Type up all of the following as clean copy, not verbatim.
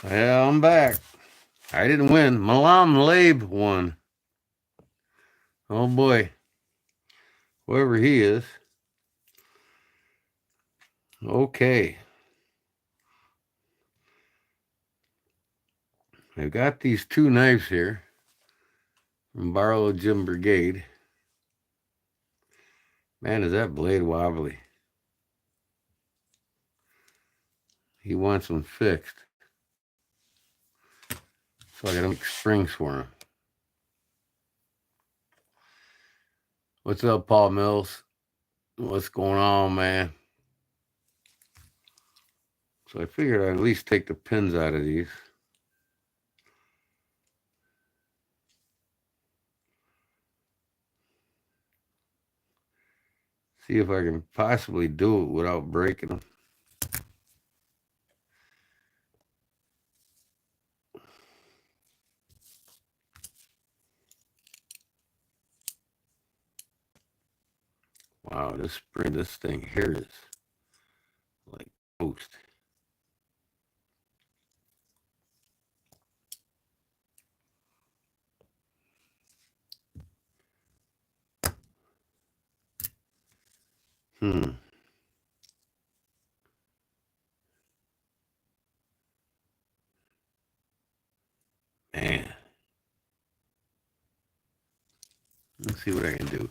Yeah, I'm back. I didn't win. Malam Labe won. Oh boy. Whoever he is. Okay. I've got these two knives here from Barlow Jim Brigade. Man, is that blade wobbly. He wants them fixed. So I gotta make springs for him. What's up, Paul Mills? What's going on, man? So I figured I'd at least take the pins out of these. See if I can possibly do it without breaking them. Wow, this thing here is like toast. Man. Let's see what I can do.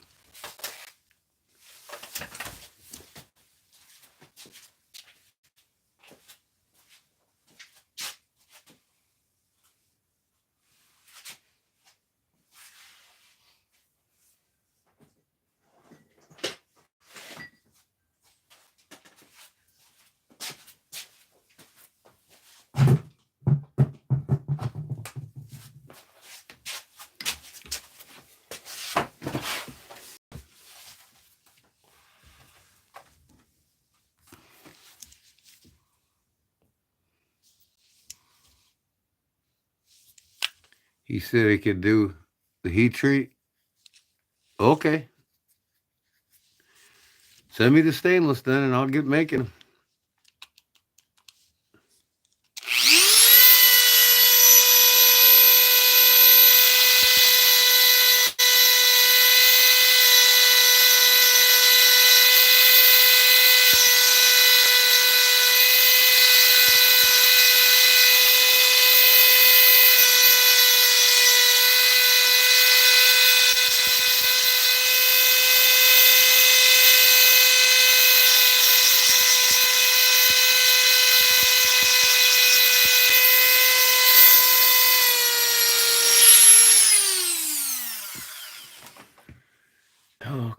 He said he could do the heat treat. Okay. Send me the stainless then, and I'll get making them.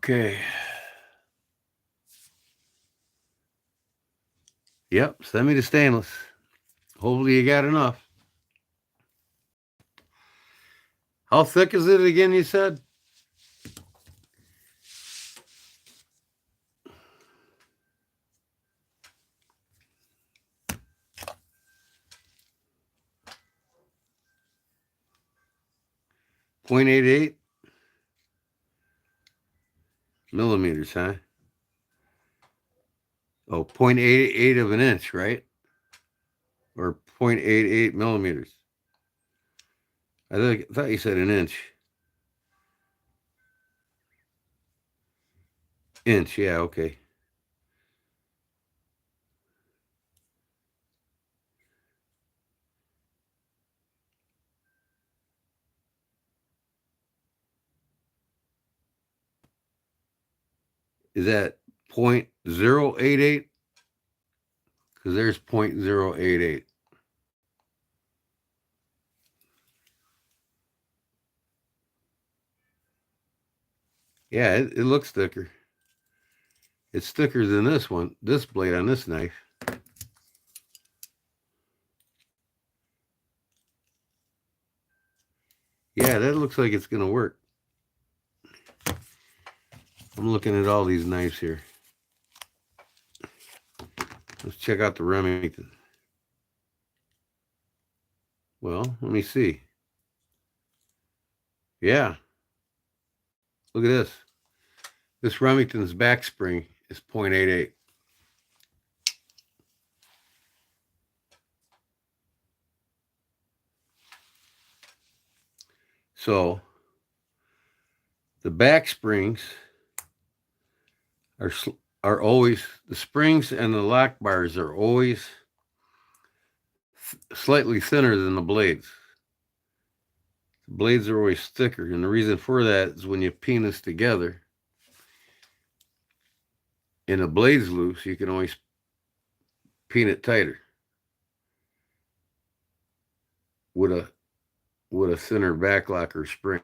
Okay. Yep, send me the stainless. Hopefully you got enough. How thick is it again, you said? .88 millimeters, huh? Oh, 0.88 of an inch, right? Or 0.88 millimeters. I thought you said an inch. Inch, yeah, okay. Is that 0.088? Because there's 0.088. Yeah, it looks thicker. It's thicker than this one, this blade on this knife. Yeah, that looks like it's going to work. I'm looking at all these knives here. Let's check out the Remington. Well, let me see. Yeah. Look at this. This Remington's back spring is 0.88. So the back springs are always, the springs and the lock bars are always slightly thinner than the blades. The blades are always thicker, and the reason for that is when you pin this together and the blade's loose, you can always pin it tighter with a thinner back lock or spring.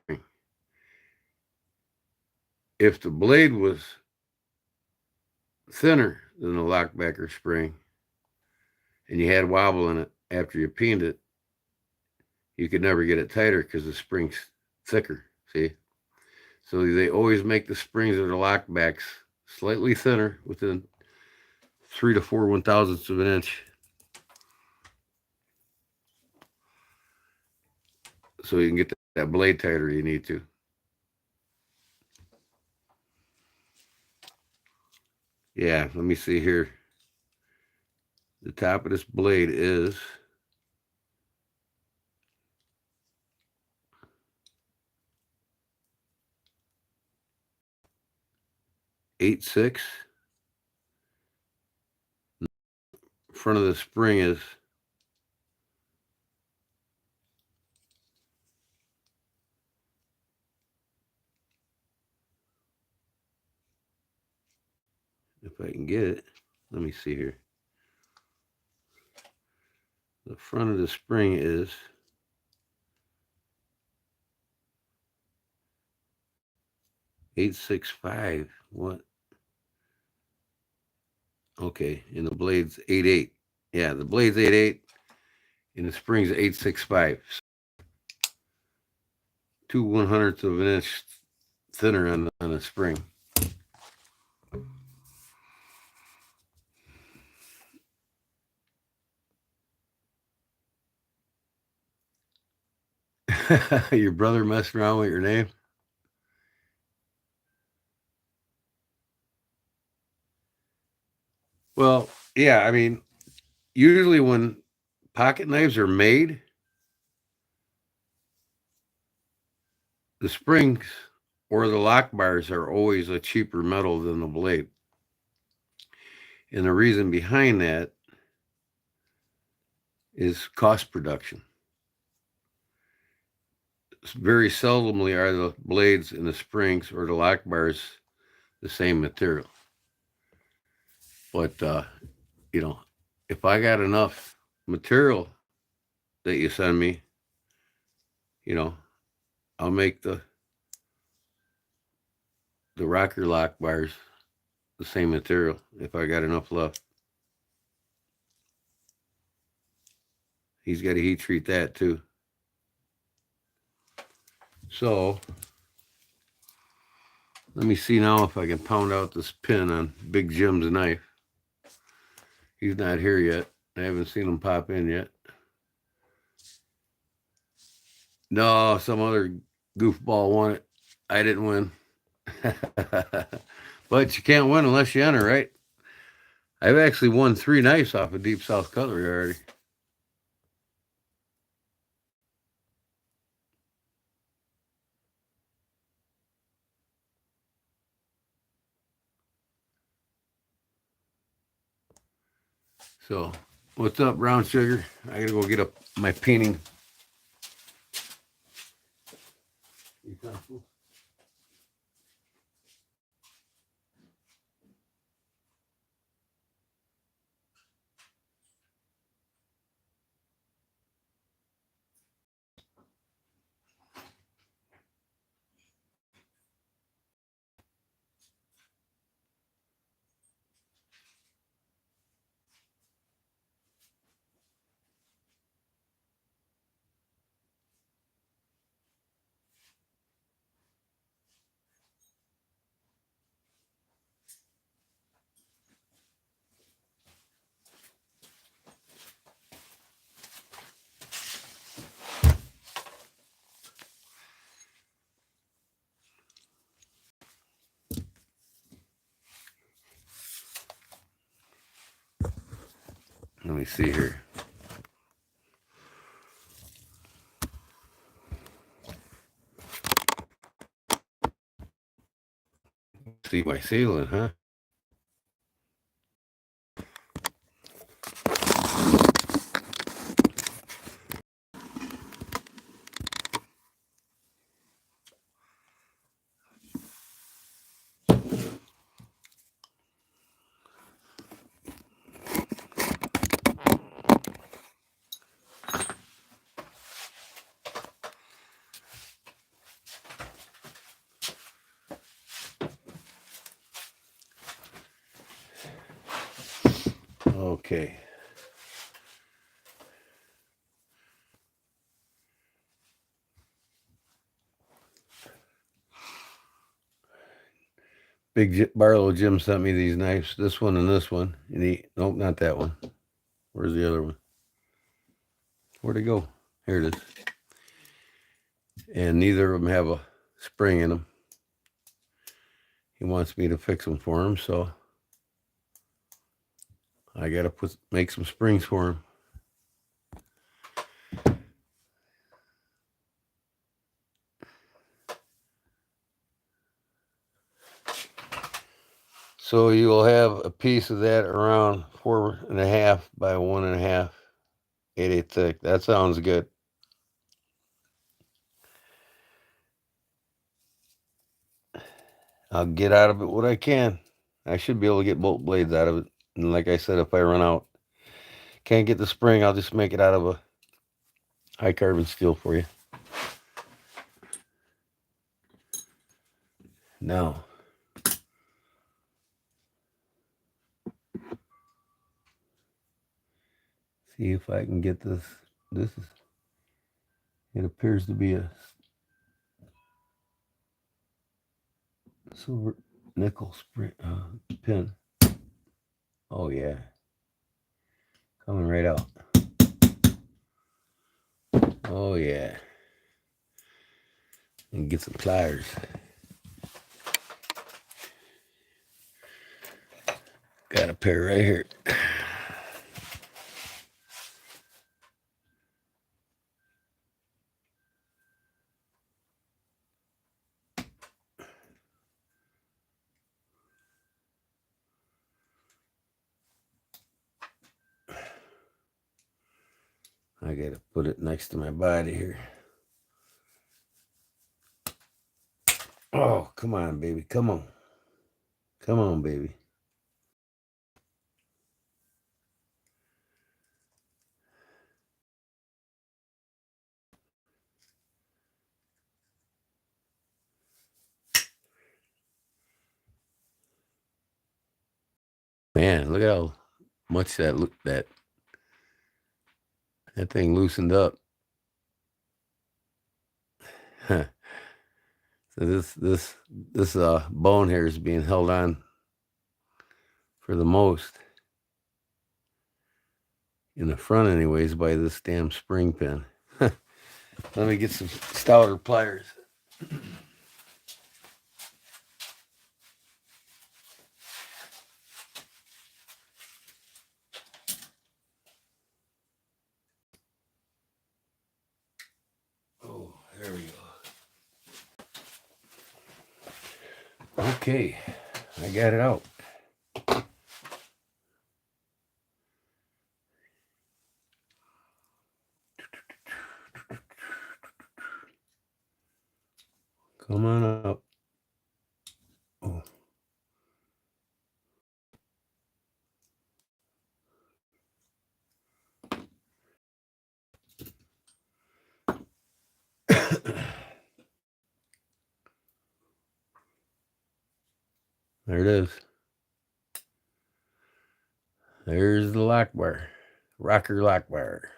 If the blade was thinner than the lock back or spring and you had wobble in it after you pinned it, you could never get it tighter because the spring's thicker, see? So they always make the springs of the lock backs slightly thinner, within 3 to 4 1/1000ths of an inch. So you can get that blade tighter you need to. Yeah, let me see here. The top of this blade is 8/6. Front of the spring is 8/6. If I can get it, let me see here. The front of the spring is 8/65. What? Okay, and the blade's 8/8. Yeah, the blade's 8/8, and the spring's 8/65. 2 1/100ths of an inch thinner on the spring. Your brother messed around with your name? Well, yeah, I mean, usually when pocket knives are made, the springs or the lock bars are always a cheaper metal than the blade. And the reason behind that is cost production. Very seldomly are the blades and the springs or the lock bars the same material. But, you know, if I got enough material that you send me, you know, I'll make the rocker lock bars the same material if I got enough left. He's got to heat treat that too. So let me see now if I can pound out this pin on Big Jim's knife. He's not here yet. I haven't seen him pop in yet. No, some other goofball won it. I didn't win. But you can't win unless you enter, right? I've actually won 3 knives off of Deep South Cutlery already. So, what's up, Brown Sugar? I gotta go get up my painting. Let me see here. See my sealant, huh? Okay. Big Barlow Jim sent me these knives, this one and this one. And nope, not that one. Where's the other one? Where'd it go? Here it is. And neither of them have a spring in them. He wants me to fix them for him, so I gotta make some springs for him. So you will have a piece of that around 4.5 by 1.5, 8/8 thick. That sounds good. I'll get out of it what I can. I should be able to get both blades out of it. And like I said, if I run out, can't get the spring, I'll just make it out of a high carbon steel for you. Now, see if I can get this. It appears to be a silver nickel spring pin. Oh yeah, coming right out. Oh yeah, and get some pliers. Got a pair right here. I gotta put it next to my body here. Oh, come on, baby. Come on. Come on, baby. Man, look how much that thing loosened up. So this bone here is being held on for the most in the front anyways by this damn spring pin. Let me get some stouter pliers. Oh, there we go. Okay, I got it out. Come on up. Oh. There it is. There's the lock bar. Rocker lock bar.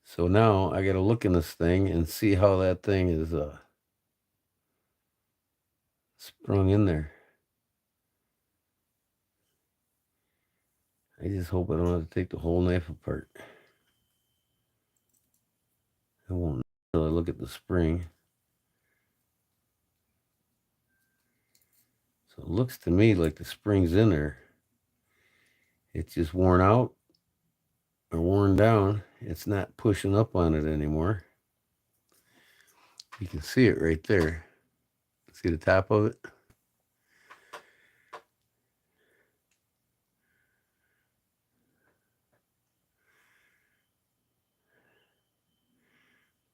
So now I got to look in this thing and see how that thing is sprung in there. I just hope I don't have to take the whole knife apart. I won't really look at the spring. So it looks to me like the spring's in there. It's just worn out or worn down. It's not pushing up on it anymore. You can see it right there. See the top of it?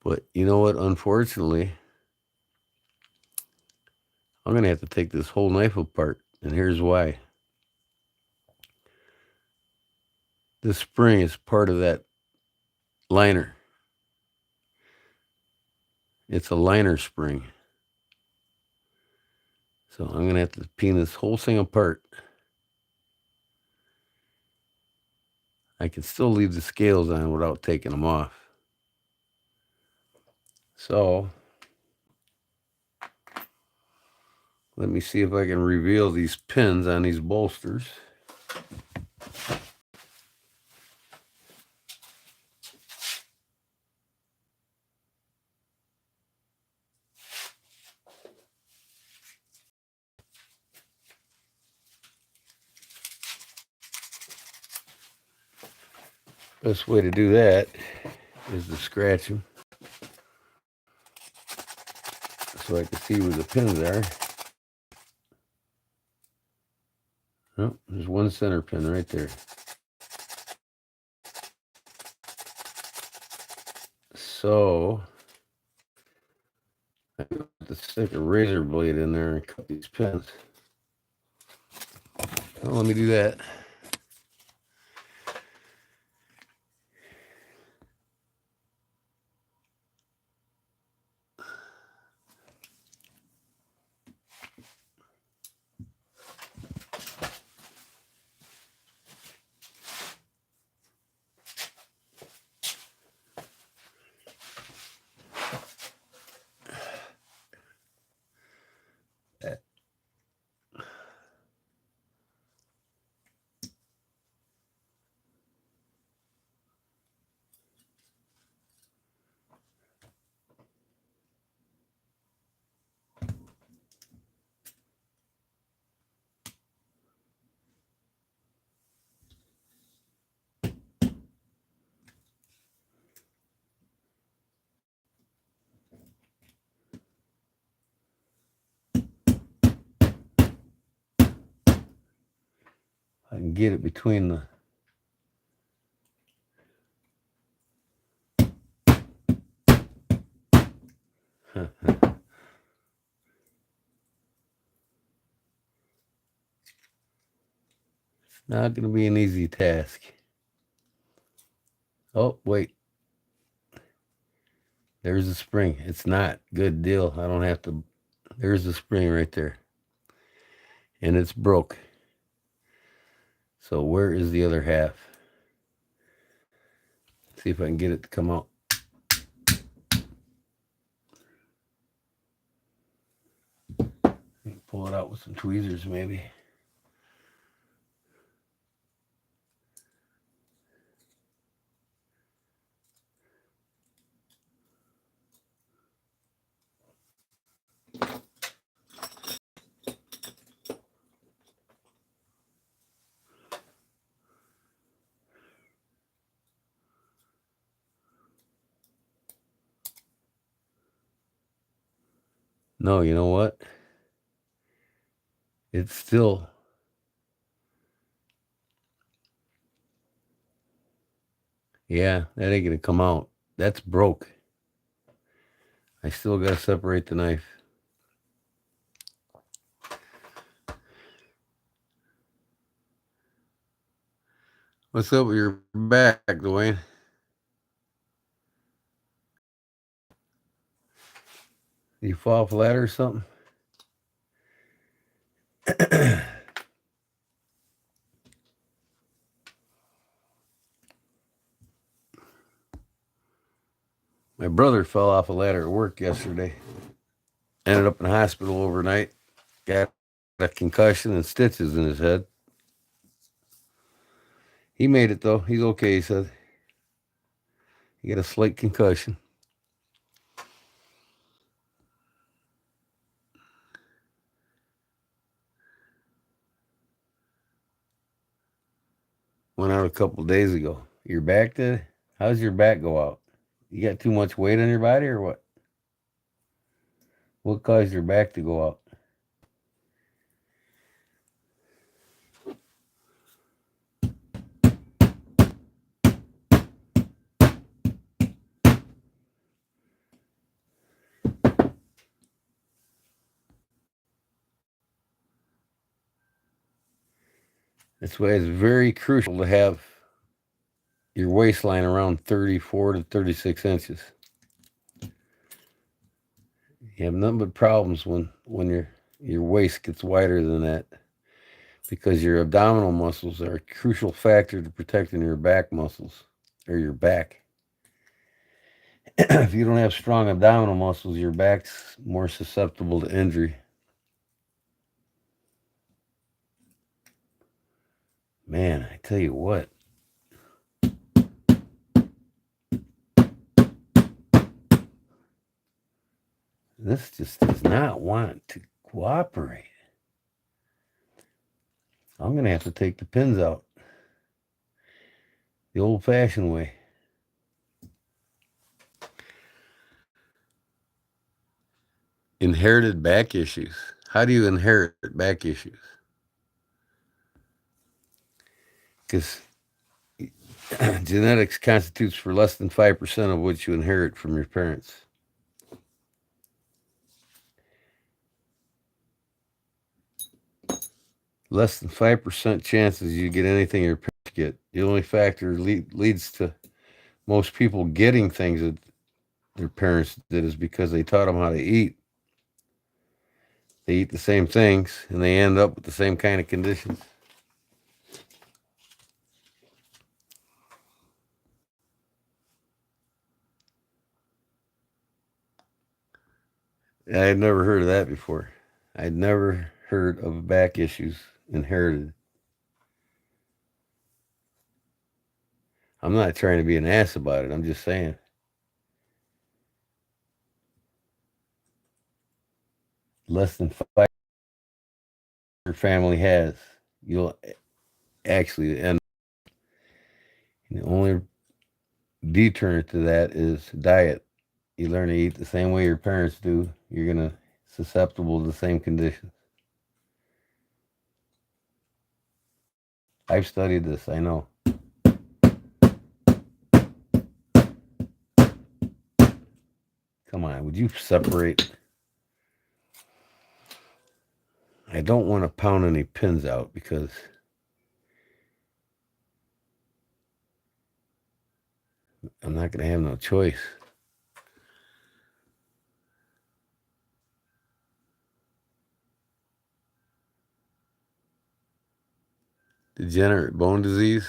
But you know what? Unfortunately, I'm going to have to take this whole knife apart. And here's why. This spring is part of that liner. It's a liner spring. So I'm going to have to peen this whole thing apart. I can still leave the scales on without taking them off. So let me see if I can reveal these pins on these bolsters. Best way to do that is to scratch them so I can see where the pins are. Oh, there's one center pin right there. So I have to stick a razor blade in there and cut these pins. Well, let me do that. I can get it between the not going to be an easy task. Oh, wait. There's the spring. It's not. Good deal. I don't have to. There's the spring right there. And it's broke. So where is the other half? See if I can get it to come out. Pull it out with some tweezers maybe. No, you know what? It's still. Yeah, that ain't going to come out. That's broke. I still got to separate the knife. What's up with your back, Dwayne? Did you fall off a ladder or something? My brother fell off a ladder at work yesterday. Ended up in the hospital overnight. Got a concussion and stitches in his head. He made it though. He's okay, he said. He got a slight concussion. Went out a couple days ago. Your back did? How's your back go out? You got too much weight on your body or what? What caused your back to go out? That's why it's very crucial to have your waistline around 34 to 36 inches. You have nothing but problems when your waist gets wider than that, because your abdominal muscles are a crucial factor to protecting your back muscles, or your back. If you don't have strong abdominal muscles, your back's more susceptible to injury. Man, I tell you what. This just does not want to cooperate. I'm going to have to take the pins out the old-fashioned way. Inherited back issues. How do you inherit back issues? Because genetics constitutes for less than 5% of what you inherit from your parents. Less than 5% chances you get anything your parents get. The only factor leads to most people getting things that their parents did is because they taught them how to eat. They eat the same things, and they end up with the same kind of conditions. I had never heard of that before. I'd never heard of back issues inherited. I'm not trying to be an ass about it. I'm just saying. Less than 5 your family has, you'll actually end. The only deterrent to that is diet. You learn to eat the same way your parents do, you're gonna susceptible to the same conditions. I've studied this, I know. Come on, would you separate? I don't want to pound any pins out because I'm not going to have no choice. Degenerate bone disease.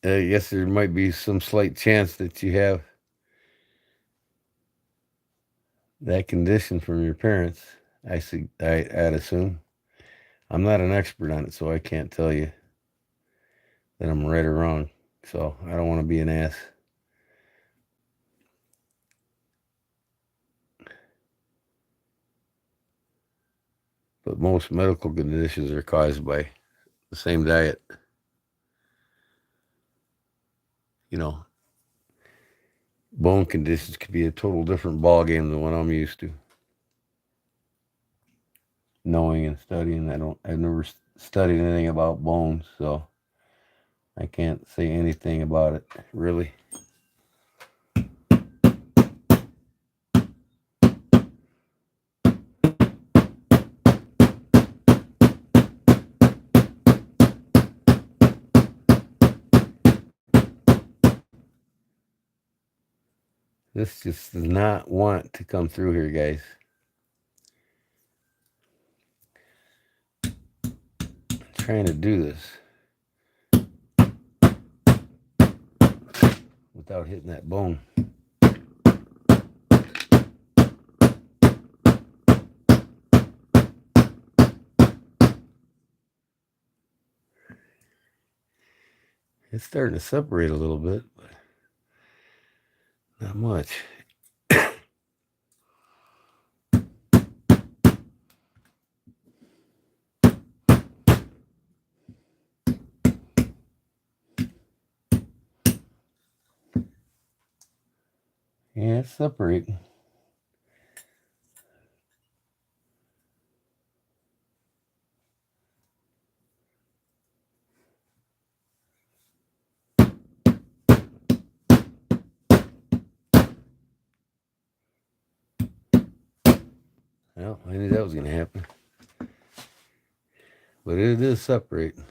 I guess there might be some slight chance that you have that condition from your parents. I'd assume. I'm not an expert on it, so I can't tell you that I'm right or wrong. So I don't want to be an ass. But most medical conditions are caused by the same diet. You know, bone conditions could be a total different ballgame than what I'm used to. Knowing and studying, I've never studied anything about bones, so I can't say anything about it, really. This just does not want to come through here, guys. I'm trying to do this without hitting that bone. It's starting to separate a little bit, but not much. Yeah, it's separating. Well, I knew that was going to happen. But it is separating.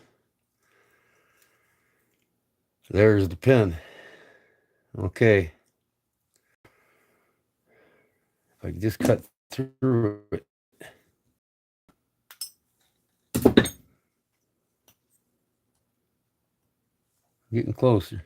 There's the pin. Okay. If I could just cut through it. Getting closer.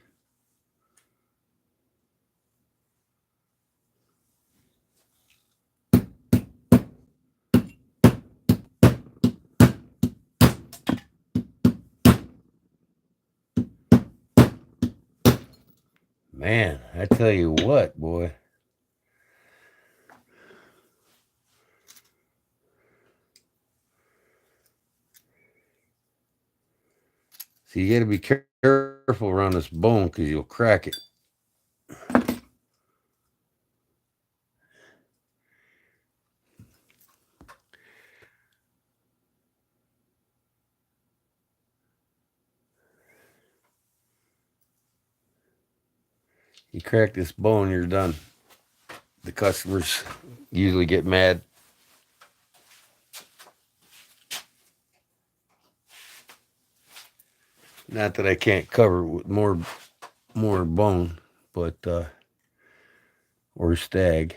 Man, I tell you what, boy. So you got to be careful around this bone because you'll crack it. You crack this bone, you're done. The customers usually get mad. Not that I can't cover with more bone, but or stag.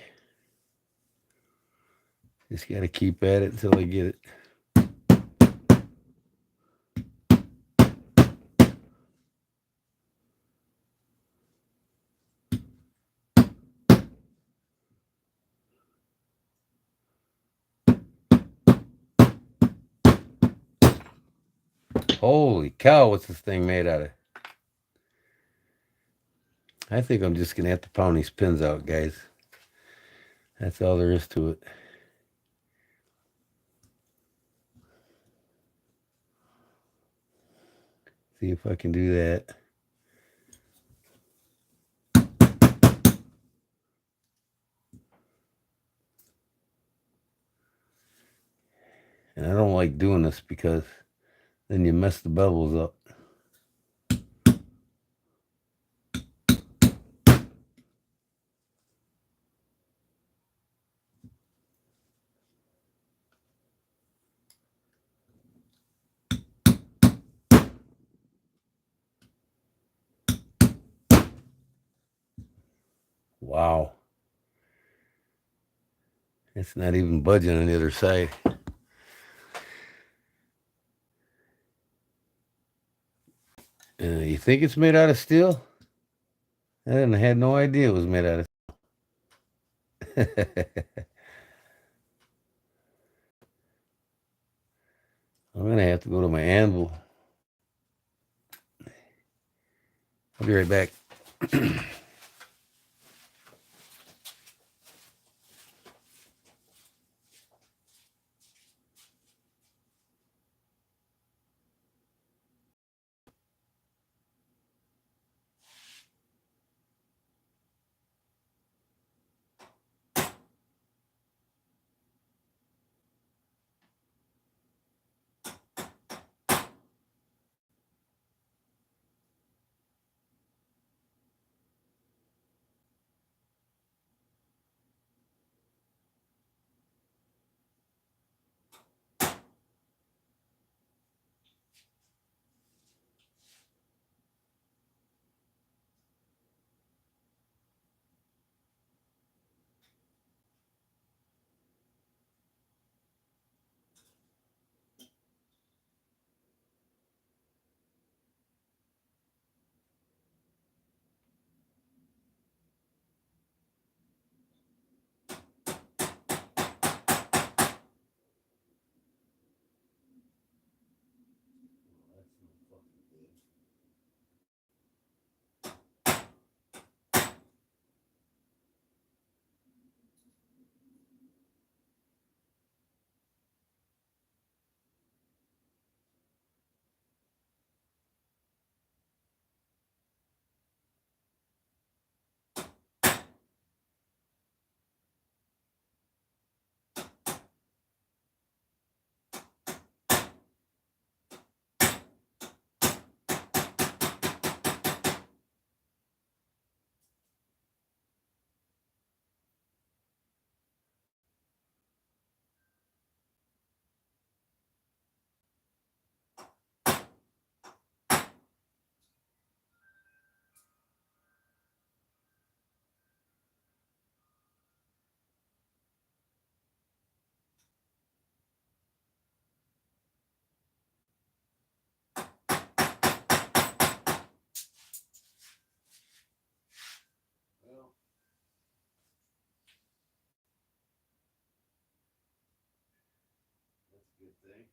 Just got to keep at it until I get it. Holy cow, what's this thing made out of? I think I'm just going to have to pound these pins out, guys. That's all there is to it. See if I can do that. And I don't like doing this because then you mess the bevels up. Wow. It's not even budging on the other side. You think it's made out of steel? I had no idea it was made out of steel. I'm going to have to go to my anvil. I'll be right back. Good thing.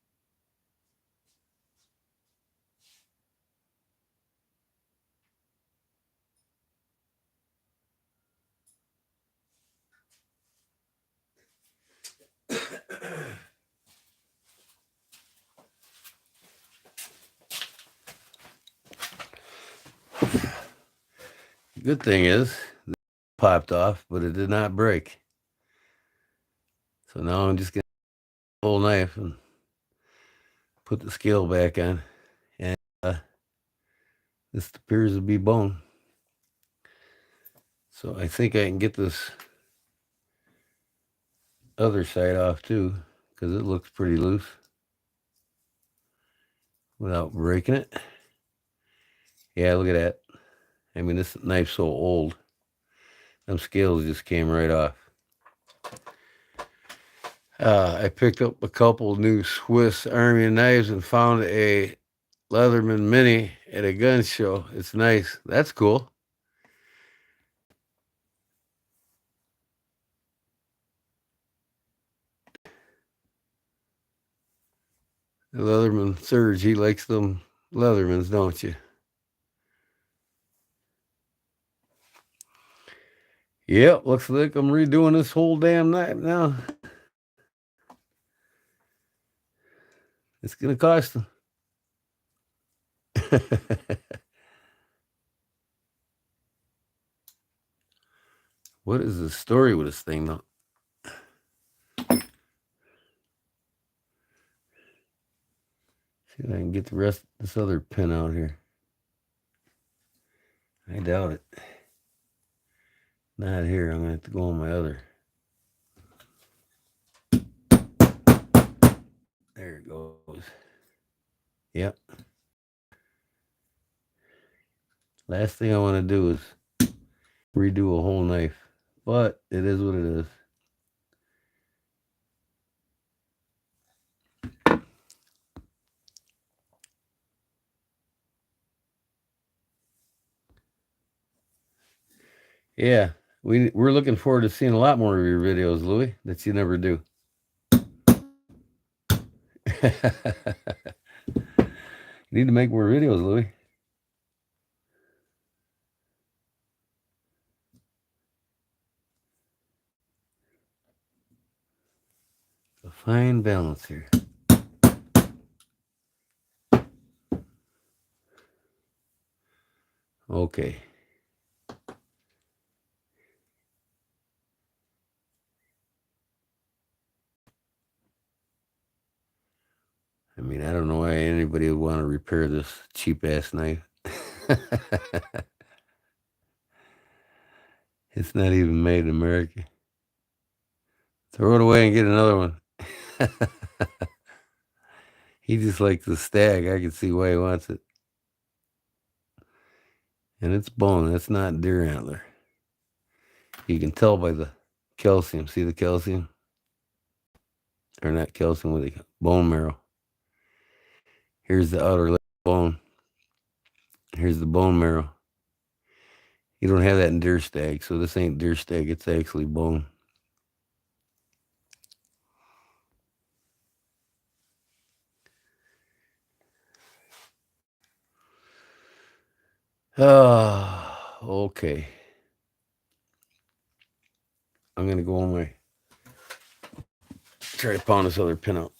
Good thing is, it popped off, but it did not break. So now I'm just going to pull a knife and put the scale back on. And this appears to be bone. So I think I can get this other side off too, because it looks pretty loose without breaking it. Yeah, look at that. I mean, this knife's so old. Them scales just came right off. I picked up a couple new Swiss Army knives and found a Leatherman Mini at a gun show. It's nice. That's cool. The Leatherman Surge, he likes them Leathermans, don't you? Yep, looks like I'm redoing this whole damn knife now. It's going to cost them. What is the story with this thing, though? See if I can get the rest of this other pin out here. I doubt it. Not here. I'm going to have to go on my other. There it goes. Yep. Last thing I want to do is redo a whole knife. But it is what it is. Yeah, we're looking forward to seeing a lot more of your videos, Louie, that you never do. You need to make more videos, Louie. A fine balance here. Okay. I mean, I don't know why anybody would want to repair this cheap-ass knife. It's not even made in America. Throw it away and get another one. He just likes the stag. I can see why he wants it. And it's bone. That's not deer antler. You can tell by the calcium. See the calcium? Or not calcium, what they call bone marrow. Here's the outer leg bone. Here's the bone marrow. You don't have that in deer stag, so this ain't deer stag. It's actually bone. Ah, okay. I'm going to go on my... Try to pound this other pin out.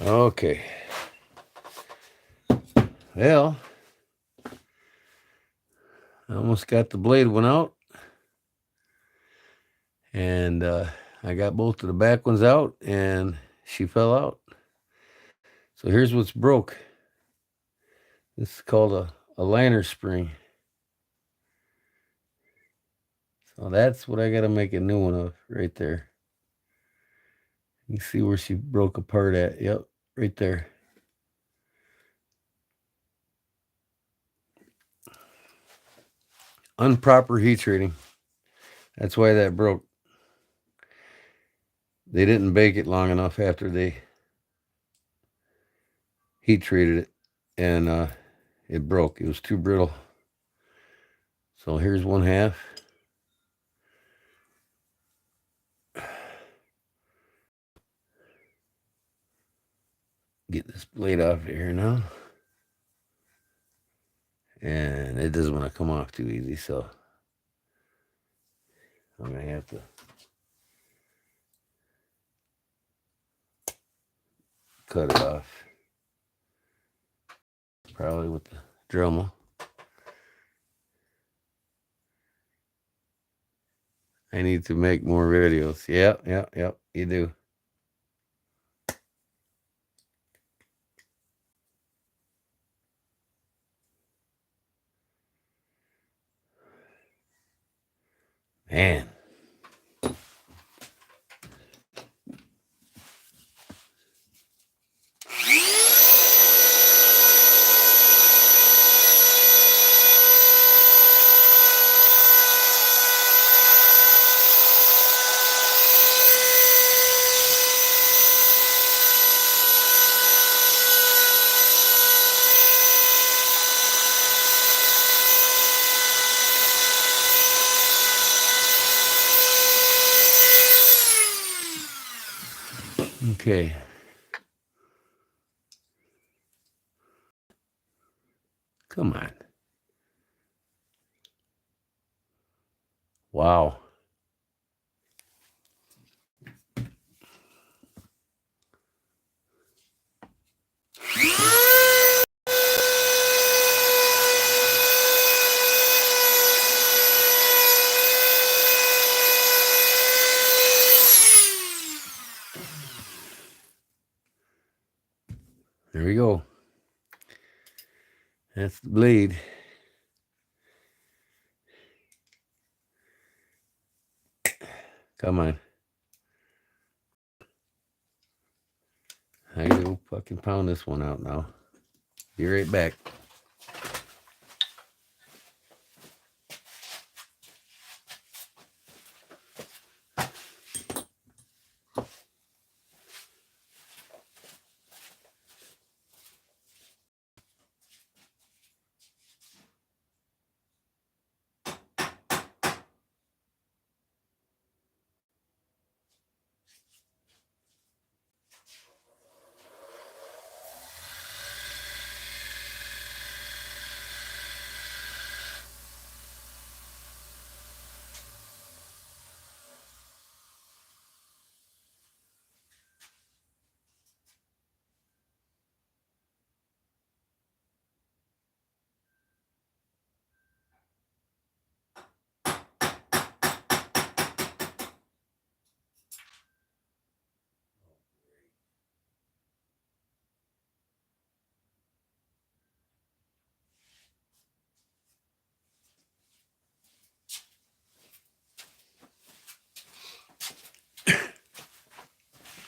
Okay. Well, I almost got the blade one out. And I got both of the back ones out, and she fell out. So here's what's broke. This is called a liner spring. So that's what I got to make a new one of right there. You can see where she broke apart at. Yep, right there. Improper heat treating. That's why that broke. They didn't bake it long enough after they heat treated it, and it broke. It was too brittle. So here's one half. Get this blade off here now. And it doesn't want to come off too easy, so I'm going to have to cut it off. Probably with the Dremel. I need to make more videos. Yep, you do. Man. Okay. Come on. Wow. There we go. That's the blade. Come on. I gotta fucking pound this one out now. Be right back.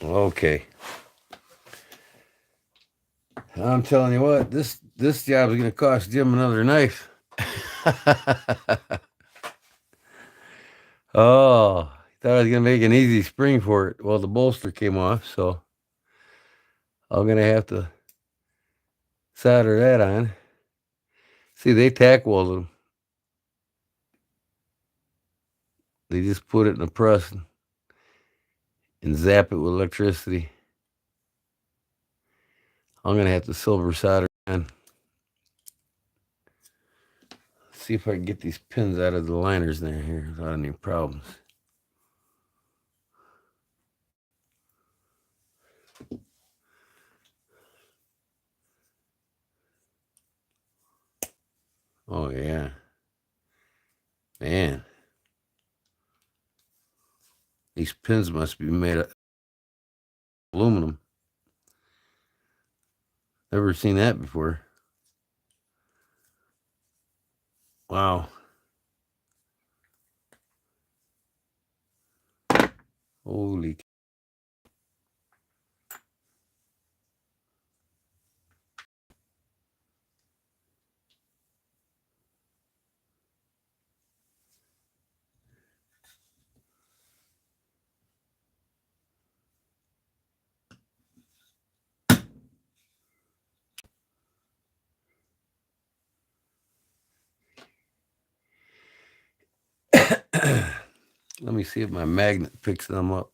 Okay. I'm telling you what, this job is going to cost Jim another knife. Oh, thought I was going to make an easy spring for it. Well, the bolster came off, so I'm going to have to solder that on. See, they tack welded them. They just put it in a press and zap it with electricity. I'm going to have to silver solder on. See if I can get these pins out of the liners there here without any problems. yeah. Man. These pins must be made of aluminum. Never seen that before. Wow. Holy. Let me see if my magnet picks them up.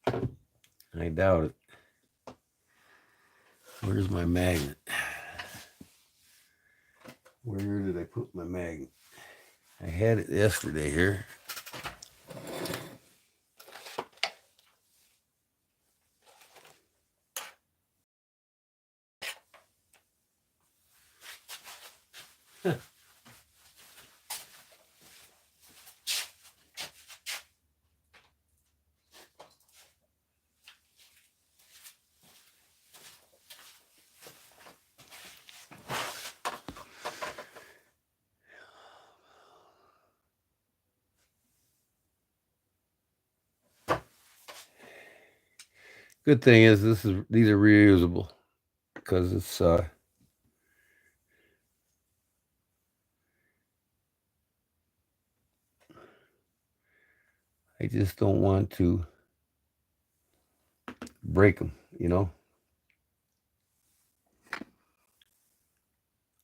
I doubt it. Where's my magnet? Where did I put my magnet? I had it yesterday here. Good thing is these are reusable because it's I just don't want to break them, you know.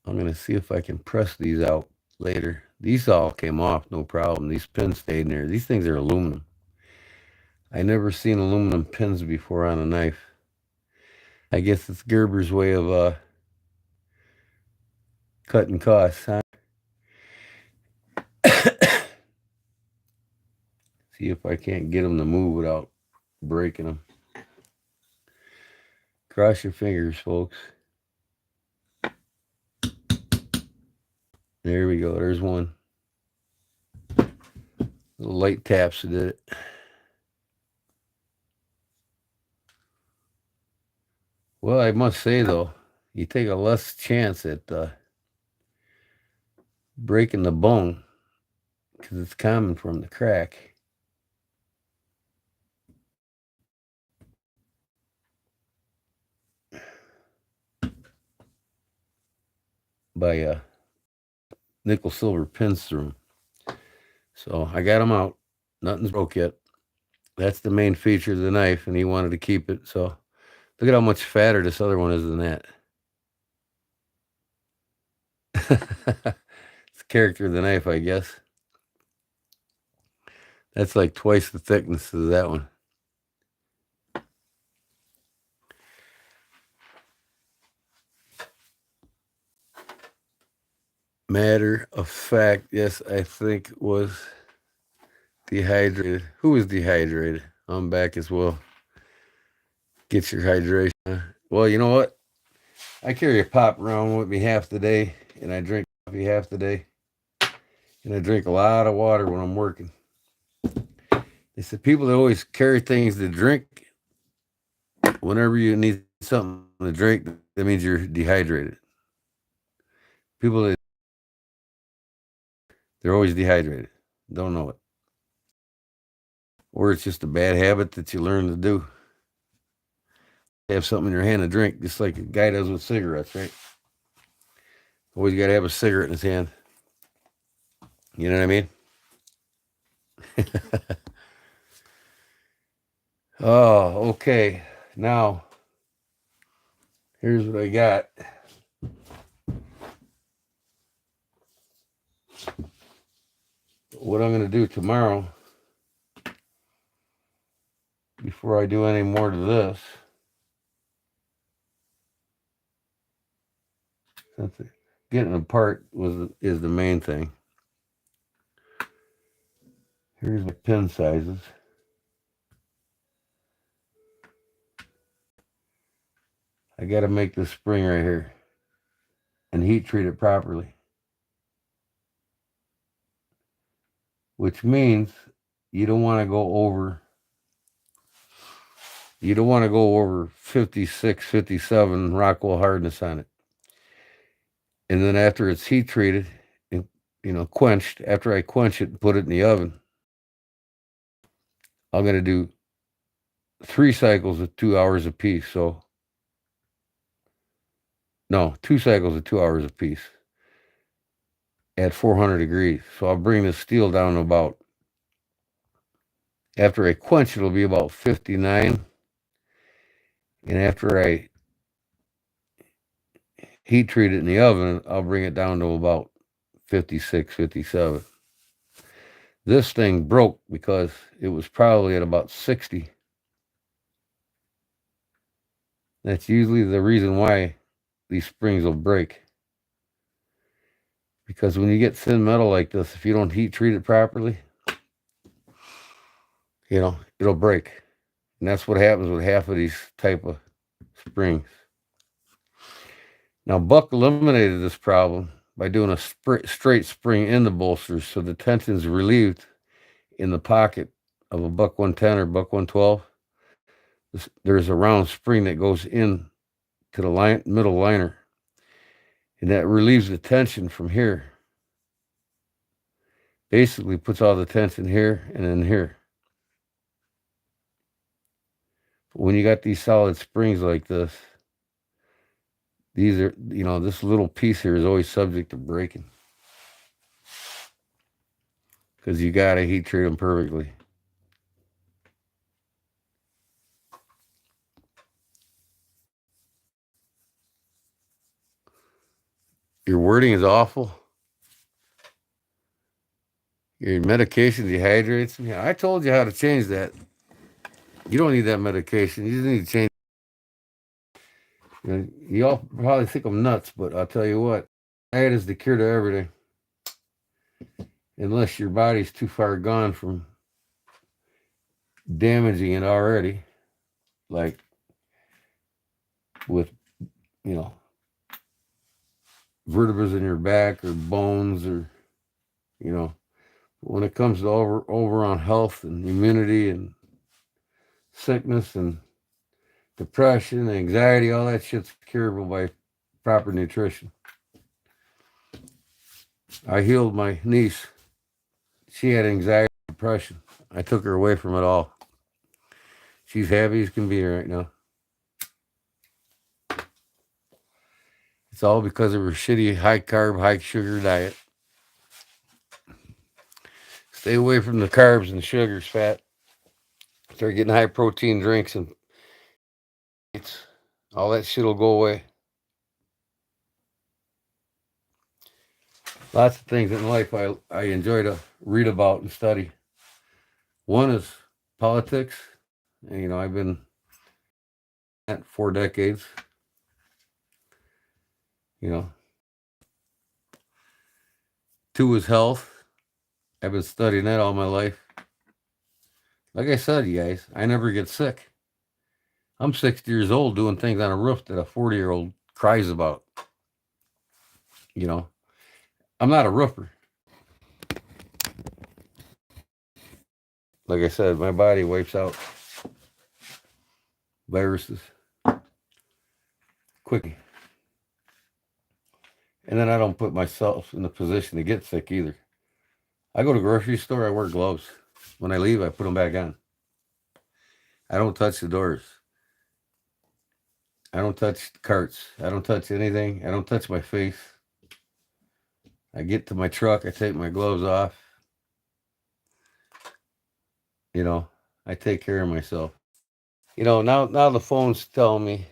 I'm gonna see if I can press these out later. These all came off, no problem. These pins stayed in there. These things are aluminum. I never seen aluminum pins before on a knife. I guess it's Gerber's way of cutting costs, huh? See if I can't get them to move without breaking them. Cross your fingers, folks. There we go. There's one. Little light taps did it. Well, I must say, though, you take a less chance at breaking the bone because it's common from the crack. By nickel silver pins through them. So I got them out. Nothing's broke yet. That's the main feature of the knife, and he wanted to keep it. So look at how much fatter this other one is than that. It's the character of the knife, I guess. That's like twice the thickness of that one. Matter of fact, yes, I think was dehydrated. Who was dehydrated? I'm back as well. Get your hydration. Well, you know what? I carry a pop around with me half the day, and I drink coffee half the day, and I drink a lot of water when I'm working. They said people that always carry things to drink, whenever you need something to drink, that means you're dehydrated. People that they're always dehydrated, don't know it, or it's just a bad habit that you learn to do. Have something in your hand to drink, just like a guy does with cigarettes, right? Always got to have a cigarette in his hand. You know what I mean? Oh, okay. Now, here's what I got. What I'm going to do tomorrow, before I do any more to this, since getting apart is the main thing. Here's my pin sizes. I got to make this spring right here. and heat treat it properly. Which means you don't want to go over 56, 57 Rockwell hardness on it. And then after it's heat treated and quenched, after I quench it and put it in the oven, I'm going to do 3 cycles of 2 hours apiece. So, no, 2 cycles of 2 hours apiece at 400 degrees. So I'll bring the steel down to about, after I quench, it'll be about 59. And after I heat treat it in the oven, I'll bring it down to about 56, 57. This thing broke because it was probably at about 60. That's usually the reason why these springs will break. Because when you get thin metal like this, if you don't heat treat it properly, it'll break. And that's what happens with half of these type of springs. Now, Buck eliminated this problem by doing a straight spring in the bolsters, so the tension's relieved in the pocket of a Buck 110 or Buck 112. There's a round spring that goes in to the middle liner, and that relieves the tension from here. Basically puts all the tension here and in here. But when you got these solid springs like this, these are, this little piece here is always subject to breaking. Because you got to heat treat them perfectly. Your wording is awful. Your medication dehydrates me. I told you how to change that. You don't need that medication. You just need to change. You all probably think I'm nuts, but I'll tell you what. Diet is the cure to everything. Unless your body's too far gone from damaging it already. Like with, vertebrae in your back or bones or, when it comes to over on health and immunity and sickness and depression, anxiety, all that shit's curable by proper nutrition. I healed my niece. She had anxiety and depression. I took her away from it all. She's happy as can be right now. It's all because of her shitty high carb, high sugar diet. Stay away from the carbs and sugars, fat. Start getting high protein drinks and all that shit will go away. Lots of things in life I enjoy to read about and study. One is politics. And, I've been at 4 decades. 2 is health. I've been studying that all my life. Like I said, you guys, I never get sick. I'm 60 years old doing things on a roof that a 40-year-old cries about. I'm not a roofer. Like I said, my body wipes out viruses quickly. And then I don't put myself in the position to get sick either. I go to the grocery store, I wear gloves. When I leave, I put them back on. I don't touch the doors. I don't touch the carts. I don't touch anything. I don't touch my face. I get to my truck, I take my gloves off. I take care of myself. Now the phone's telling me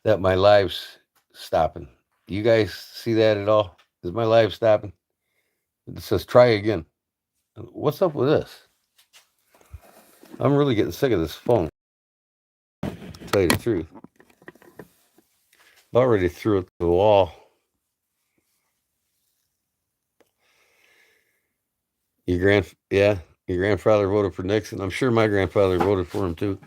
that my live's stopping. You guys see that at all? Is my live stopping? It says try again. What's up with this? I'm really getting sick of this phone. To tell you the truth. I already threw it to the wall. Your grandfather voted for Nixon. I'm sure my grandfather voted for him too.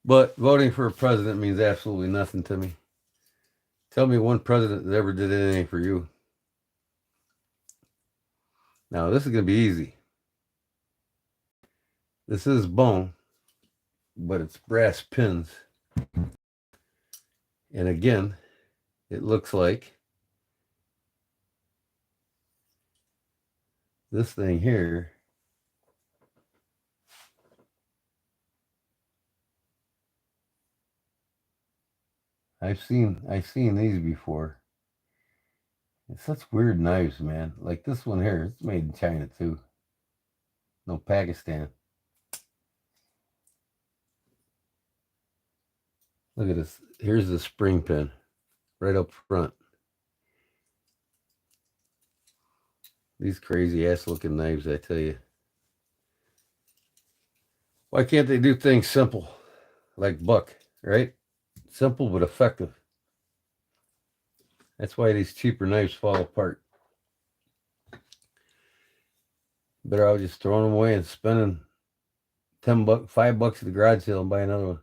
But voting for a president means absolutely nothing to me. Tell me one president that ever did anything for you. Now, this is going to be easy. This is bone, but it's brass pins. And again, it looks like this thing here. I've seen these before. It's such weird knives, man. Like this one here, it's made in China too. No, Pakistan. Look at this. Here's the spring pin right up front. These crazy ass looking knives, I tell you. Why can't they do things simple? Like Buck, right? Simple but effective. That's why these cheaper knives fall apart. Better out just throwing them away and spending $10, $5 at the garage sale and buy another one.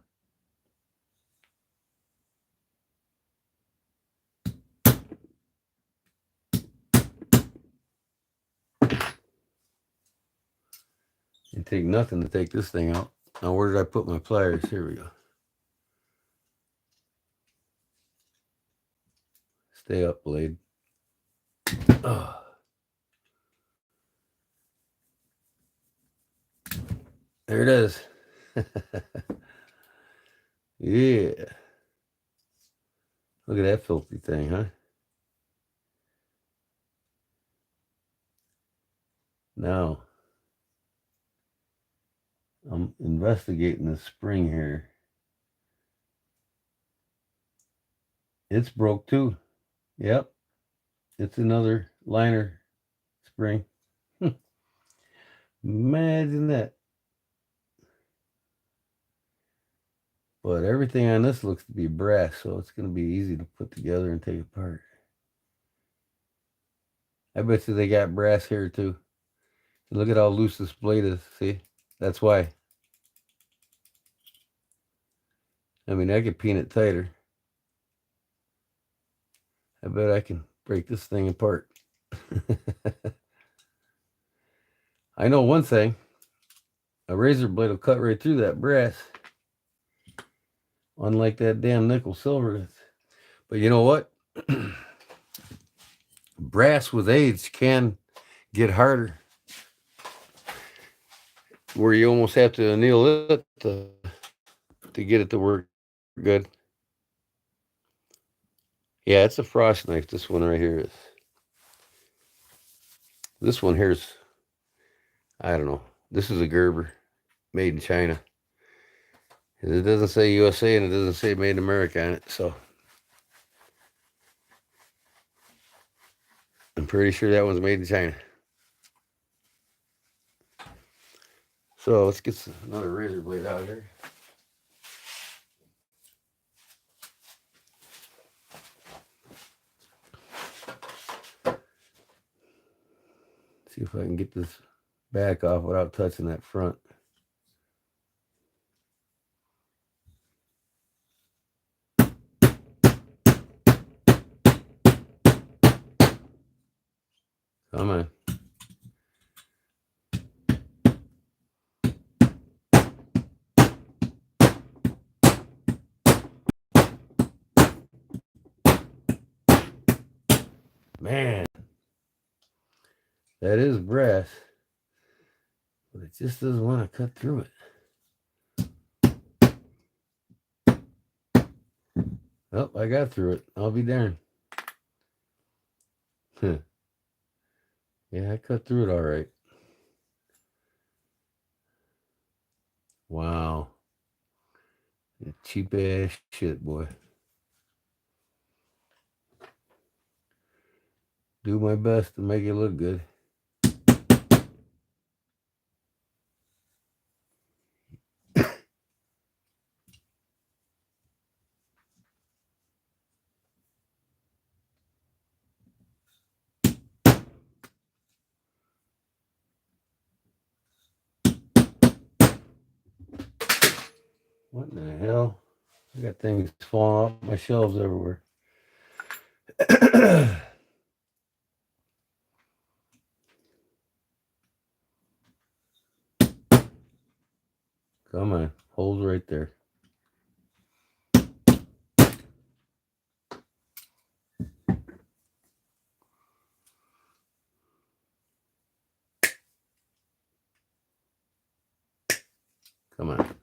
It take nothing to take this thing out. Now, where did I put my pliers? Here we go. Stay up, blade. Oh. There it is. Yeah. Look at that filthy thing, huh? Now, I'm investigating the spring here. It's broke too. Yep. It's another liner spring. Imagine that. But everything on this looks to be brass, so it's going to be easy to put together and take apart. I bet you they got brass here too. Look at how loose this blade is. See? That's why. I mean, I could pin it tighter. I bet I can break this thing apart. I know one thing. A razor blade will cut right through that brass. Unlike that damn nickel silver. But you know what? Brass with age can get harder. Where you almost have to anneal it to get it to work good. Yeah, it's a frost knife. This one right here is. This one here's, I don't know. This is a Gerber made in China. It doesn't say USA and it doesn't say made in America on it, so I'm pretty sure that one's made in China. So let's get another razor blade out here. See if I can get this back off without touching that front. Come on. Man, that is brass, but it just doesn't want to cut through it. Oh, I got through it. I'll be darned. Yeah, I cut through it all right. Wow. Cheap ass shit, boy. Do my best to make it look good. What in the hell? I got things falling off my shelves everywhere. Come on, hold right there. Come on.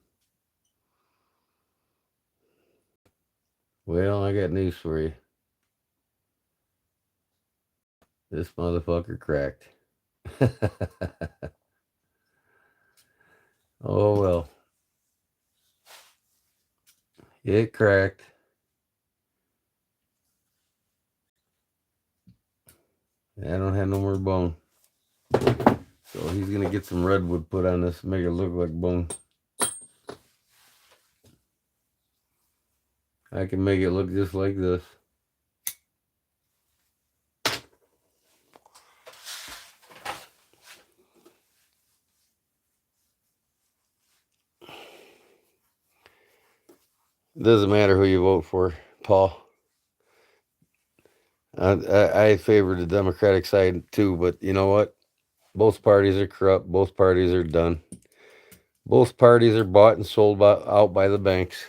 Well, I got news for you. This motherfucker cracked. Oh well. It cracked. I don't have no more bone. So he's gonna get some redwood put on this, make it look like bone. I can make it look just like this. It doesn't matter who you vote for, Paul. I favor the Democratic side too, but you know what? Both parties are corrupt. Both parties are done. Both parties are bought and sold out by the banks.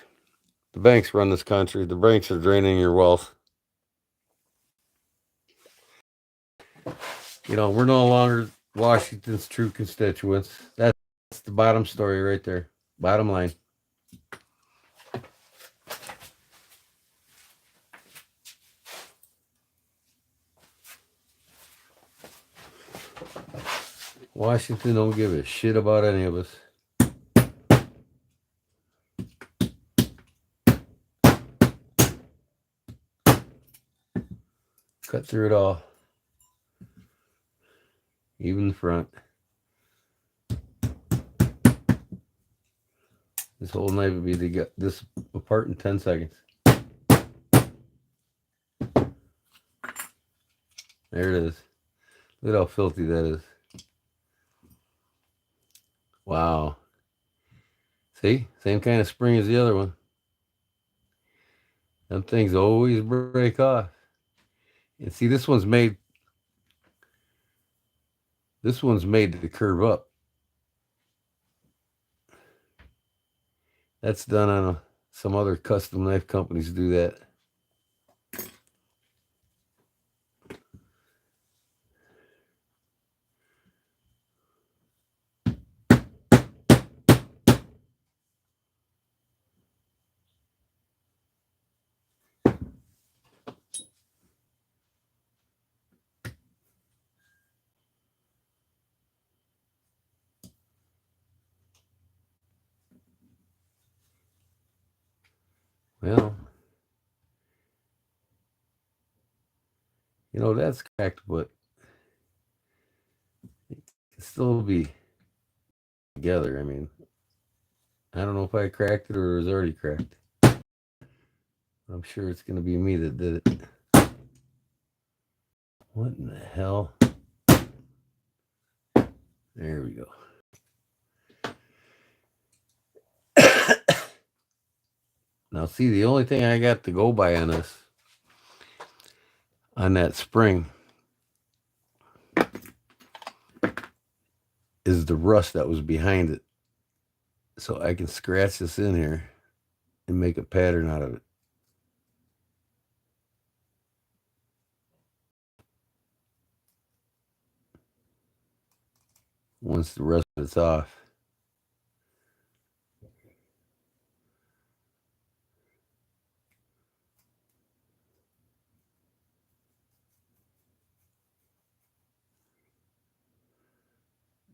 The banks run this country. The banks are draining your wealth. You know, we're no longer Washington's true constituents. That's the bottom story right there. Bottom line. Washington don't give a shit about any of us. Cut through it all. Even the front. This whole knife would be to get this apart in 10 seconds. There it is. Look at how filthy that is. Wow. See? Same kind of spring as the other one. Them things always break off. And see, this one's made to curve up. That's done on some other custom knife companies do that. Well, you know, that's cracked, but it can still be together. I mean, I don't know if I cracked it or it was already cracked. I'm sure it's going to be me that did it. What in the hell? There we go. Now, see, the only thing I got to go by on this, on that spring, is the rust that was behind it. So I can scratch this in here and make a pattern out of it. Once the rust of it's off.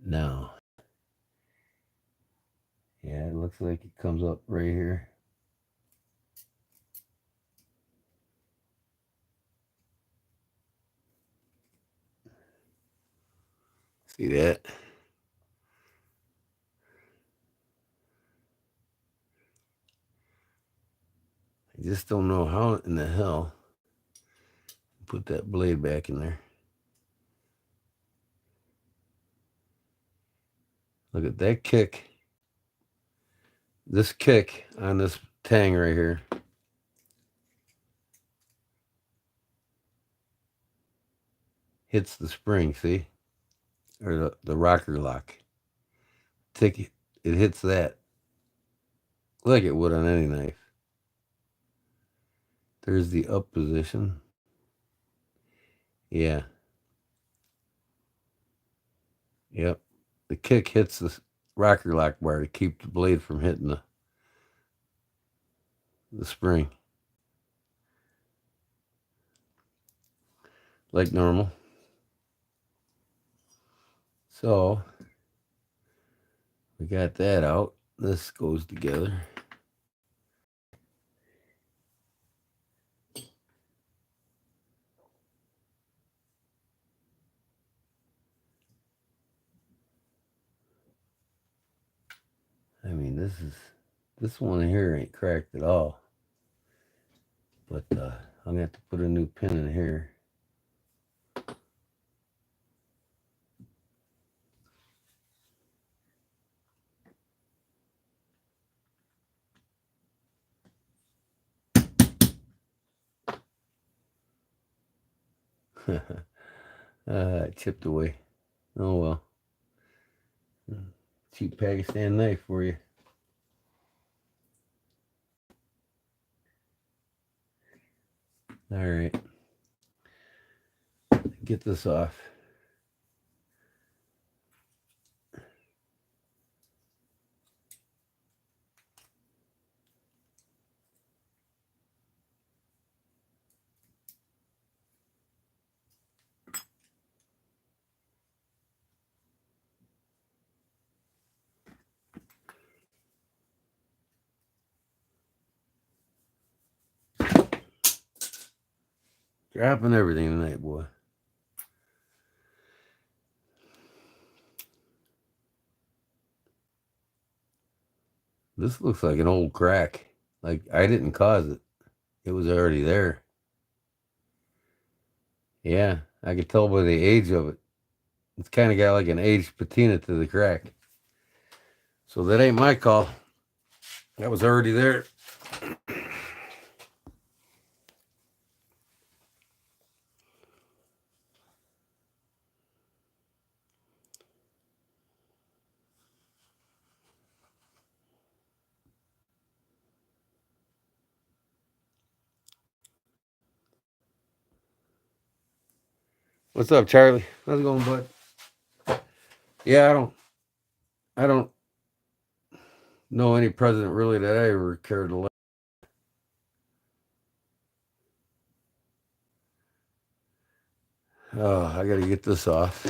Now, yeah, it looks like it comes up right here. See that? I just don't know how in the hell put that blade back in there. Look at that kick. This kick on this tang right here hits the spring, see? Or the rocker lock. It hits that like it would on any knife. There's the up position. Yeah. Yep. The kick hits the rocker lock bar to keep the blade from hitting the spring. Like normal. So we got that out. This goes together. I mean, this one here ain't cracked at all. But I'm gonna have to put a new pin in here. It chipped away. Oh well. Cheap Pakistan knife for you. All right. Get this off. Dropping everything tonight, boy. This looks like an old crack. Like I didn't cause it. It was already there. Yeah, I could tell by the age of it. It's kind of got like an aged patina to the crack. So that ain't my call. That was already there. What's up, Charlie? How's it going, bud? Yeah, I don't know any president really that I ever cared to let. Oh, I gotta get this off.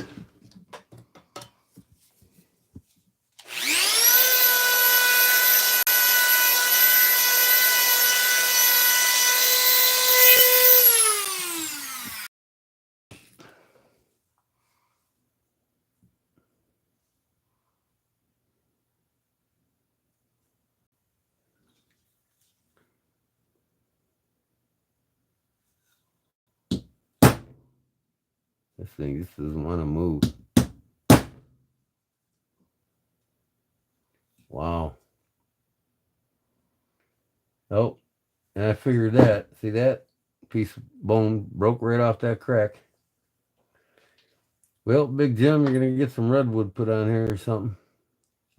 This thing just doesn't want to move. Wow. Oh, and I figured that. See that piece of bone broke right off that crack. Well, Big Jim, you're gonna get some redwood put on here or something.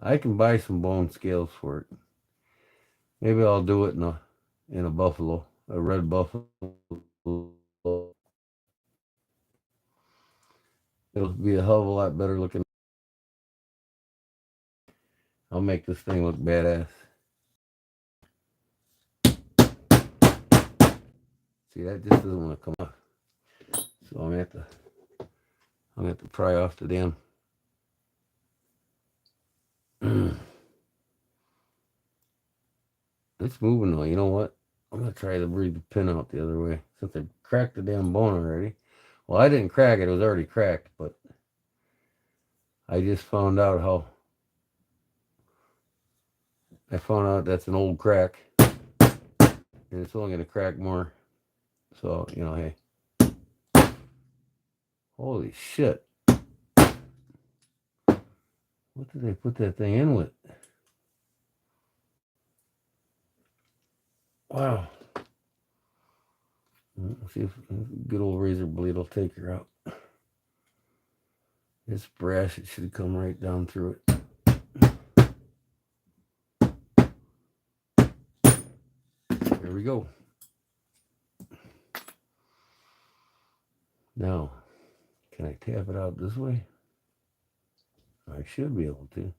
I can buy some bone scales for it. Maybe I'll do it in a buffalo, a red buffalo. It'll be a hell of a lot better looking. I'll make this thing look badass. See, that just doesn't want to come off. So I'm gonna have to pry off the damn. It's moving though. You know what? I'm gonna try to breathe the pin out the other way since I cracked the damn bone already. Well, I didn't crack it; it was already cracked. But I just found out how. I found out that's an old crack, and it's only gonna crack more. So you know, hey, holy shit! What did they put that thing in with? Wow. Let's see if a good old razor blade will take her out. It's brass. It should come right down through it. There we go. Now, can I tap it out this way? I should be able to.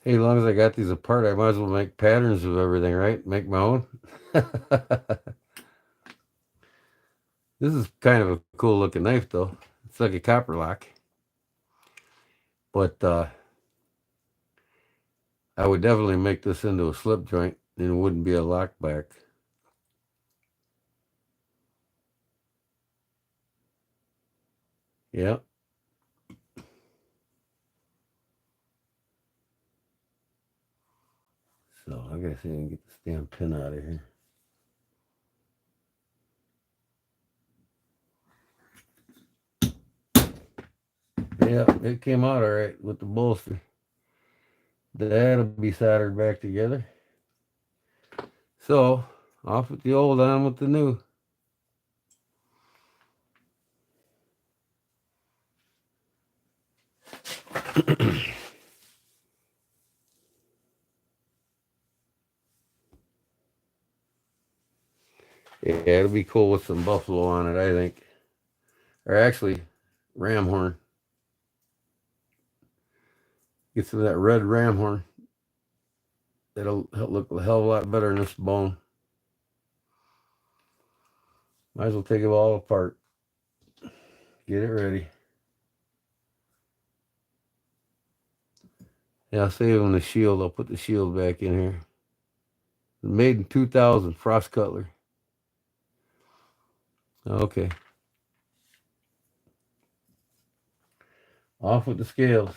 Hey, as long as I got these apart, I might as well make patterns of everything, right? Make my own. This is kind of a cool looking knife, though. It's like a copper lock. But I would definitely make this into a slip joint, and it wouldn't be a lock back. Yeah. So I gotta see if I can get this damn pin out of here. Yeah, it came out all right with the bolster. That'll be soldered back together. So off with the old, on with the new. Yeah, it'll be cool with some buffalo on it, I think. Or actually, ram horn. Get some of that red ram horn. That'll look a hell of a lot better than this bone. Might as well take it all apart. Get it ready. Yeah, I'll save them the shield. I'll put the shield back in here. Made in 2000, Frost Cutler. Okay. Off with the scales.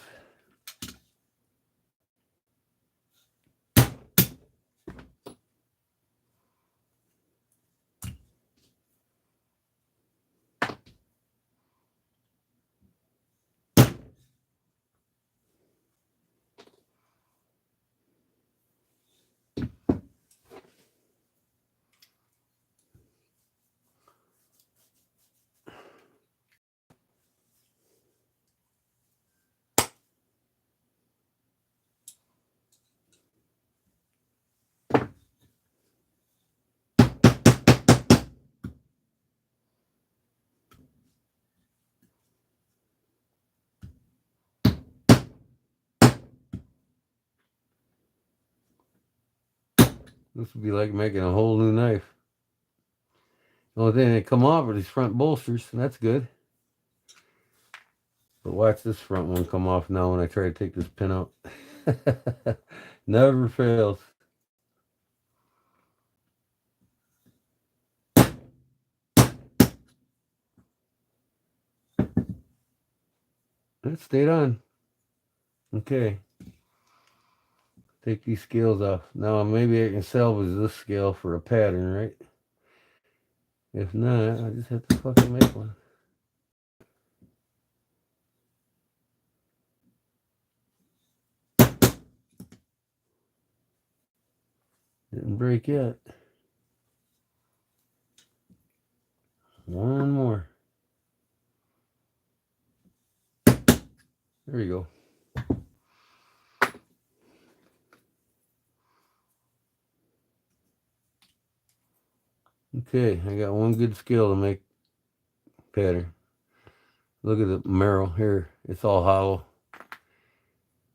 This would be like making a whole new knife. The only thing that come off are these front bolsters, and that's good. But watch this front one come off now when I try to take this pin out. Never fails. It stayed on. Okay. Take these scales off. Now maybe I can salvage this scale for a pattern, right? If not, I just have to fucking make one. Didn't break yet. One more. There you go. Okay, I got one good scale to make pattern. Look at the marrow here. It's all hollow.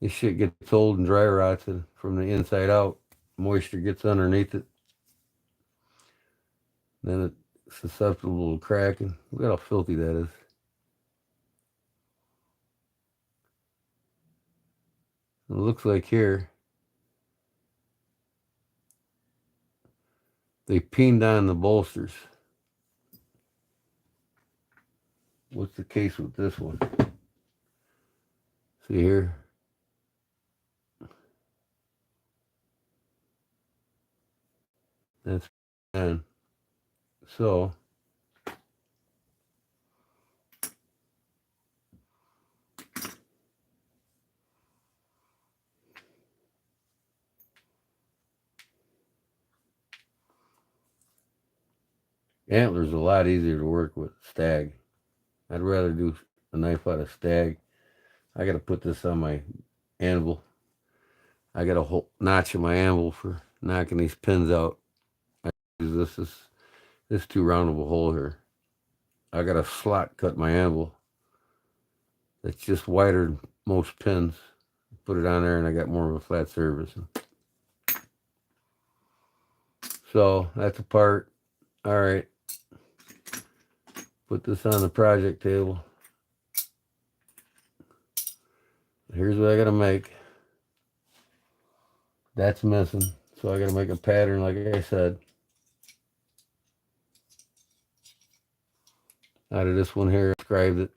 This shit gets old and dry rots from the inside out. Moisture gets underneath it. Then it's susceptible to cracking. Look at how filthy that is. It looks like here they pinned on the bolsters. What's the case with this one? See here? And so antler's a lot easier to work with stag. I'd rather do a knife out of stag. I got to put this on my anvil. I got a whole notch in my anvil for knocking these pins out. I use this too round of a hole here. I got a slot cut my anvil that's just wider than most pins. Put it on there and I got more of a flat surface. So that's a part. All right. Put this on the project table. Here's what I got to make. That's missing. So I got to make a pattern like I said. Out of this one here, I described it.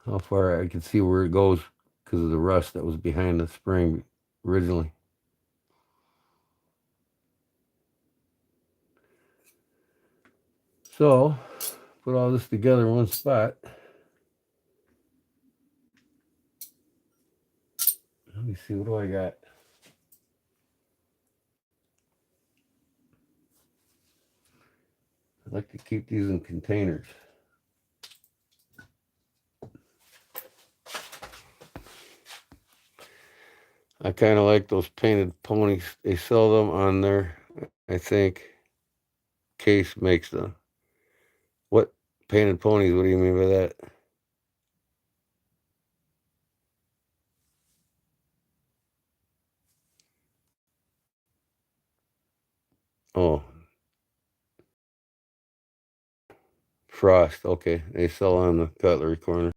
How far I can see where it goes because of the rust that was behind the spring originally. So, put all this together in one spot. Let me see, what do I got? I like to keep these in containers. I kind of like those painted ponies. They sell them on there, I think. Case makes them. What painted ponies? What do you mean by that? Oh, Frost. Okay, they sell on the cutlery corner.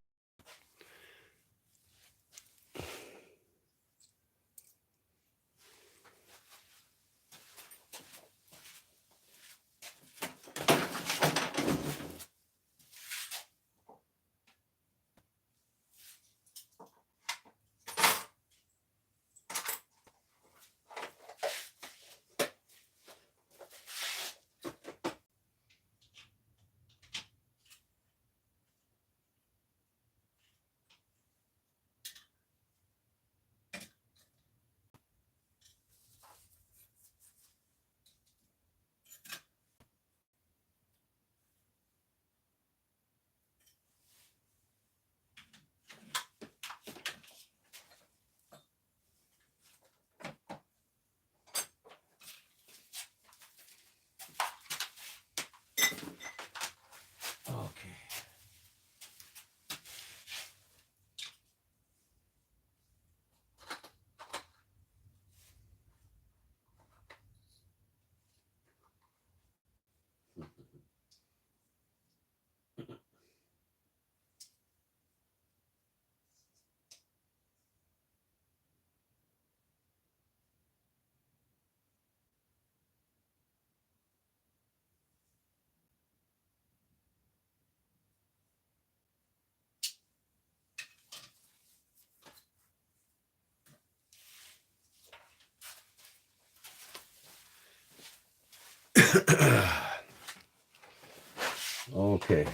Okay.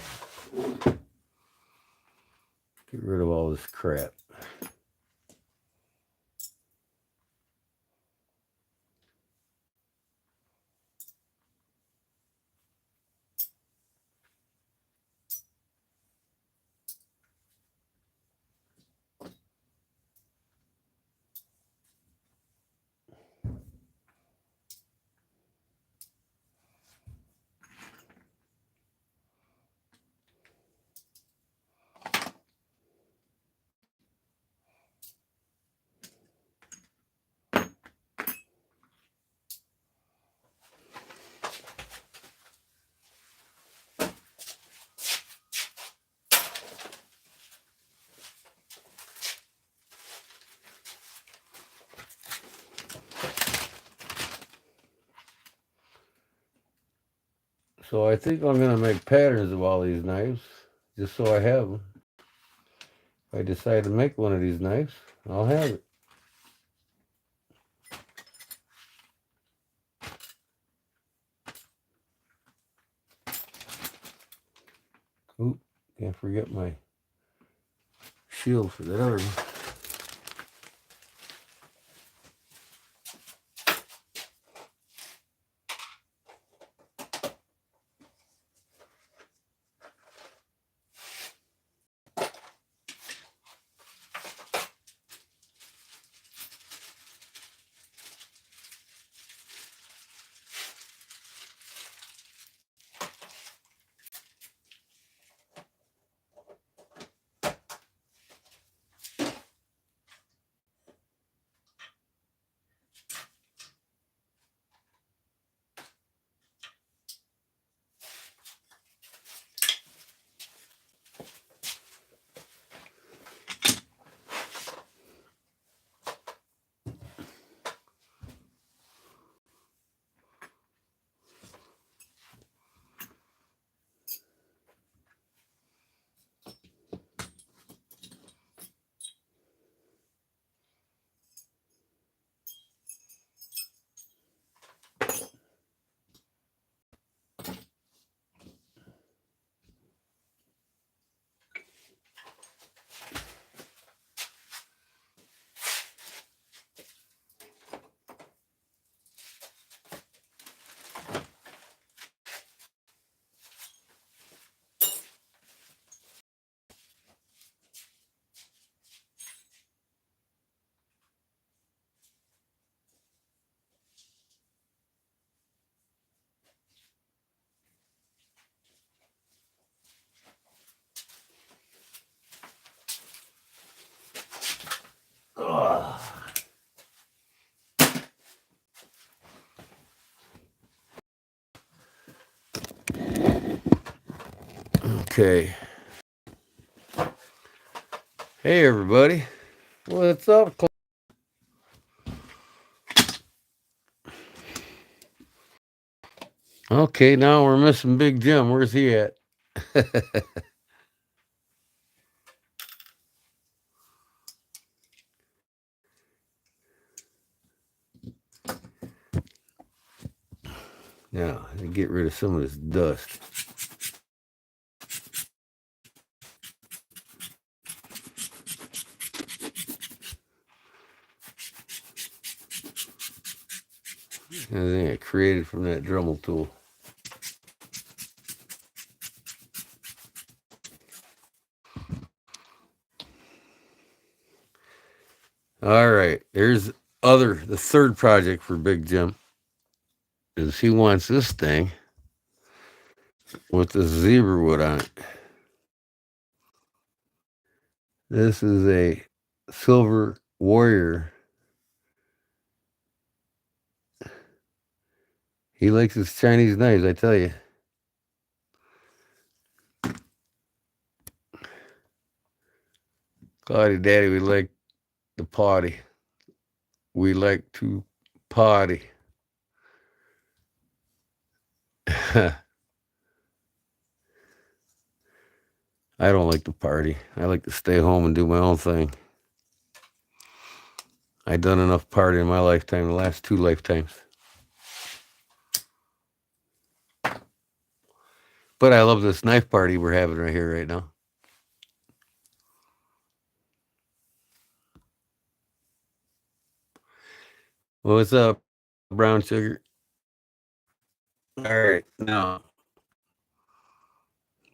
Get rid of all this crap. So I think I'm going to make patterns of all these knives, just so I have them. If I decide to make one of these knives, I'll have it. Oop, can't forget my shield for that other one. Okay. Hey everybody. What's up? Okay, now we're missing Big Jim. Where's he at? Now, to get rid of some of this dust. Everything I created from that Dremel tool. All right, there's the third project for Big Jim is he wants this thing with the zebra wood on it. This is a silver warrior. He likes his Chinese knives, I tell you. Cloudy Daddy, we like the potty. We like to potty. I don't like to party. I like to stay home and do my own thing. I've done enough partying in my lifetime, the last 2 lifetimes. But I love this knife party we're having right here, right now. What's up, brown sugar? All right, now,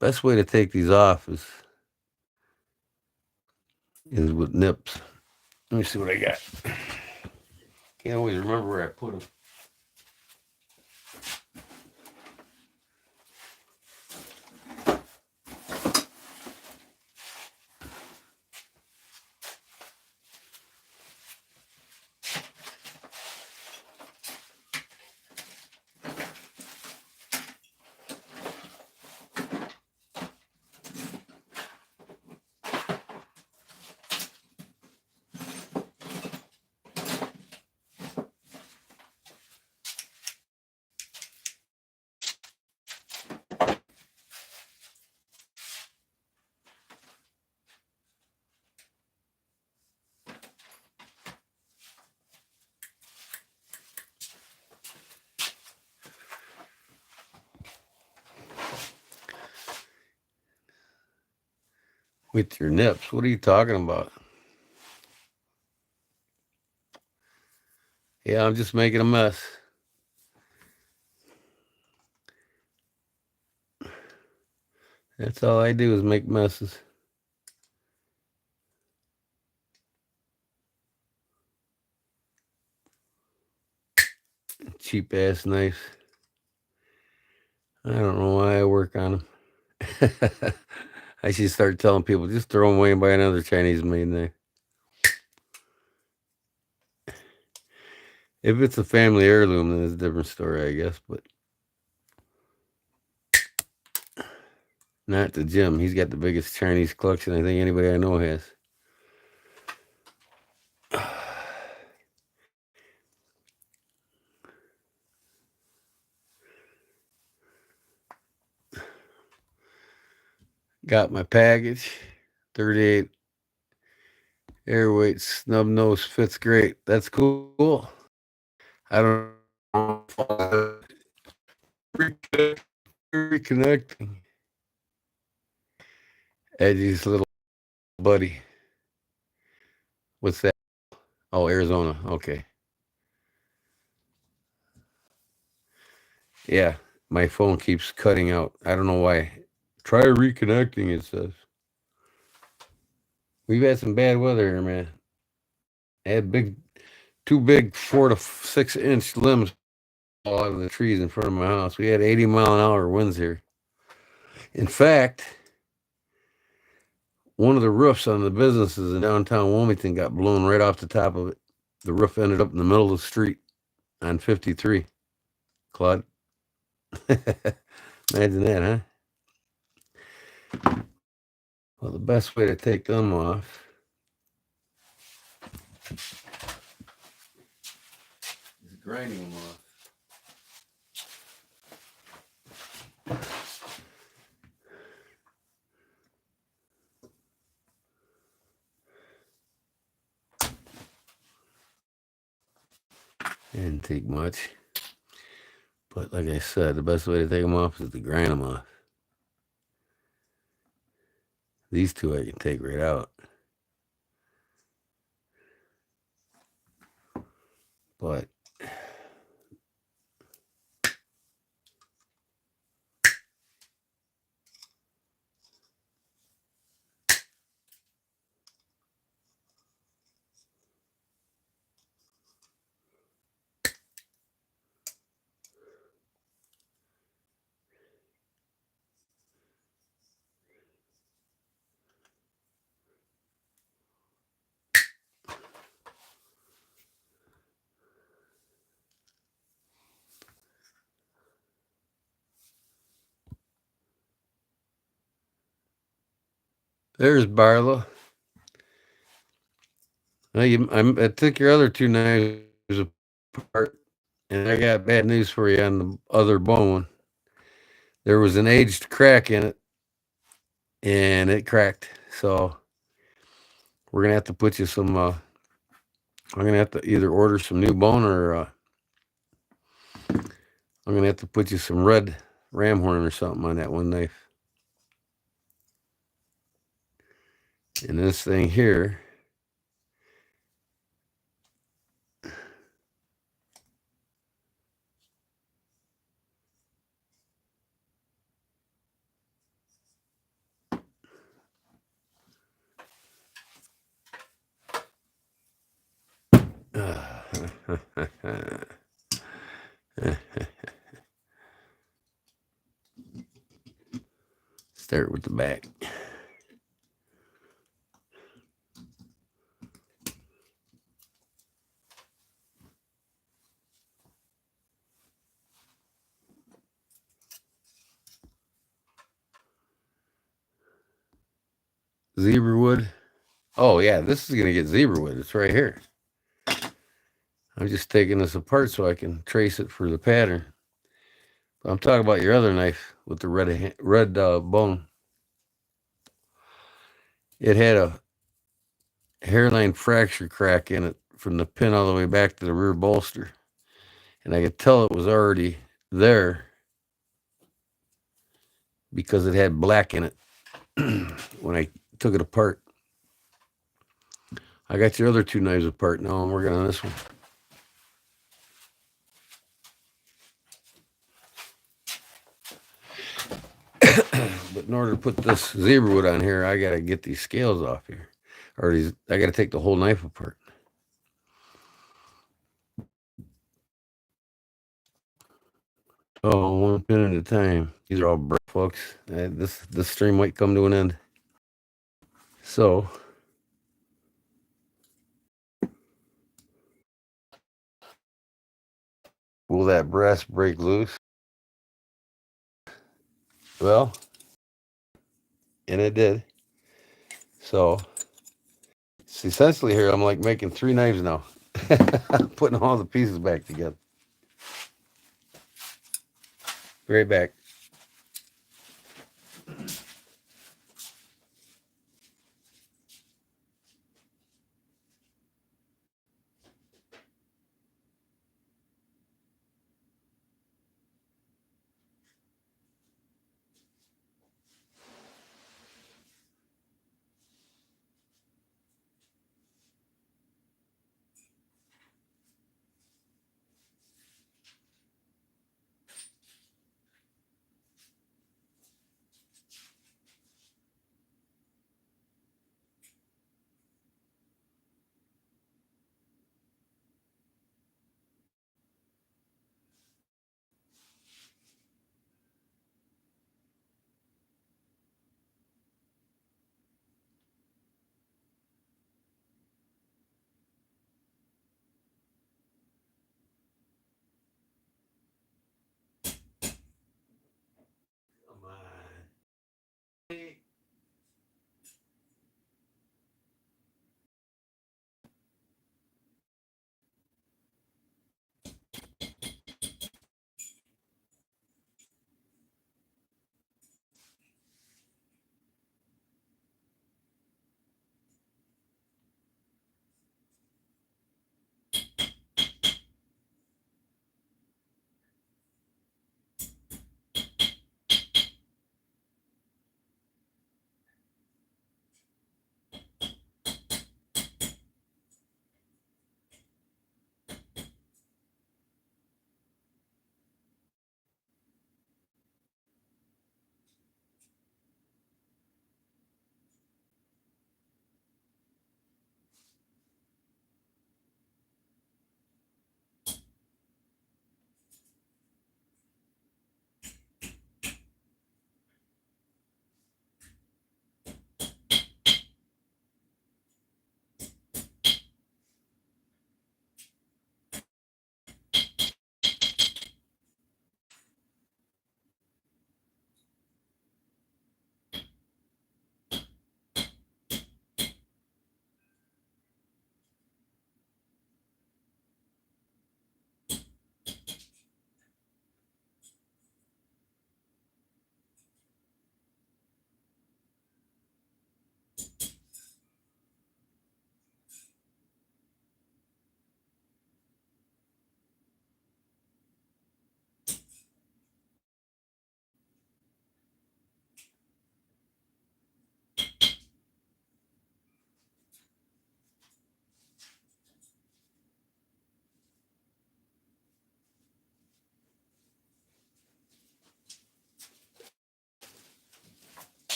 best way to take these off is with nips. Let me see what I got. Can't always remember where I put them. With your nips? What are you talking about? Yeah, I'm just making a mess. That's all I do is make messes. Cheap ass knives. I don't know why I work on them. I should start telling people just throw them away and buy another Chinese made knife. If it's a family heirloom, then it's a different story, I guess. But not the Jim. He's got the biggest Chinese collection I think anybody I know has. Got my package. 38 airweight snub nose fits great. That's cool. I don't know. Reconnecting. Edgy's little buddy. What's that? Oh, Arizona. Okay. Yeah, my phone keeps cutting out. I don't know why. Try reconnecting, it says. We've had some bad weather here, man. I had two big 4 to 6 inch limbs fall out of the trees in front of my house. We had 80-mile-an-hour winds here. In fact, one of the roofs on the businesses in downtown Wilmington got blown right off the top of it. The roof ended up in the middle of the street on 53. Claude. Imagine that, huh? Well, the best way to take them off is grinding them off. It didn't take much. But like I said, the best way to take them off is to grind them off. These two I can take right out. But there's Barlow. I took your other two knives apart, and I got bad news for you on the other bone. There was an aged crack in it, and it cracked. So we're gonna have to put you some. I'm gonna have to either order some new bone, or I'm gonna have to put you some red ram horn or something on that one knife. And this thing here, start with the back. Zebra wood. Oh yeah, this is gonna get zebra wood. It's right here. I'm just taking this apart so I can trace it for the pattern. But I'm talking about your other knife with the red bone. It had a hairline fracture crack in it from the pin all the way back to the rear bolster, and I could tell it was already there because it had black in it when I took it apart. I got your other two knives apart. Now I'm working on this one. But in order to put this zebra wood on here, I gotta get these scales off here. Or these, I gotta take the whole knife apart. Oh, one pin at a time. These are all brick, folks. This stream might come to an end. So will that brass break loose? Well, and it did. So essentially here, I'm like making 3 knives now. Putting all the pieces back together. Be right back. Come on.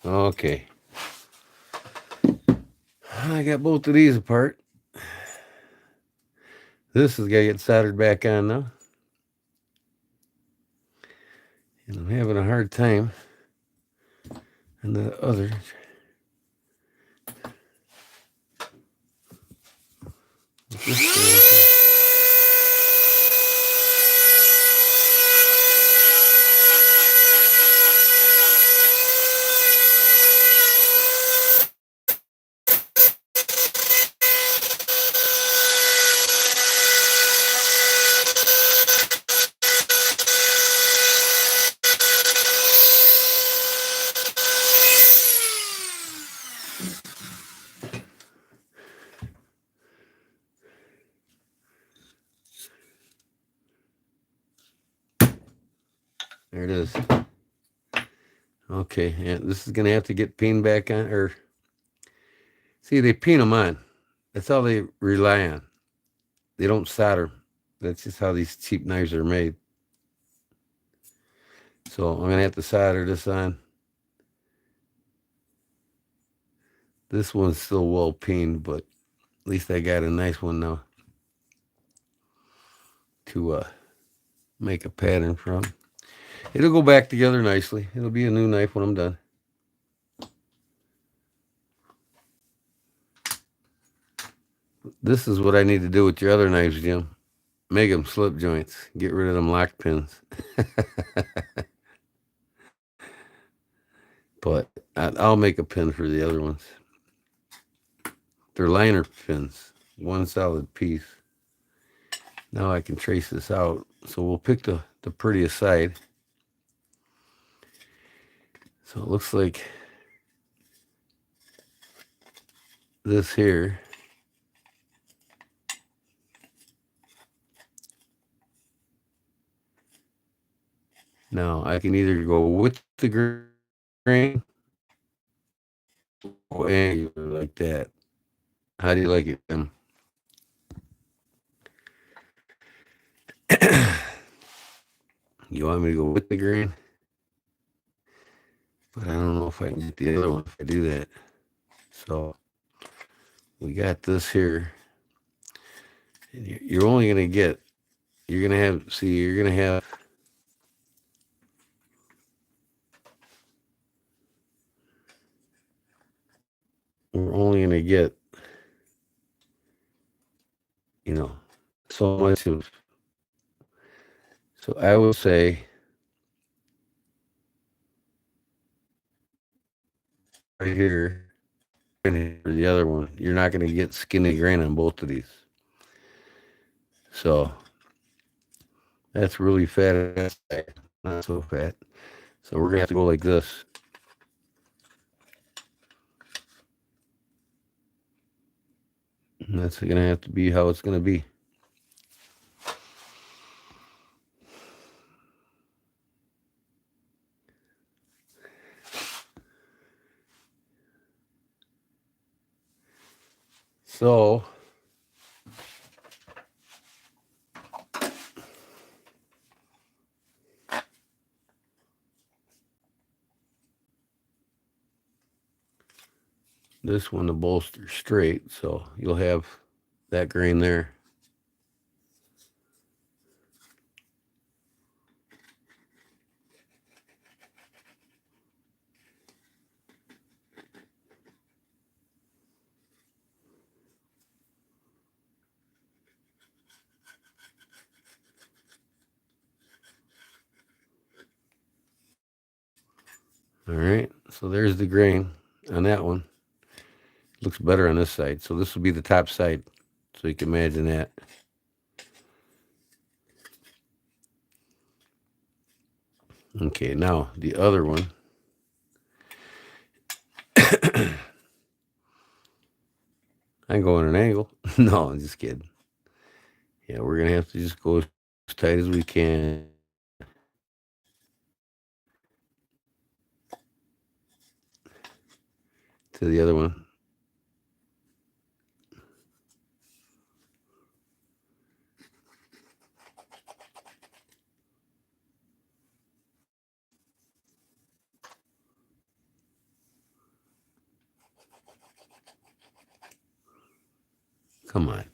Okay. I got both of these apart. This is gonna get soldered back on now. And I'm having a hard time. And the other. There it is. Okay, and this is going to have to get peened back on, or see, they peen them on. That's all they rely on. They don't solder. That's just how these cheap knives are made. So I'm going to have to solder this on. This one's still well peened, but at least I got a nice one now to make a pattern from. It'll go back together nicely. It'll be a new knife when I'm done. This is what I need to do with your other knives, Jim. Make them slip joints. Get rid of them lock pins. But I'll make a pin for the other ones. They're liner pins. One solid piece. Now I can trace this out. So we'll pick the prettiest side. So it looks like this here. Now I can either go with the grain or angular like that. How do you like it, Tim? You want me to go with the grain? But I don't know if I can get the other one if I do that. So we got this here. And you're only going to get, you're going to have, see, you're going to have, we're only going to get, you know, so much of, so I would say, right here, and for the other one, you're not going to get skinny grain on both of these. So that's really fat, not so fat. So we're going to have to go like this. And that's going to have to be how it's going to be. So this one, the bolster straight, so you'll have that grain there. All right, so there's the grain on that one. Looks better on this side. So this will be the top side. So you can imagine that. Okay, now the other one. I'm going an angle. No, I'm just kidding. Yeah, we're going to have to just go as tight as we can. To the other one. Come on.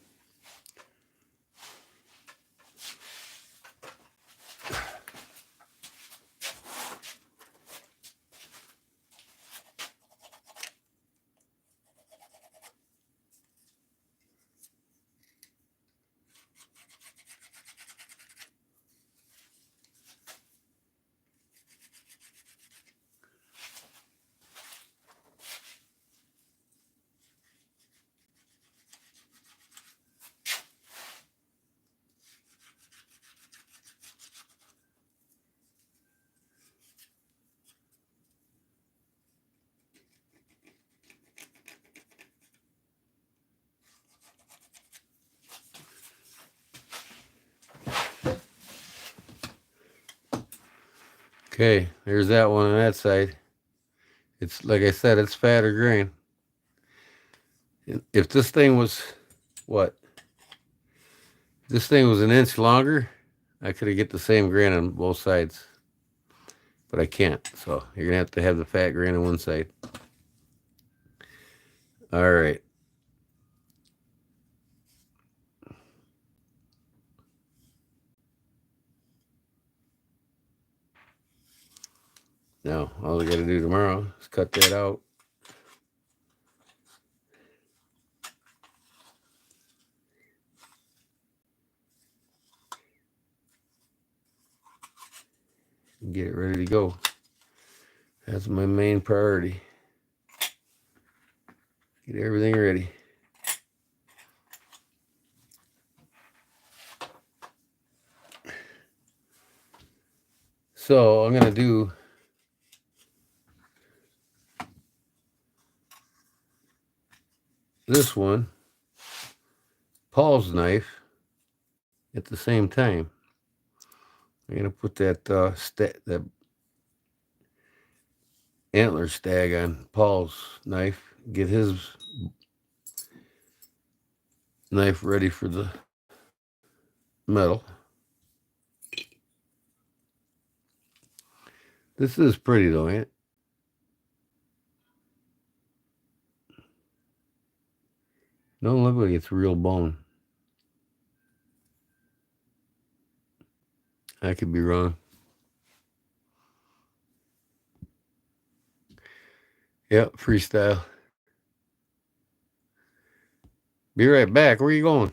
Okay, there's that one on that side. It's like I said, it's fatter grain. If this thing was what? This thing was an inch longer, I could have get the same grain on both sides. But I can't, so you're gonna have to have the fat grain on one side. All right. Now, all I got to do tomorrow is cut that out. And get it ready to go. That's my main priority. Get everything ready. So I'm going to do this one, Paul's knife, at the same time. I'm going to put that that antler stag on Paul's knife, get his knife ready for the metal. This is pretty though, ain't it? Don't look like it's real bone. I could be wrong. Yep, freestyle. Be right back. Where are you going?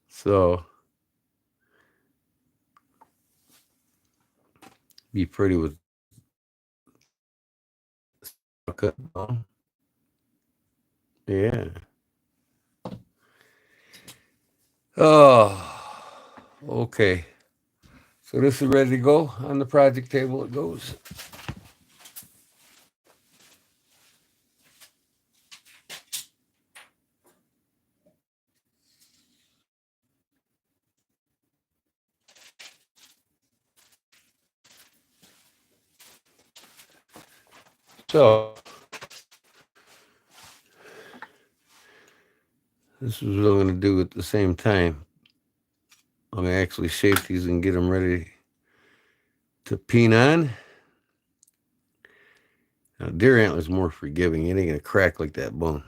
So, be pretty with cut bone. Yeah. Oh, okay. So this is ready to go. On the project table it goes. So this is what I'm going to do at the same time. I'm going to actually shape these and get them ready to peen on. Now, deer antler's more forgiving. It ain't going to crack like that bone.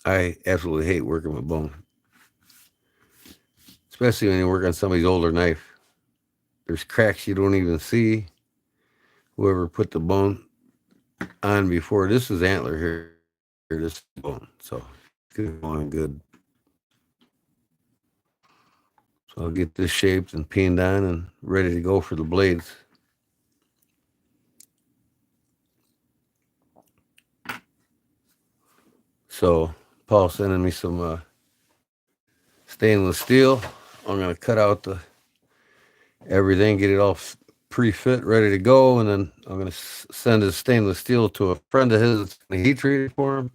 I absolutely hate working with bone. Especially when you work on somebody's older knife. There's cracks you don't even see. Whoever put the bone on before. This is antler here. This is bone. So it's going good. So I'll get this shaped and peened on and ready to go for the blades. So Paul's sending me some stainless steel. I'm going to cut out the everything, get it all pre-fit, ready to go, and then I'm going to send his stainless steel to a friend of his that's going to heat treat it for him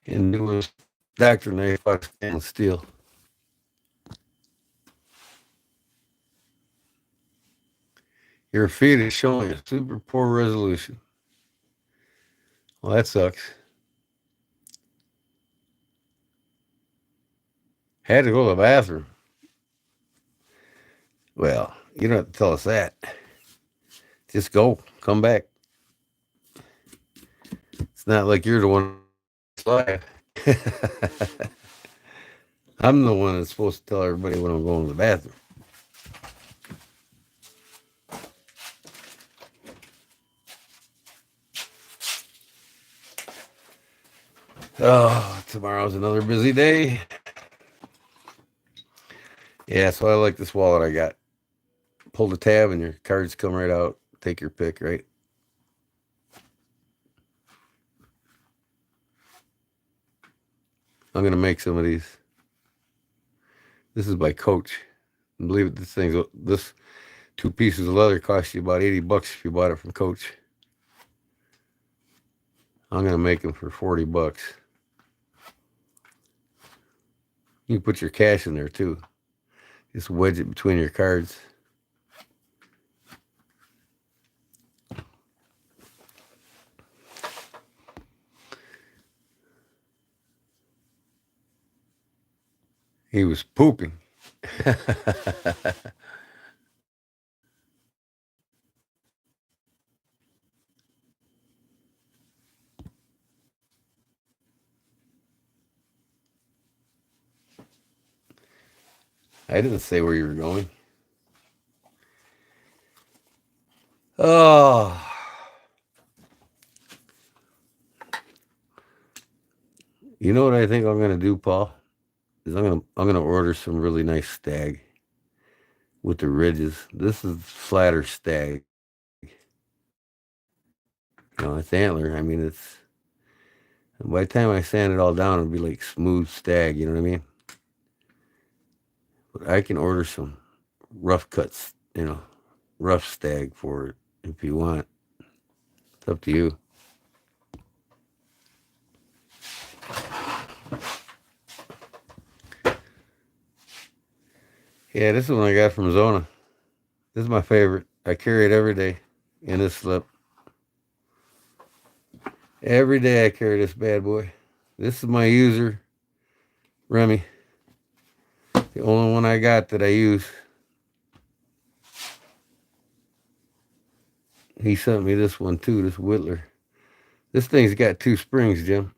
and do his doctor knife out of stainless steel. Your feed is showing a super poor resolution. Well, that sucks. Had to go to the bathroom. Well, you don't have to tell us that. Just go. Come back. It's not like you're the one live. I'm the one that's supposed to tell everybody when I'm going to the bathroom. Oh, tomorrow's another busy day. Yeah, so I like this wallet I got. Pull the tab and your cards come right out. Take your pick, right? I'm going to make some of these. This is by Coach. And believe it, this 2 pieces of leather cost you about $80 if you bought it from Coach. I'm going to make them for $40. You can put your cash in there too. Just wedge it between your cards. He was pooping. I didn't say where you were going. Oh. You know what I think I'm gonna do, Paul? Is I'm gonna order some really nice stag with the ridges. This is flatter stag. You know, it's antler. I mean, it's by the time I sand it all down, it'll be like smooth stag. You know what I mean? But I can order some rough cuts. You know, rough stag for it if you want. It's up to you. Yeah, this is one I got from Zona. This is my favorite. I carry it every day in this slip. Every day I carry this bad boy. This is my user, Remy. The only one I got that I use. He sent me this one too, this Whittler. This thing's got 2 springs, Jim.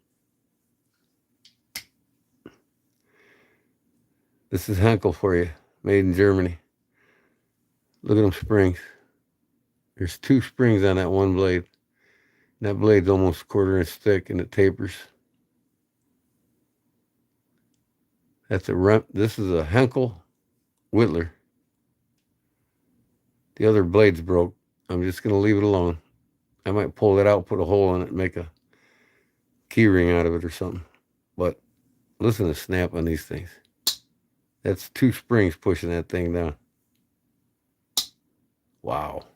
This is Henkel for you, made in Germany. Look at them springs. There's 2 springs on that one blade. And that blade's almost a 1/4 inch thick and it tapers. This is a Henkel Whittler. The other blade's broke. I'm just going to leave it alone. I might pull it out, put a hole in it, and make a key ring out of it or something. But listen to snap on these things. That's 2 springs pushing that thing down. Wow.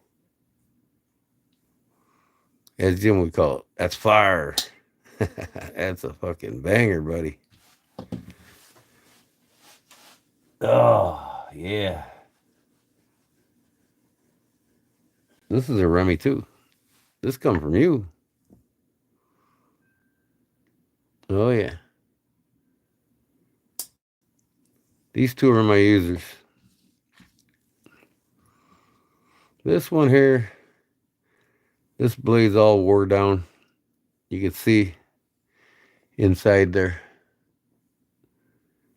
As Jim would call it, that's fire. That's a fucking banger, buddy. Oh, yeah. This is a Remy too. This come from you. Oh, yeah. These 2 are my users. This one here, this blade's all wore down. You can see inside there.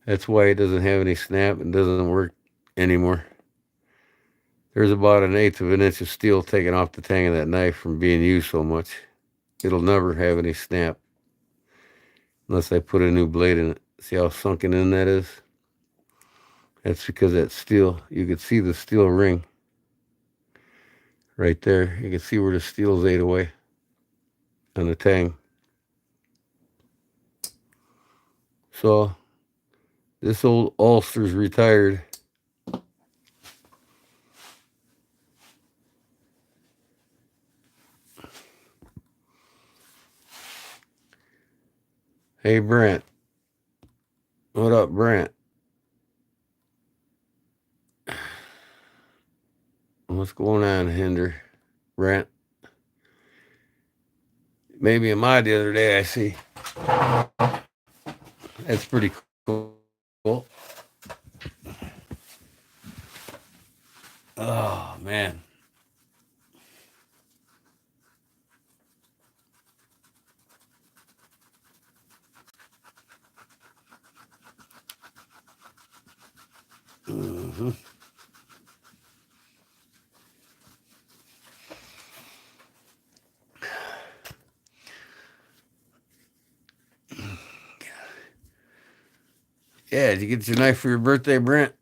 That's why it doesn't have any snap and doesn't work anymore. There's about 1/8 of an inch of steel taken off the tang of that knife from being used so much. It'll never have any snap unless I put a new blade in it. See how sunken in that is? That's because that steel, you can see the steel ring right there. You can see where the steel's ate away on the tang. So this old Ulster's retired. Hey, Brent. What up, Brent? What's going on, Hinder? Brent? Maybe a mod the other day I see. That's pretty cool. Oh, man. Mm-hmm. Yeah, did you get your knife for your birthday, Brent?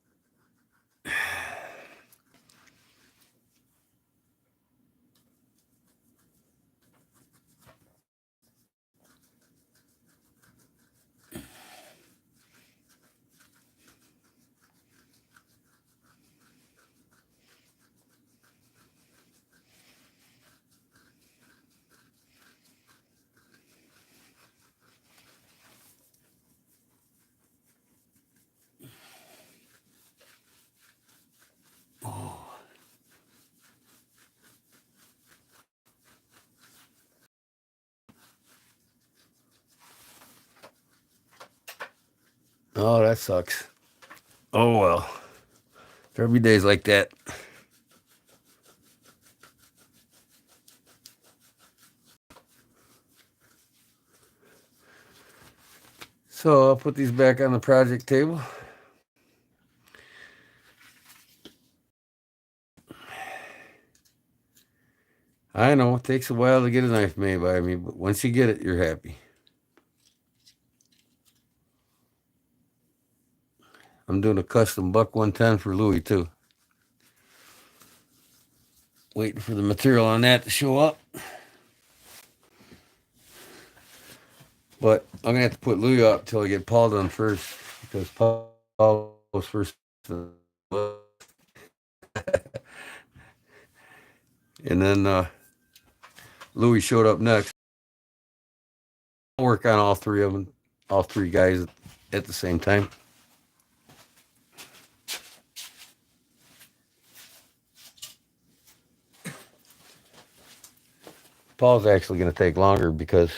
Oh, that sucks. Oh well. Every day's like that. So I'll put these back on the project table. I know it takes a while to get a knife made by me, but once you get it, you're happy. I'm doing a custom buck 110 for Louis too. Waiting for the material on that to show up. But I'm gonna have to put Louis up till I get Paul done first because Paul was first. And then Louis showed up next. I'll work on all three of them, all three guys at the same time. Paul's actually going to take longer because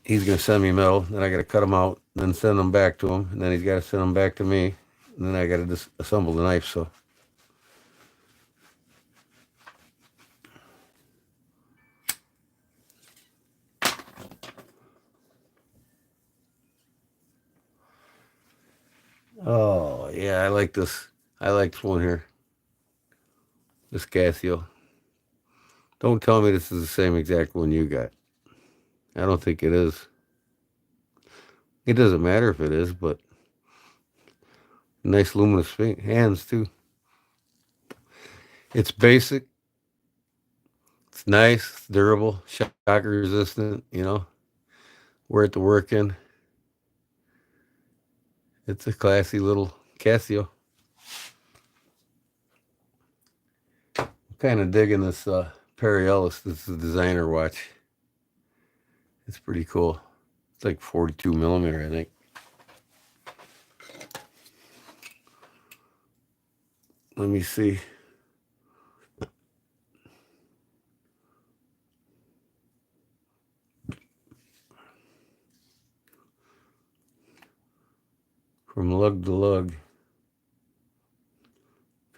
he's going to send me metal. Then I got to cut them out, then send them back to him, and then he's got to send them back to me, and then I got to disassemble the knife. So. Oh, yeah, I like this. I like this one here. This Casio. Don't tell me this is the same exact one you got. I don't think it is. It doesn't matter if it is, but nice luminous hands too. It's basic. It's nice. It's durable. Shock resistant, you know. Wear it to work in. It's a classy little Casio. I'm kind of digging this Perry Ellis. This is a designer watch. It's pretty cool. It's like 42 millimeter, I think. Let me see. From lug to lug.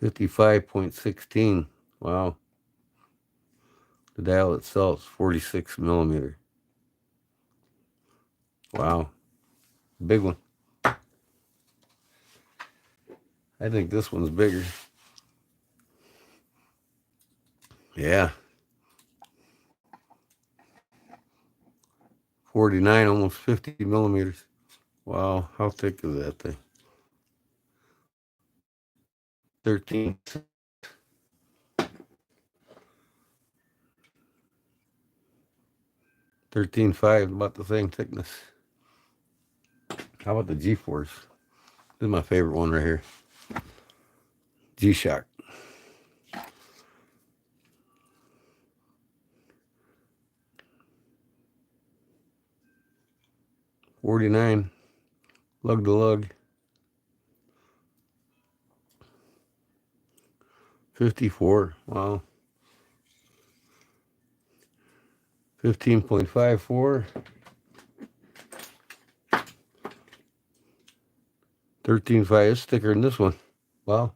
55.16. Wow. The dial itself is 46 millimeter. Wow. Big one. I think this one's bigger. Yeah. 49, almost 50 millimeters. Wow. How thick is that thing? 13. 13.5, about the same thickness. How about the G-Force? This is my favorite one right here. G-Shock. $49, lug to lug. 54, wow. 15.54. 13.5 is thicker than this one. Wow.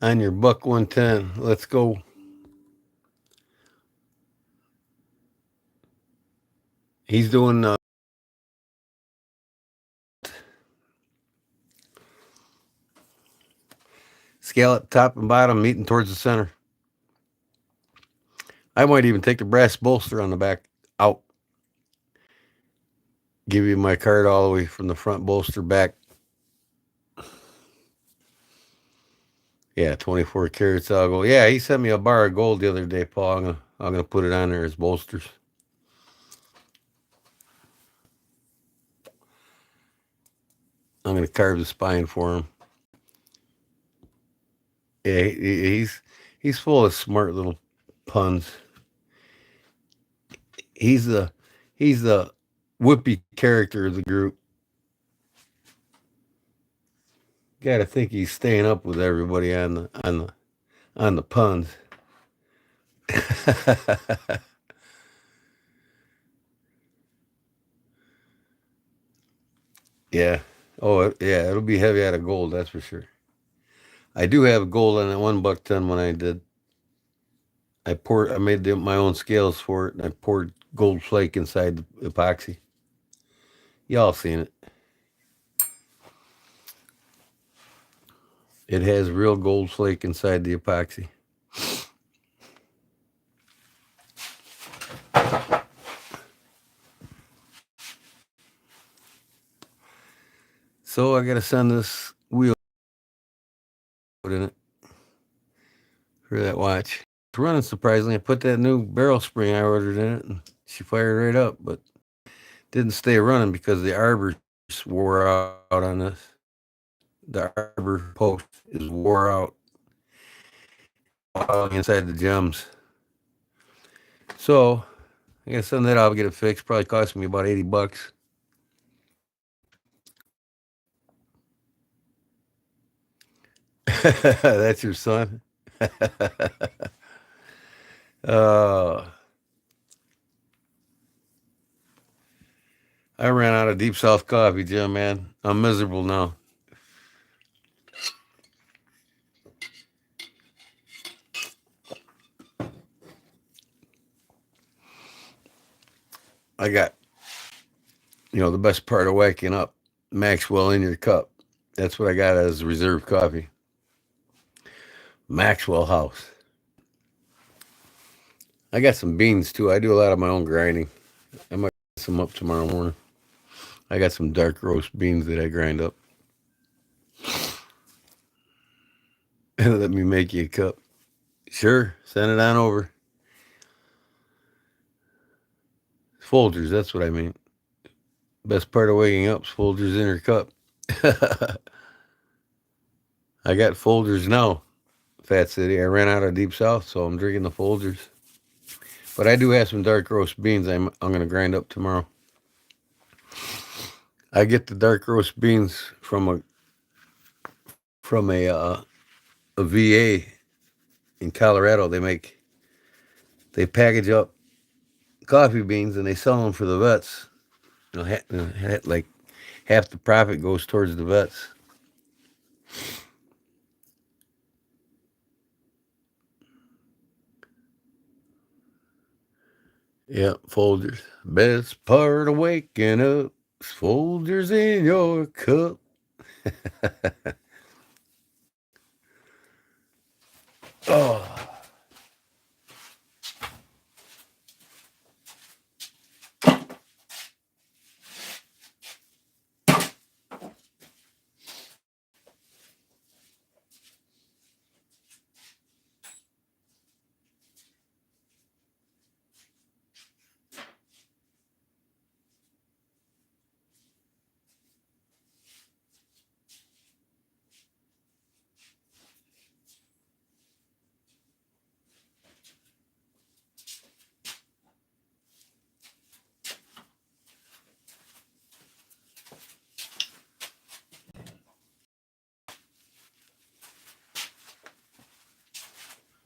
On your buck 110, let's go. He's doing scallop top and bottom meeting towards the center. I might even take the brass bolster on the back out. Give you my card all the way from the front bolster back. Yeah, 24 carats. I'll go. Yeah, he sent me a bar of gold the other day, Paul. I'm gonna put it on there as bolsters. I'm gonna carve the spine for him. Yeah, he's full of smart little puns. He's the whippy character of the group. Got to think he's staying up with everybody on the puns. Yeah. Oh, yeah. It'll be heavy out of gold, that's for sure. I do have gold on that 1 buck ton when I did. I made my own scales for it, and I poured gold flake inside the epoxy. Y'all seen it. It has real gold flake inside the epoxy. So I gotta send this wheel in it for that watch. It's running surprisingly. I put that new barrel spring I ordered in it, and she fired right up, but didn't stay running because the arbor wore out on this. The arbor post is wore out inside the gems. So I gotta send that out, get it fixed. Probably cost me about $80. That's your son. uh, I ran out of Deep South coffee, Jim. Man, I'm miserable now. I got, the best part of waking up, Maxwell in your cup. That's what I got as reserve coffee. Maxwell House. I got some beans too. I do a lot of my own grinding. I might get some up tomorrow morning. I got some dark roast beans that I grind up. Let me make you a cup. Sure, send it on over. Folgers, that's what I mean. Best part of waking up is Folgers in your cup. I got Folgers now, Fat City. I ran out of Deep South, so I'm drinking the Folgers. But I do have some dark roast beans I'm going to grind up tomorrow. I get the dark roast beans from a VA in Colorado. They package up coffee beans and they sell them for the vets. Like half the profit goes towards the vets. Yeah, Folgers. Best part of waking up is Folgers in your cup. Oh.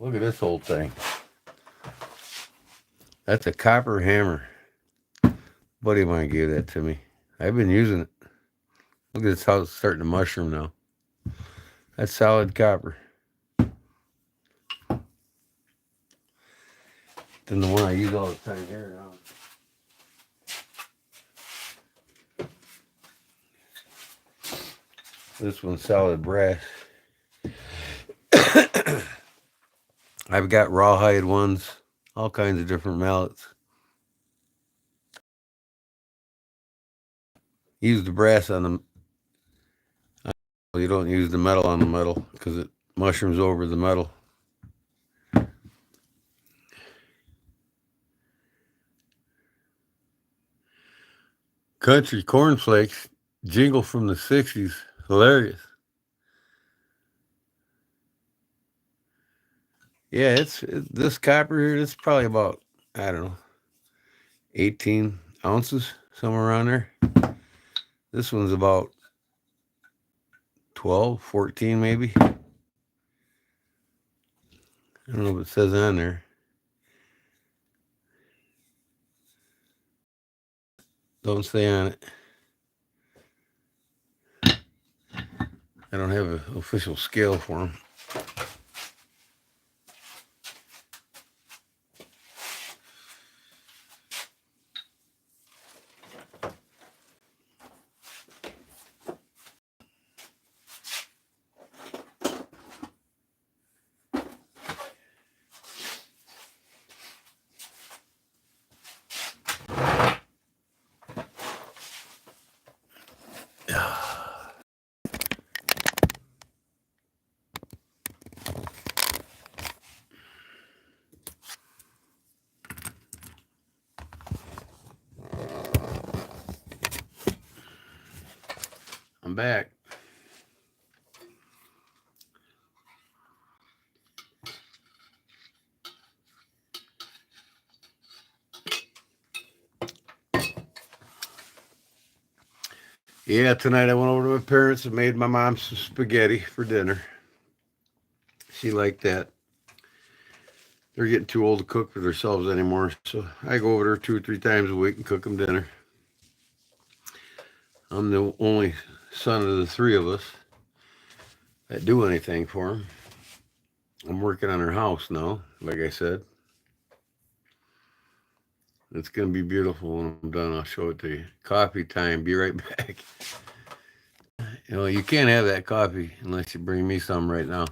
Look at this old thing. That's a copper hammer. Buddy of mine gave that to me. I've been using it. Look at this how it's starting to mushroom now. That's solid copper. Than the one I use all the time here now. This one's solid brass. I've got rawhide ones, all kinds of different mallets. Use the brass on them. You don't use the metal on the metal because it mushrooms over the metal. Country cornflakes, jingle from the 60s. Hilarious. Yeah, this copper here, it's probably about, I don't know, 18 ounces, somewhere around there. This one's about 12, 14 maybe. I don't know if it says on there. Don't stay on it. I don't have an official scale for them. I'm back. Yeah, tonight I went over to my parents and made my mom some spaghetti for dinner. She liked that. They're getting too old to cook for themselves anymore, so I go over there 2 or 3 times a week and cook them dinner. I'm the only son of the 3 of us that do anything for them. I'm working on her house now, like I said. It's going to be beautiful when I'm done. I'll show it to you. Coffee time. Be right back. You know, you can't have that coffee unless you bring me some right now.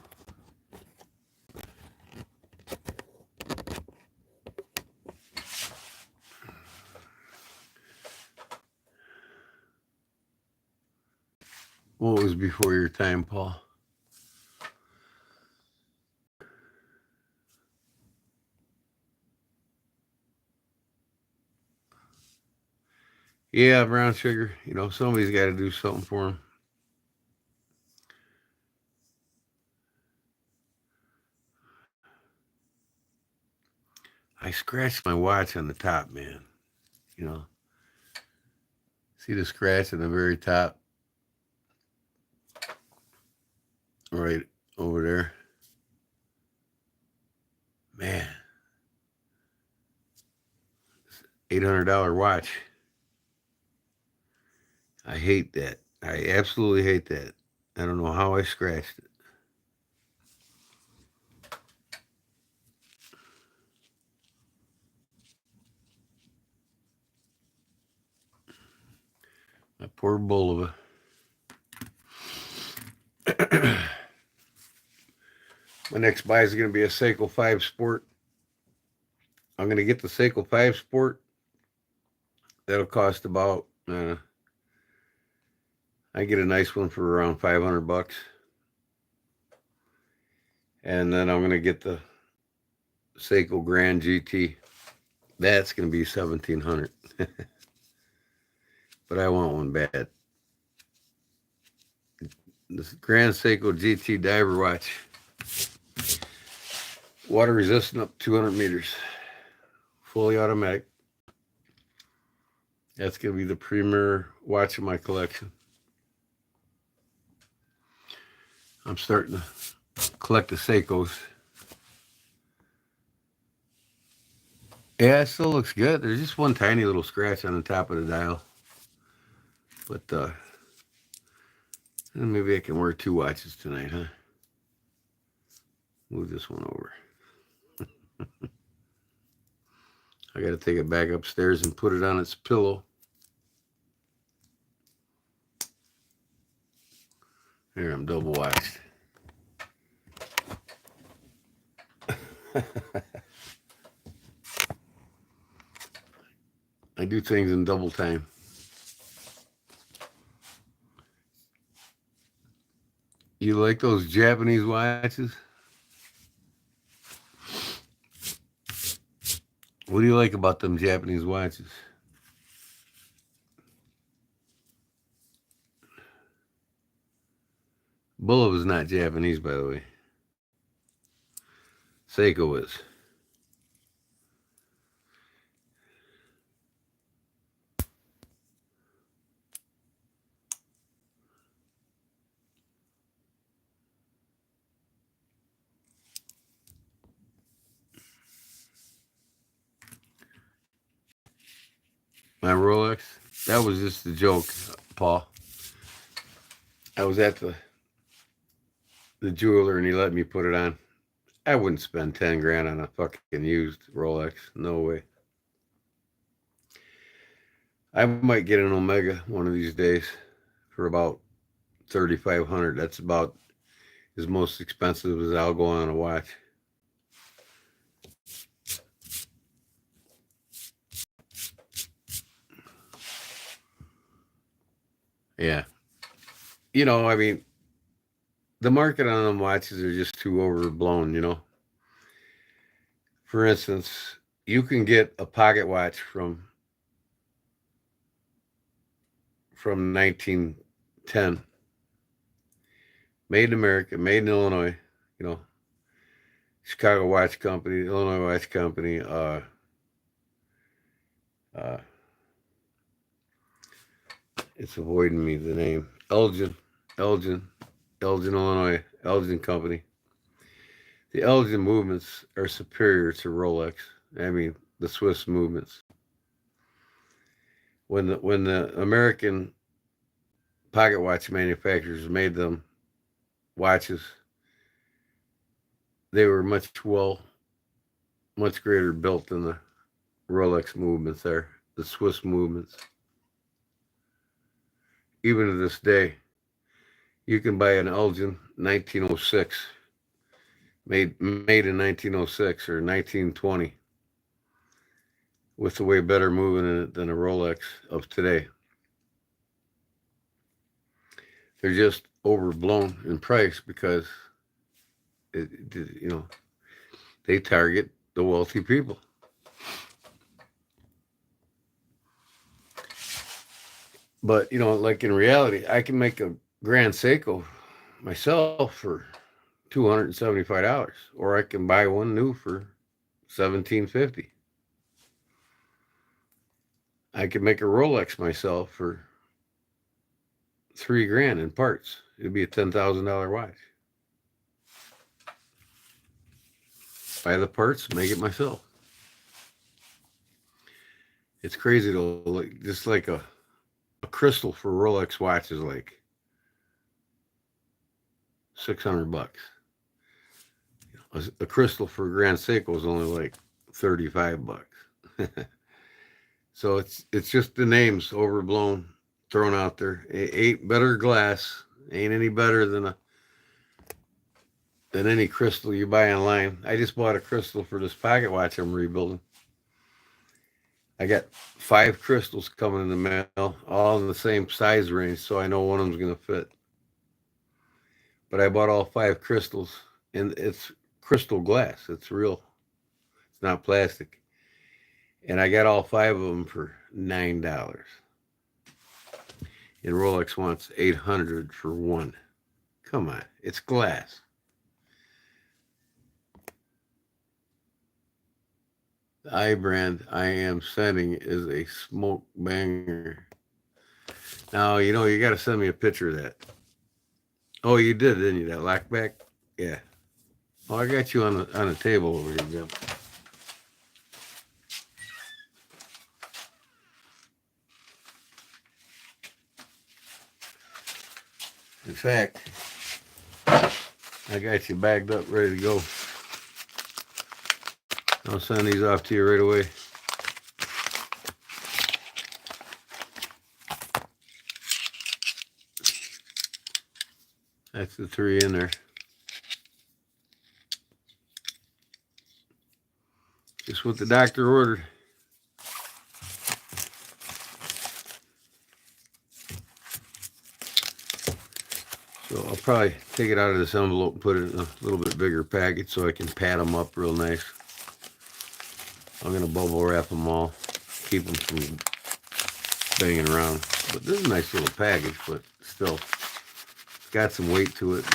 What was before your time, Paul? Yeah, brown sugar. You know, somebody's got to do something for them. I scratched my watch on the top, man. You know, see the scratch on the very top? Right over there. Man, $800 watch. I hate that. I absolutely hate that. I don't know how I scratched it. My poor Bulova. My next buy is going to be a Seiko 5 Sport. I'm going to get the Seiko 5 Sport. That'll cost about, I get a nice one for around $500. And then I'm going to get the Seiko Grand GT. That's going to be $1,700. But I want one bad. This Grand Seiko GT diver watch. Water resistant up 200 meters. Fully automatic. That's going to be the premier watch of my collection. I'm starting to collect the Seikos. Yeah, it still looks good. There's just one tiny little scratch on the top of the dial. But maybe I can wear 2 watches tonight, huh? Move this one over. I got to take it back upstairs and put it on its pillow. Here, I'm double watched. I do things in double time. You like those Japanese watches? What do you like about them Japanese watches? Bulova is not Japanese, by the way. Seiko is. My Rolex, That was just a joke, Paul. I was at the jeweler and he let me put it on. I wouldn't spend 10 grand on a fucking used Rolex. No way. I might get an Omega one of these days for about 3,500. That's about as most expensive as I'll go on a watch. Yeah. You know, I mean, the market on them watches are just too overblown, you know. For instance, you can get a pocket watch from 1910, made in America, made in Illinois, you know, Chicago Watch Company, Illinois Watch Company, uh, it's avoiding me the name. Elgin, Illinois, Elgin Company. The Elgin movements are superior to Rolex. I mean, the Swiss movements. When the American pocket watch manufacturers made them watches, they were much greater built than the Rolex movements are, the Swiss movements. Even to this day, you can buy an Elgin 1906, made in 1906 or 1920, with a way better movement in it than a Rolex of today. They're just overblown in price because they target the wealthy people. But like in reality, I can make a Grand Seiko myself for $275, or I can buy one new for $1,750. I could make a Rolex myself for $3,000 in parts. It'd be a $10,000 watch. Buy the parts, make it myself. It's crazy though. Just like a crystal for Rolex watch is like $600. A crystal for Grand Seiko is only like $35. So it's just the names overblown, thrown out there. Ain't better glass. Ain't any better than any crystal you buy online. I just bought a crystal for this pocket watch I'm rebuilding. I got 5 crystals coming in the mail, all in the same size range, so I know one of them's going to fit. But I bought all 5 crystals, and it's crystal glass. It's real. It's not plastic. And I got all 5 of them for $9. And Rolex wants $800 for one. Come on, it's glass. The eye brand I am sending is a smoke banger. Now, you got to send me a picture of that. Oh, you did, didn't you? That lockback? Yeah. Oh, I got you on a table over here, Jim. In fact, I got you bagged up, ready to go. I'll send these off to you right away. That's the 3 in there. Just what the doctor ordered. So I'll probably take it out of this envelope and put it in a little bit bigger package so I can pad them up real nice. I'm going to bubble wrap them all, keep them from banging around. But this is a nice little package, but still, it's got some weight to it.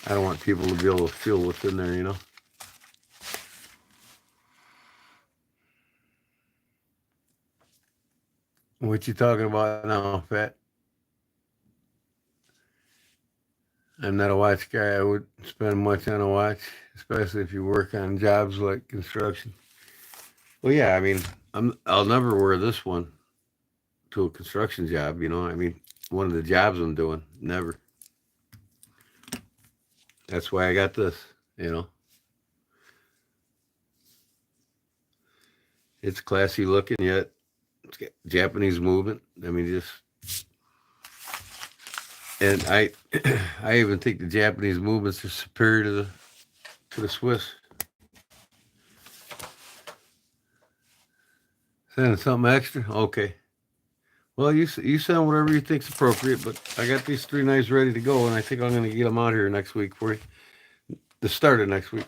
I don't want people to be able to feel what's in there, What you talking about now, Fat? I'm not a watch guy. I wouldn't spend much on a watch, especially if you work on jobs like construction. Well, yeah, I mean, I'll never wear this one to a construction job, you know. I mean, one of the jobs I'm doing, never. That's why I got this, you know. It's classy looking, yet it's got Japanese movement. I mean, just and I even think the Japanese movements are superior to the Swiss. Sending something extra, okay. Well, you send whatever you think's appropriate, but I got these 3 knives ready to go, and I think I'm going to get them out here next week for you. The start of next week.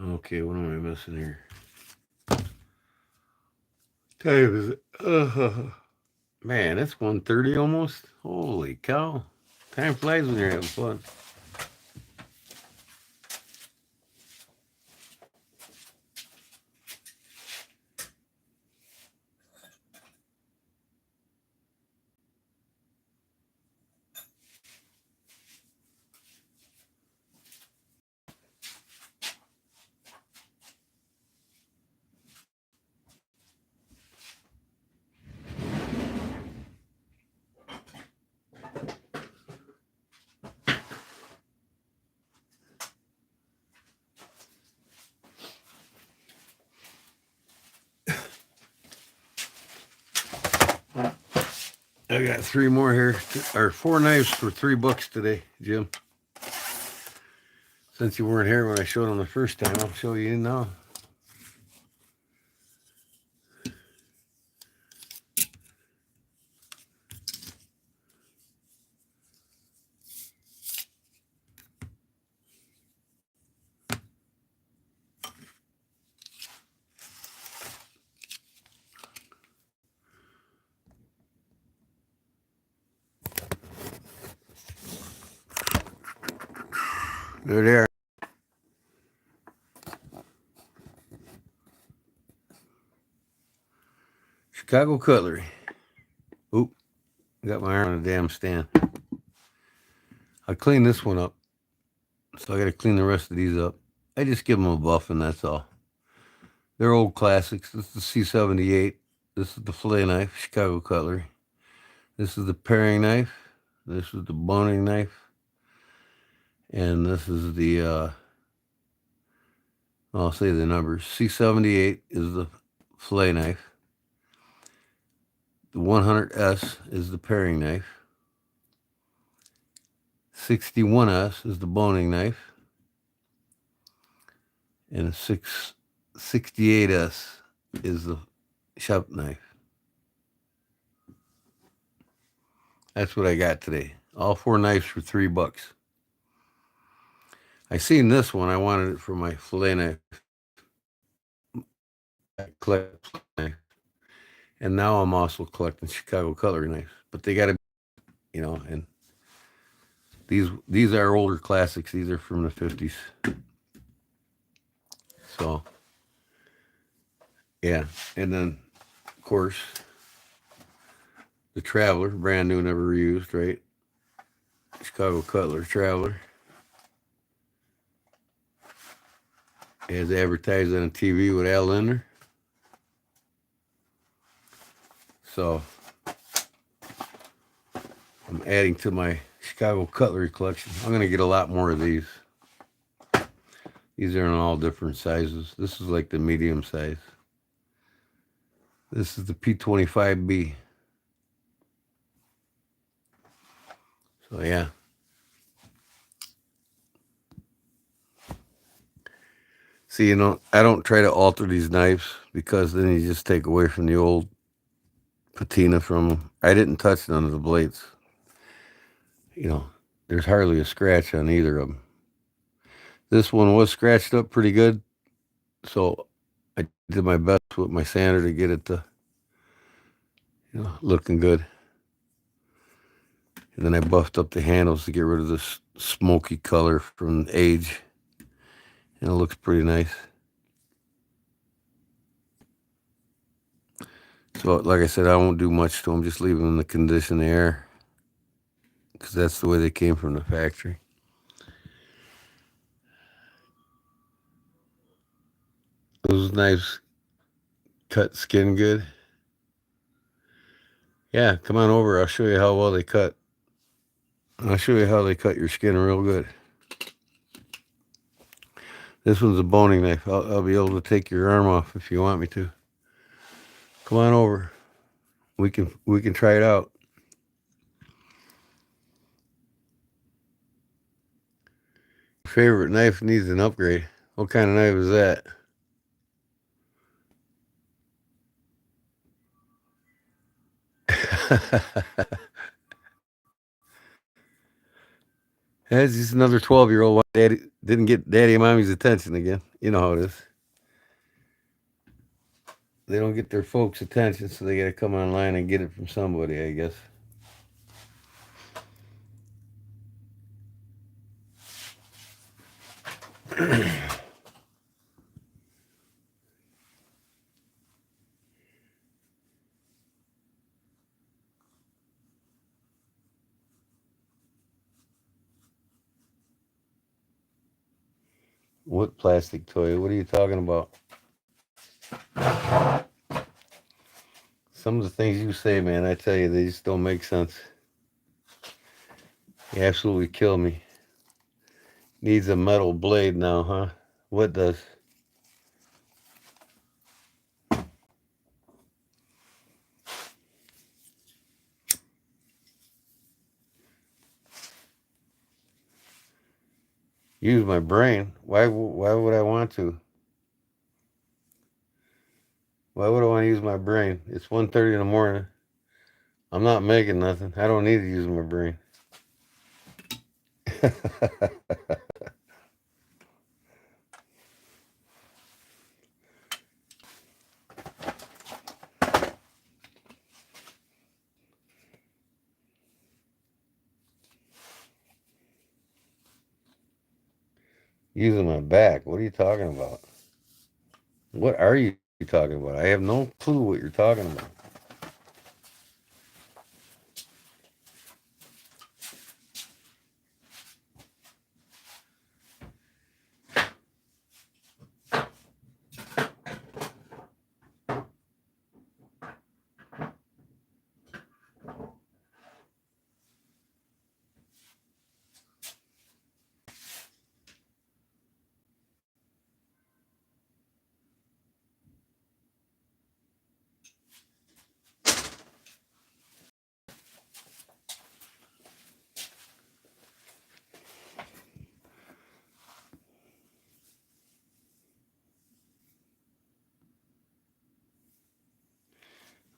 Okay, what am I missing here? Time is it? Man, it's 1:30 almost. Holy cow! Time flies when you're having fun. I got 3 more here, or 4 knives for $3 today, Jim. Since you weren't here when I showed them the first time, I'll show you now. There they are. Chicago Cutlery. Oop, got my arm on a damn stand. I cleaned this one up, so I got to clean the rest of these up. I just give them a buff, and that's all. They're old classics. This is the C78. This is the fillet knife, Chicago Cutlery. This is the paring knife. This is the boning knife. And this is the, I'll say the numbers. C78 is the fillet knife. The 100S is the paring knife. 61S is the boning knife. And 68S is the shop knife. That's what I got today. All 4 knives for $3. I seen this one. I wanted it for my fillet knife. Knife. And now I'm also collecting Chicago Cutlery knives. But they got to, you know, and these are older classics. These are from the 50s. So, yeah. And then, of course, the Traveler, brand new, never reused, right? Chicago Cutler Traveler. As advertised on TV with Al Linder. So, I'm adding to my Chicago Cutlery collection. I'm going to get a lot more of these. These are in all different sizes. This is like the medium size. This is the P25B. So, yeah. See, you know, I don't try to alter these knives because then you just take away from the old patina from them. I didn't touch none of the blades. You know, there's hardly a scratch on either of them. This one was scratched up pretty good, so I did my best with my sander to get it to, You know, looking good. And then I buffed up the handles to get rid of this smoky color from age. And it looks pretty nice. So, like I said, I won't do much to them. Just leave them in the conditioned air, because that's the way they came from the factory. Those knives cut skin good. Yeah, come on over. I'll show you how well they cut. I'll show you how they cut your skin real good. This one's a boning knife. I'll be able to take your arm off if you want me to. Come on over. We can try it out. Favorite knife needs an upgrade. What kind of knife is that? That's just another 12-year-old. Daddy didn't get daddy and mommy's attention again. You know how it is. They don't get their folks' attention, so they got to come online and get it from somebody, I guess. What plastic toy? What are you talking about? Some of the things you say, man, I tell you, they just don't make sense. You absolutely kill me. Needs a metal blade now, huh? What does? Use my brain? Why would I want to? Why would I want to use my brain? It's 1:30 in the morning. I'm not making nothing. I don't need to use my brain. Using my back? What are you talking about? What are you talking about? I have no clue what you're talking about.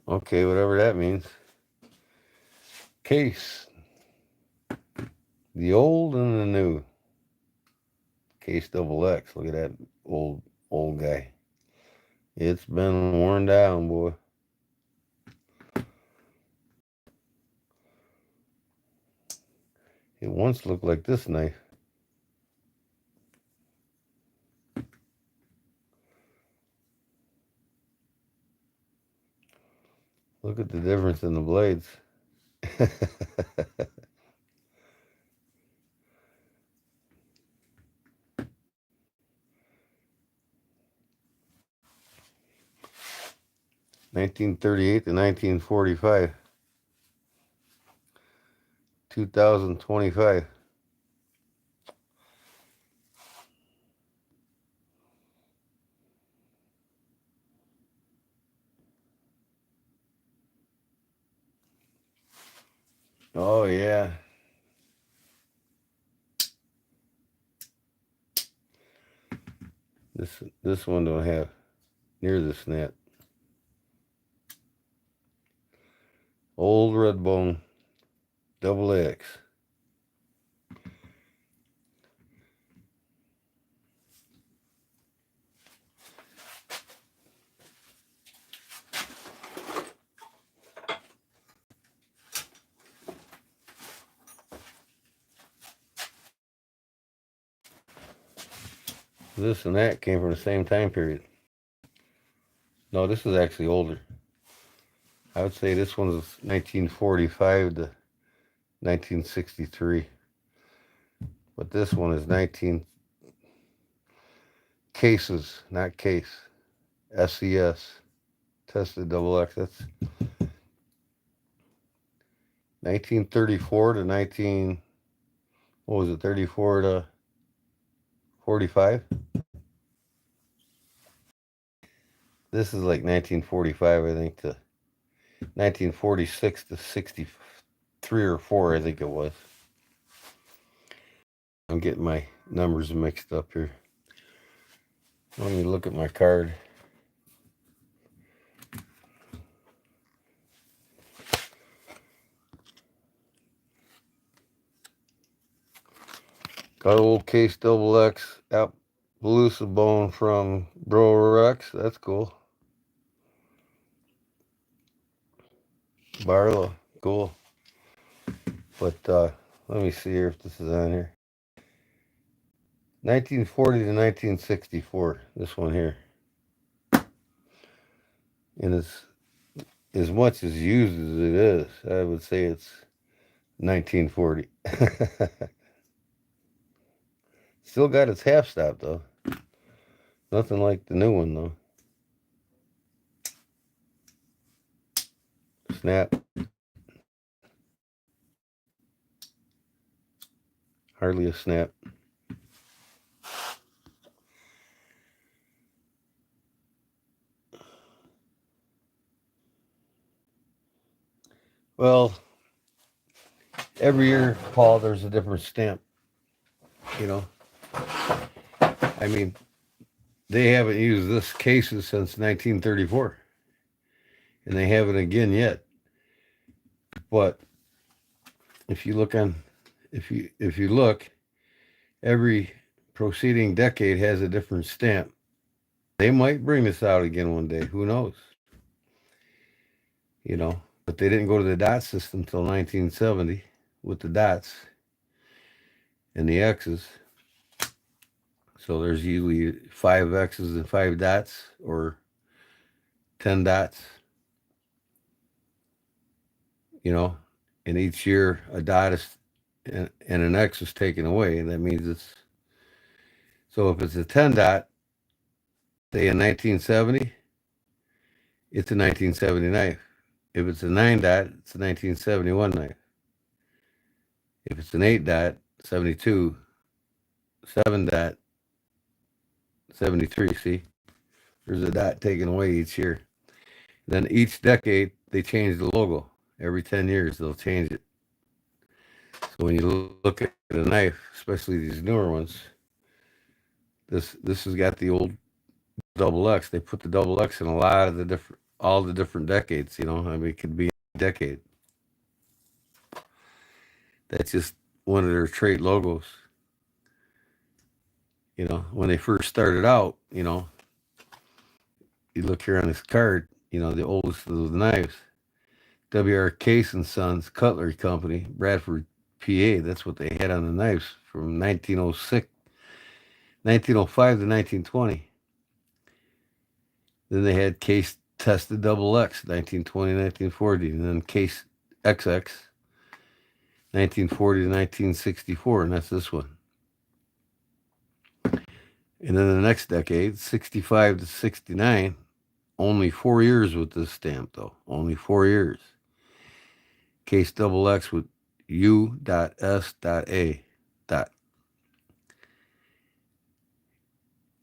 Okay, whatever that means. Case. The old and the new. Case double X. Look at that old guy. It's been worn down, boy. It once looked like this knife. Look at the difference in the blades. 1938 to 1945. 2025. Oh yeah. This one don't have near the snap. Old red bone double X. This and that came from the same time period. No, this is actually older. I would say this one is 1945 to 1963. But this one is 19 cases, not case. SES. Tested double X. That's 1934 to 19, what was it, 34 to 45? This is like 1945, I think, to 1946 to 63 or 4, I think it was. I'm getting my numbers mixed up here. Let me look at my card. Got old case double X Appaloosa bone from Bro Rex. That's cool. Barlow, cool. But let me see here if this is on here. 1940 to 1964. This one here. And it's as much as used as it is. I would say it's 1940. Still got its half stop though. Nothing like the new one though. Snap. Hardly a snap. Well, every year, Paul, there's a different stamp. You know, I mean, they haven't used this cases since 1934, and they haven't again yet. But if you look, every proceeding decade has a different stamp. They might bring this out again one day. Who knows? You know, but they didn't go to the dot system until 1970 with the dots and the X's. So there's usually 5 X's and 5 dots or 10 dots. You know, and each year a dot is and an X is taken away. And that means it's, so if it's a 10 dot, say in 1970, it's a 1970 knife. If it's a 9 dot, it's a 1971 knife. If it's an 8 dot, 72, 7 dot, 73. See, there's a dot taken away each year. Then each decade, they change the logo. Every 10 years, they'll change it. So when you look at a knife, especially these newer ones, this has got the old double X. They put the double X in a lot of all the different decades. You know, I mean, it could be a decade. That's just one of their trait logos. You know, when they first started out, you know, you look here on this card, you know, the oldest of the knives, W.R. Case and Sons Cutlery Company, Bradford, PA. That's what they had on the knives from 1905 to 1920. Then they had Case Tested Double X, 1920, 1940, and then Case XX, 1940 to 1964, and that's this one. And then the next decade, 65 to 69, only 4 years with this stamp, though. Only 4 years. Case double X with U.S.A.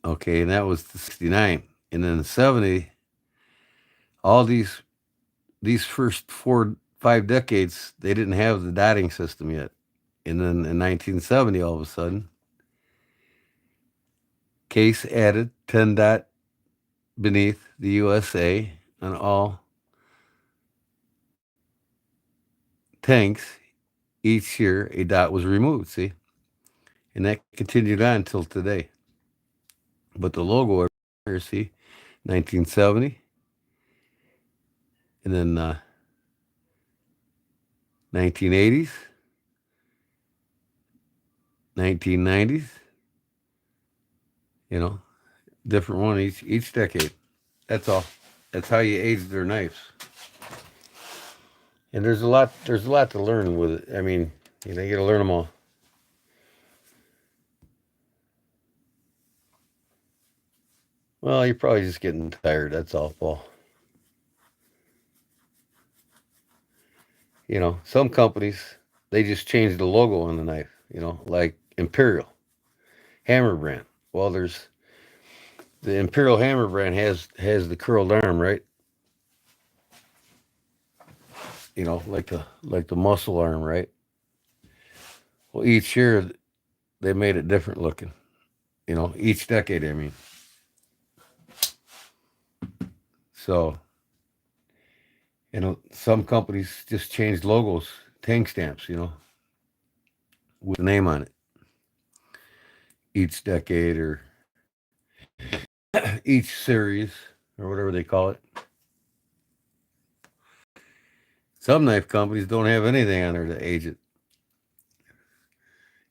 Okay, and that was the 69. And then the 70, all these first 4-5 decades, they didn't have the dotting system yet. And then in 1970, all of a sudden, Case added 10 dot beneath the USA on all tanks. Each year, a dot was removed, see? And that continued on until today. But the logo here, see, 1970, and then 1980s, 1990s, You know, different one each decade. That's all. That's how you age their knives. And there's a lot to learn with it. I mean, you got to learn them all. Well, you're probably just getting tired. That's all, Paul. Some companies they just change the logo on the knife. Like Imperial Hammer brand. Well, there's the Imperial Hammer brand has the curled arm, right? Like the muscle arm, right? Well, each year they made it different looking. Each decade. I mean, so some companies just changed logos, tank stamps, with the name on it each decade or each series or whatever they call it. Some knife companies don't have anything on there to age it.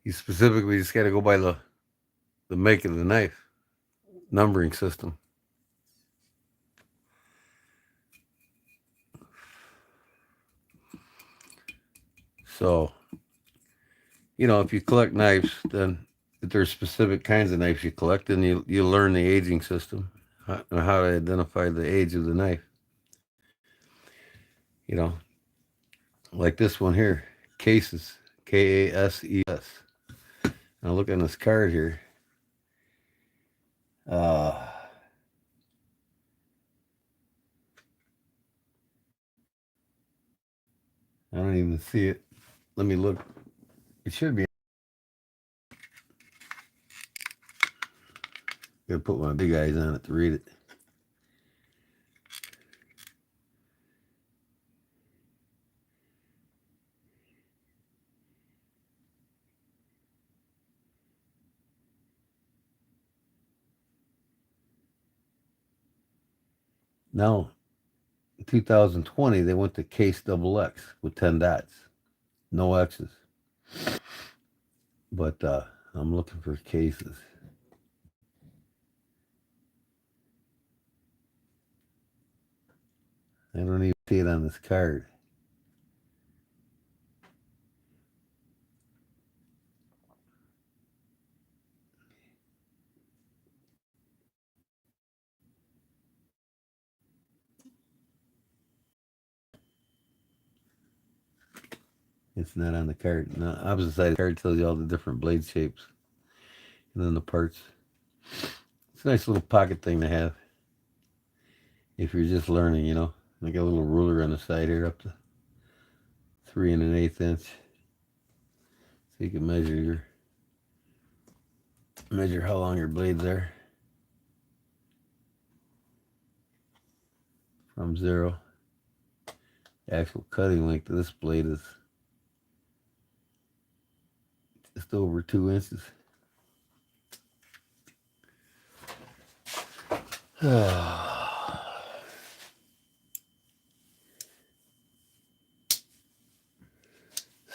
You specifically just got to go by the make of the knife numbering system. So, if you collect knives, then if there's specific kinds of knives you collect, then you learn the aging system, how to identify the age of the knife. You know, like this one here, Cases, Kases. Now look on this card here. I don't even see it. Let me look. It should be. Gotta put my big eyes on it to read it. Now, in 2020, they went to Case double X with 10 dots, no X's. But I'm looking for Cases. I don't even see it on this card. It's not on the card. No, opposite side of the card tells you all the different blade shapes and then the parts. It's a nice little pocket thing to have if you're just learning, I got a little ruler on the side here up to 3 1/8 inch. So you can measure how long your blades are from zero. The actual cutting length of this blade is just over 2 inches.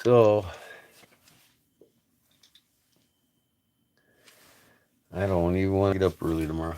So I don't even want to get up early tomorrow.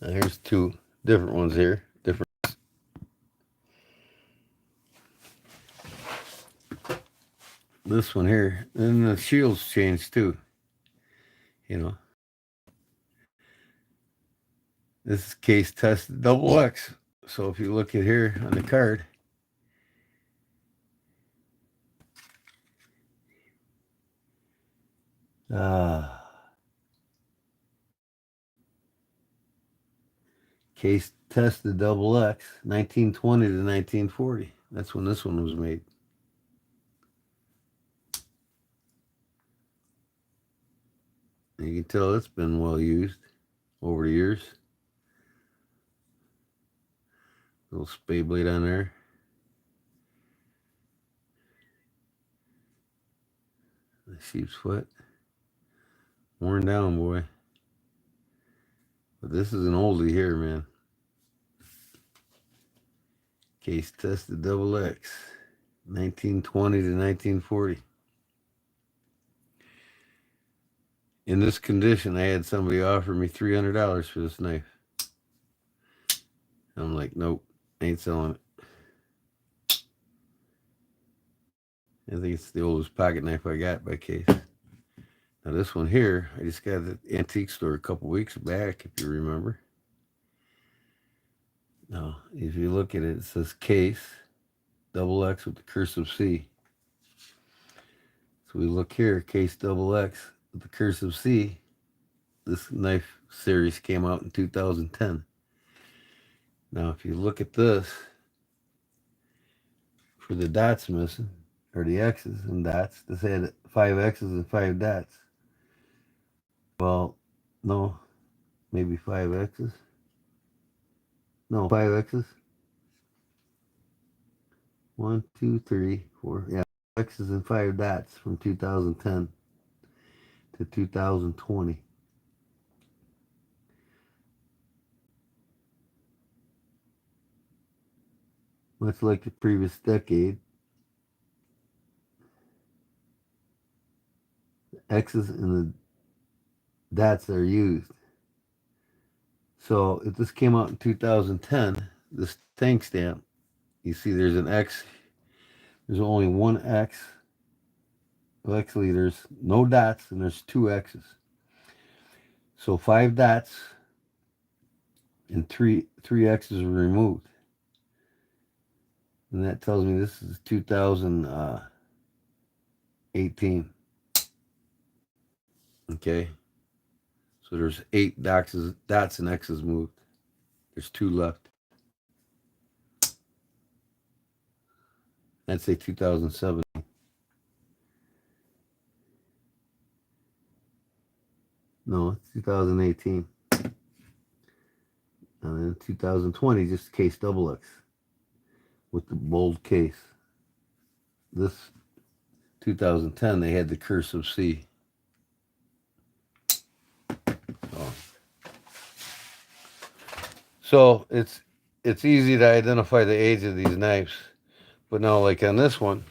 Now here's two different ones here. Different. This one here, and the shields changed too. This is case tested double X. So if you look at here on the card, Case tested double X, 1920 to 1940. That's when this one was made. You can tell it's been well used over the years. Little spade blade on there. The sheep's foot. Worn down, boy. But this is an oldie here, man. Case tested double X, 1920 to 1940. In this condition, I had somebody offer me $300 for this knife. I'm like, nope, ain't selling it. I think it's the oldest pocket knife I got by Case. Now this one here, I just got at the antique store a couple weeks back, if you remember. Now, if you look at it, it says Case, double X with the cursive C. So we look here, Case double X with the cursive C. This knife series came out in 2010. Now, if you look at this, for the dots missing, or the X's and dots, this had 5 X's and 5 dots. Well, no, maybe 5 X's. No, 5 X's. 1, 2, 3, 4. Yeah, X's and 5 dots from 2010 to 2020. Much like the previous decade, the X's and the dots are used. So if this came out in 2010, this tank stamp, you see there's an X. There's only one X. Well, actually, there's no dots and there's 2 X's. So 5 dots and 3 X's were removed. And that tells me this is 2018. Okay. So there's 8 dots and X's moved. There's 2 left. I'd say 2007. No, it's 2018. And then 2020, just Case double X with the bold case. This 2010, they had the cursive C. So it's easy to identify the age of these knives. But now, like on this one,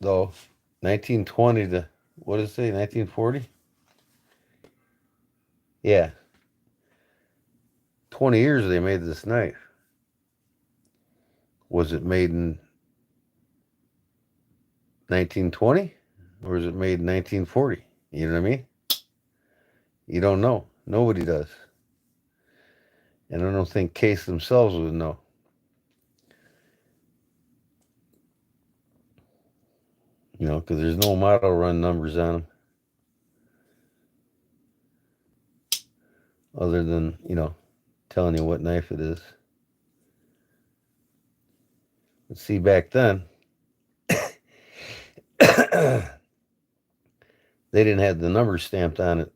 though, 1920 to, what does it say, 1940? Yeah. 20 years they made this knife. Was it made in 1920? Or was it made in 1940? You know what I mean? You don't know. Nobody does. And I don't think Case themselves would know. You know, because there's no model run numbers on them. Other than, you know, telling you what knife it is. But see, back then, they didn't have the numbers stamped on it.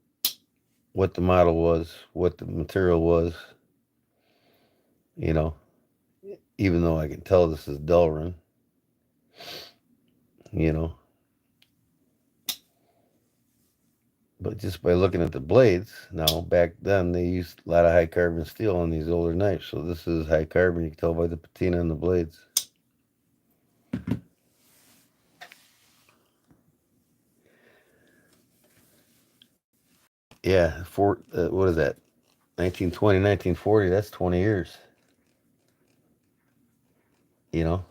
What the model was, what the material was. You know, even though I can tell this is Delrin. You know. But just by looking at the blades, now back then they used a lot of high carbon steel on these older knives. So this is high carbon, you can tell by the patina on the blades. Yeah, what is that? 1920, 1940, that's 20 years. You know?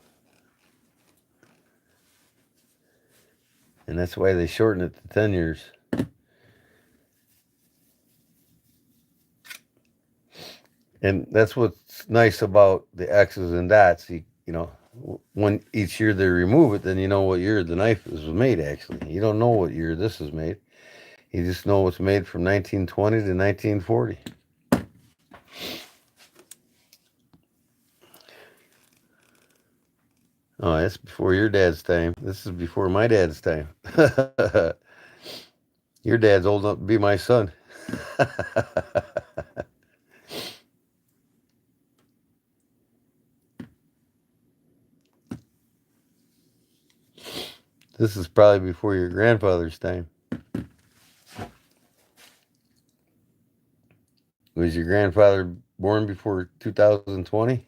And that's why they shortened it to 10 years. And that's what's nice about the X's and dots. You know, when each year they remove it, then you know what year the knife was made, actually. You don't know what year this is made. You just know it's made from 1920 to 1940. Oh, that's before your dad's time. This is before my dad's time. Your dad's old enough to be my son. This is probably before your grandfather's time. Was your grandfather born before 2020?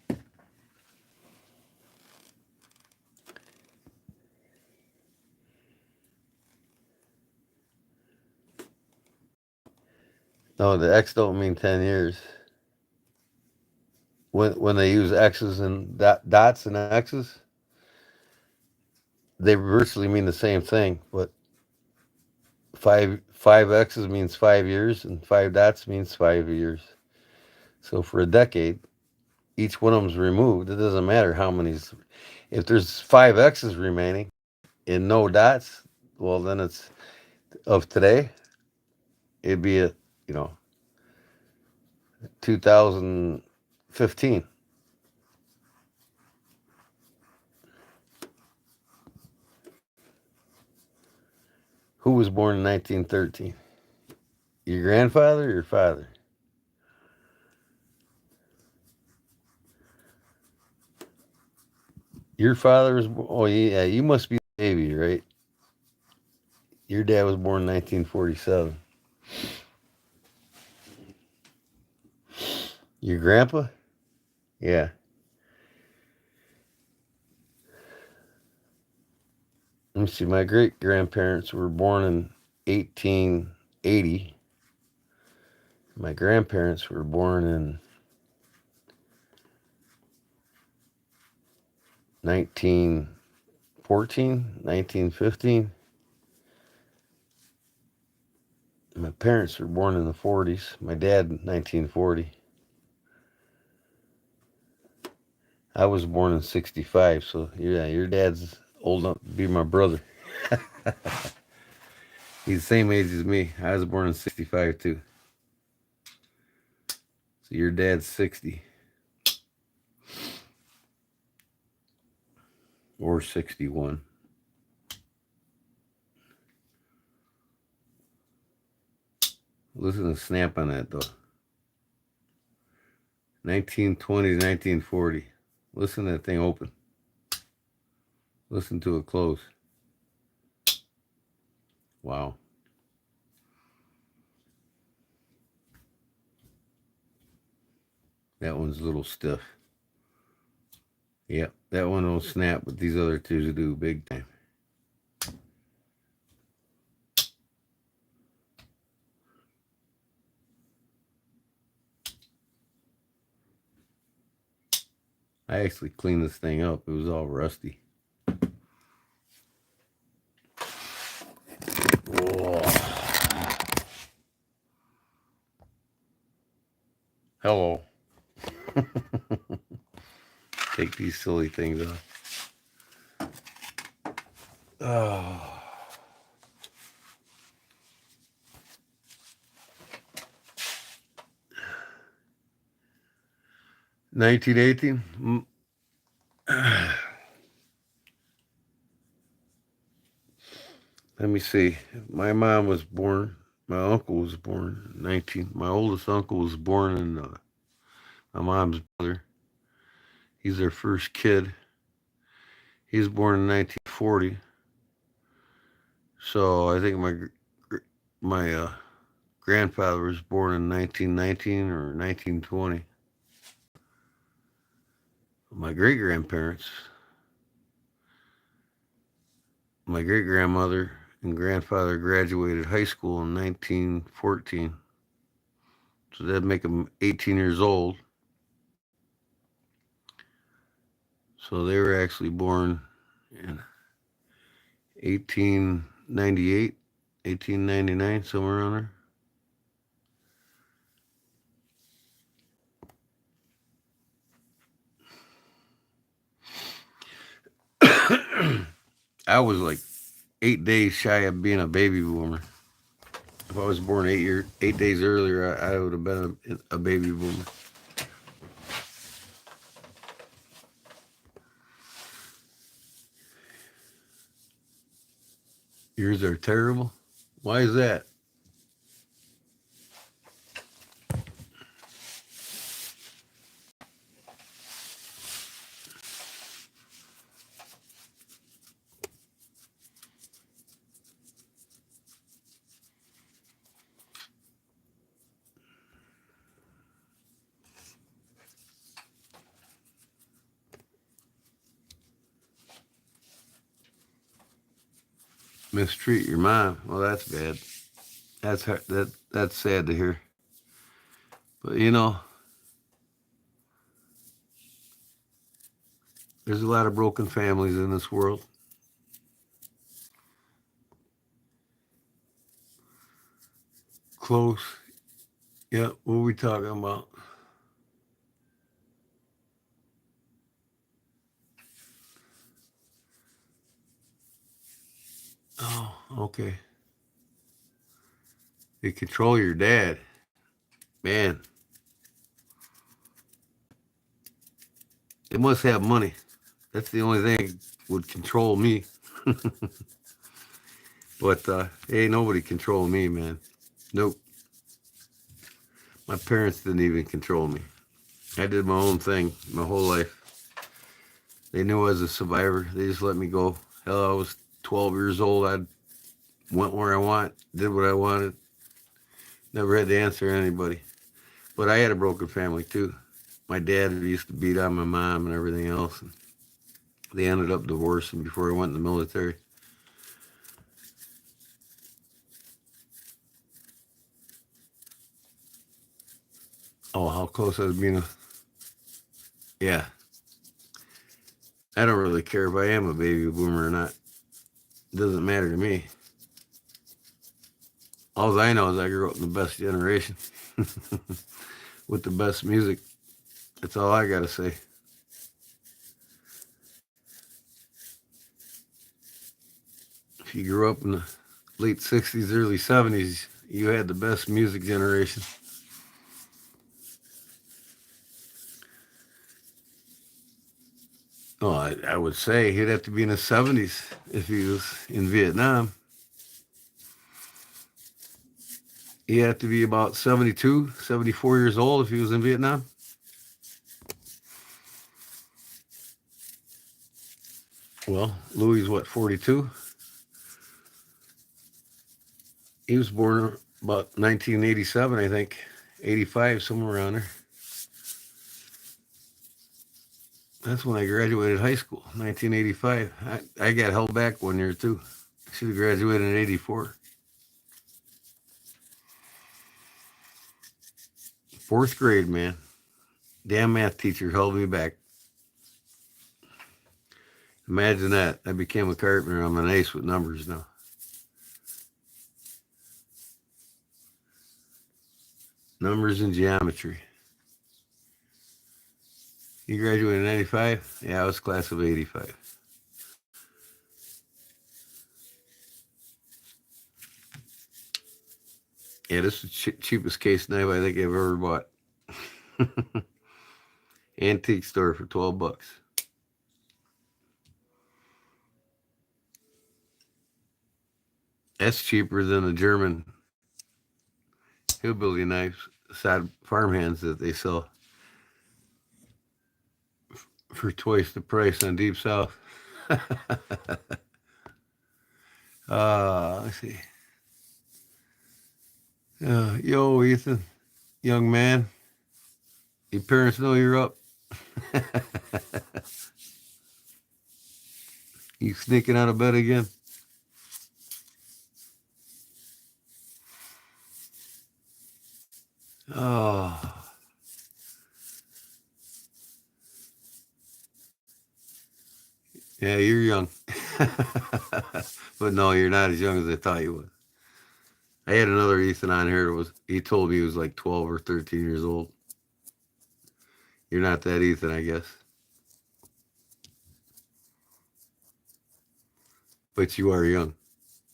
No, the X don't mean 10 years. When they use X's and dots and X's, they virtually mean the same thing, but five X's means 5 years and five dots means 5 years. So for a decade, each one of them's removed. It doesn't matter how many's. If there's five X's remaining and no dots, well then it's of today. It'd be a 2015. Who was born in 1913? Your grandfather or your father? Your father was. Oh yeah, you must be a baby, right? Your dad was born in 1947. Your grandpa? Yeah. Let me see. My great grandparents were born in 1880. My grandparents were born in 1914, 1915. My parents were born in the 40s. My dad in 1940. I was born in 65, so yeah, your dad's old enough to be my brother. He's the same age as me. I was born in 65 too. So your dad's 60. Or 61. Listen to snap on that though. 1920 to 1940. Listen to that thing open. Listen to it close. Wow. That one's a little stiff. Yep, that one will snap, but these other two do big time. I actually cleaned this thing up. It was all rusty. Whoa. Hello. Take these silly things off. Oh. 1918. Let me see. My mom was born. My uncle was born in 19. My oldest uncle was born in my mom's brother. He's their first kid. He was born in 1940. So I think my grandfather was born in 1919 or 1920. My great grandparents, my great grandmother and grandfather graduated high school in 1914. So that'd make them 18 years old. So they were actually born in 1898, 1899, somewhere around there. I was like 8 days shy of being a baby boomer. If I was born 8 days earlier, I would have been a baby boomer. Yours are terrible? Why is that? Mistreat your mom. Well, that's bad. That's sad to hear. But you know, there's a lot of broken families in this world. Close. Yeah, what are we talking about? Oh, okay. They control your dad. Man, they must have money. That's the only thing that would control me. But ain't nobody control me, man. Nope. My parents didn't even control me. I did my own thing my whole life. They knew I was a survivor. They just let me go. Hell, I was 12 years old. I went where I want, did what I wanted. Never had to answer to anybody. But I had a broken family too. My dad used to beat on my mom and everything else. And they ended up divorcing before I went in the military. Oh, how close I was being a... Yeah. I don't really care if I am a baby boomer or not. It doesn't matter to me. All I know is I grew up in the best generation with the best music. That's all I got to say. If you grew up in the late 60s, early 70s, you had the best music generation. Oh, I would say he'd have to be in his 70s if he was in Vietnam. He'd have to be about 72, 74 years old if he was in Vietnam. Well, Louis is what, 42? He was born about 1987, I think. 85, somewhere around there. That's when I graduated high school, 1985. I got held back 1 year, too. Should have graduated in 84. Fourth grade, man. Damn math teacher held me back. Imagine that. I became a carpenter. I'm an ace with numbers now. Numbers and geometry. You graduated in 95? Yeah, I was class of 85. Yeah, this is the cheapest case knife I think I've ever bought. Antique store for $12. That's cheaper than the German hillbilly knives, side farmhands that they sell for twice the price on Deep South. Let's see. Yo, Ethan, young man, your parents know you're up. You sneaking out of bed again? Oh, yeah, you're young. But no, you're not as young as I thought you was. I had another Ethan on here that he told me he was like 12 or 13 years old. You're not that Ethan, I guess. But you are young.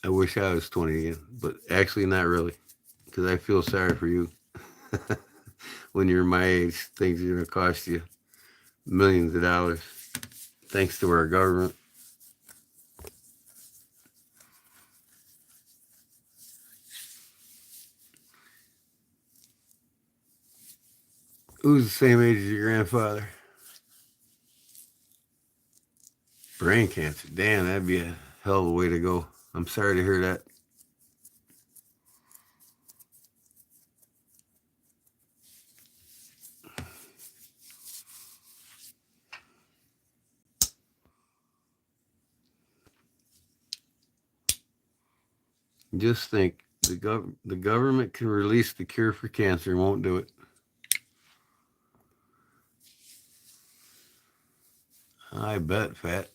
I wish I was 20 again, but actually not really, because I feel sorry for you. When you're my age, things are going to cost you millions of dollars, thanks to our government. Who's the same age as your grandfather? Brain cancer. Damn, that'd be a hell of a way to go. I'm sorry to hear that. Just think, the government can release the cure for cancer and won't do it. I bet, Fat.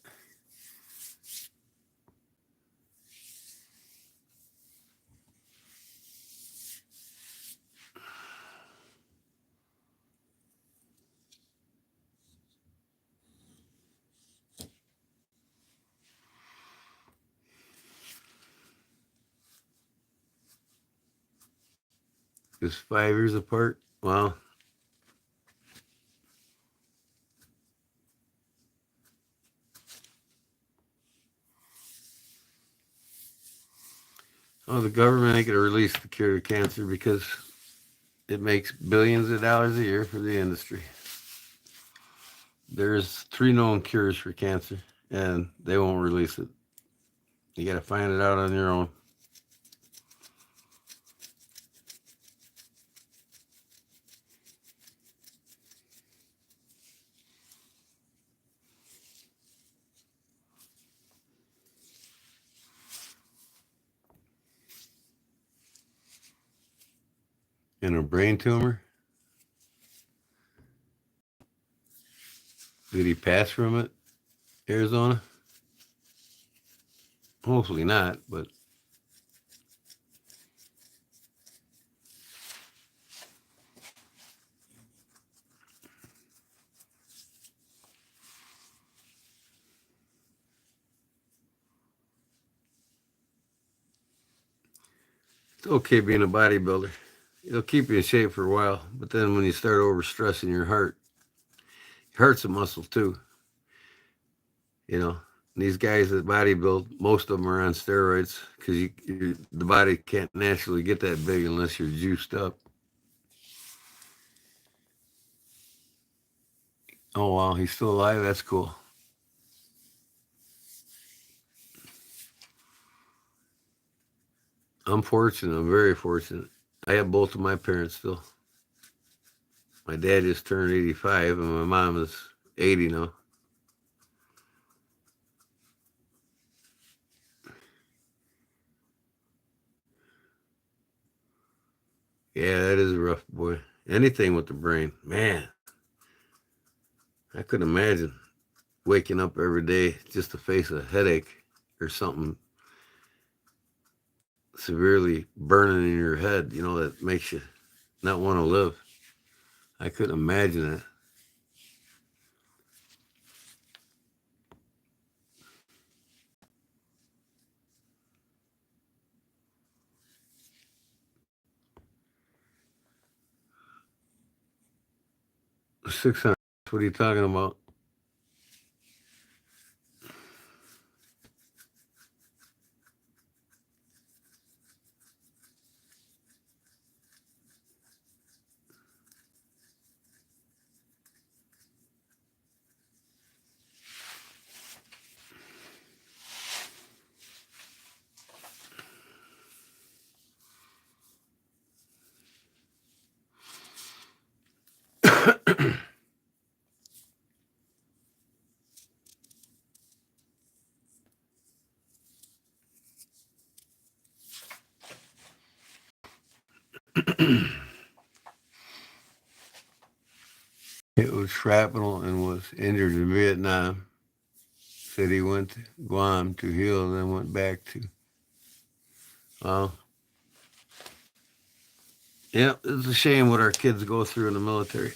Just 5 years apart. Wow. Oh, the government ain't going to release the cure to cancer because it makes billions of dollars a year for the industry. There's 3 known cures for cancer, and they won't release it. You got to find it out on your own. And a brain tumor? Did he pass from it, Arizona? Hopefully not, but it's okay being a bodybuilder. It'll keep you in shape for a while, but then when you start overstressing your heart's a muscle too. You know, these guys that bodybuild, most of them are on steroids because the body can't naturally get that big unless you're juiced up. Oh, wow, he's still alive? That's cool. I'm fortunate. I'm very fortunate. I have both of my parents still. My dad just turned 85 and my mom is 80 now. Yeah, that is rough, boy. Anything with the brain. Man, I couldn't imagine waking up every day just to face a headache or something severely burning in your head, that makes you not want to live. I couldn't imagine that. $600. What are you talking about? It was shrapnel and was injured in Vietnam. Said he went to Guam to heal and then went back to. Well, yeah, it's a shame what our kids go through in the military.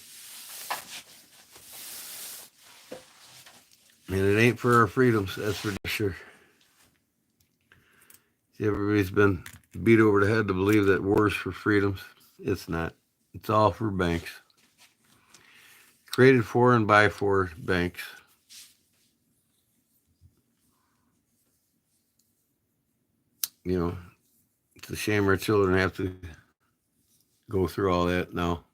And it ain't for our freedoms, that's for sure. Everybody's been beat over the head to believe that war's for freedoms. It's not. It's all for banks. Created for and by for banks. It's a shame our children have to go through all that now.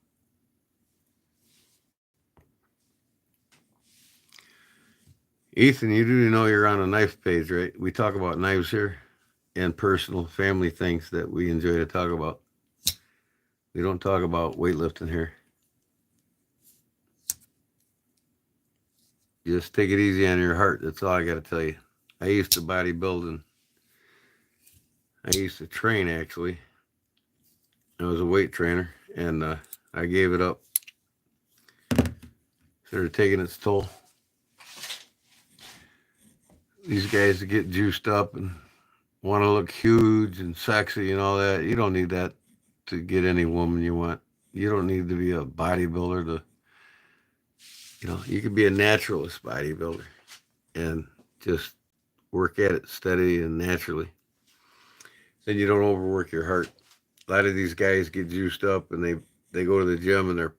Ethan, you do know you're on a knife page, right? We talk about knives here and personal family things that we enjoy to talk about. We don't talk about weightlifting here. Just take it easy on your heart. That's all I got to tell you. I used to bodybuild and I used to train actually. I was a weight trainer and I gave it up. Started taking its toll. These guys that get juiced up and want to look huge and sexy and all that, you don't need that to get any woman you want. You don't need to be a bodybuilder to, you could be a naturalist bodybuilder and just work at it steady and naturally. Then you don't overwork your heart. A lot of these guys get juiced up and they go to the gym and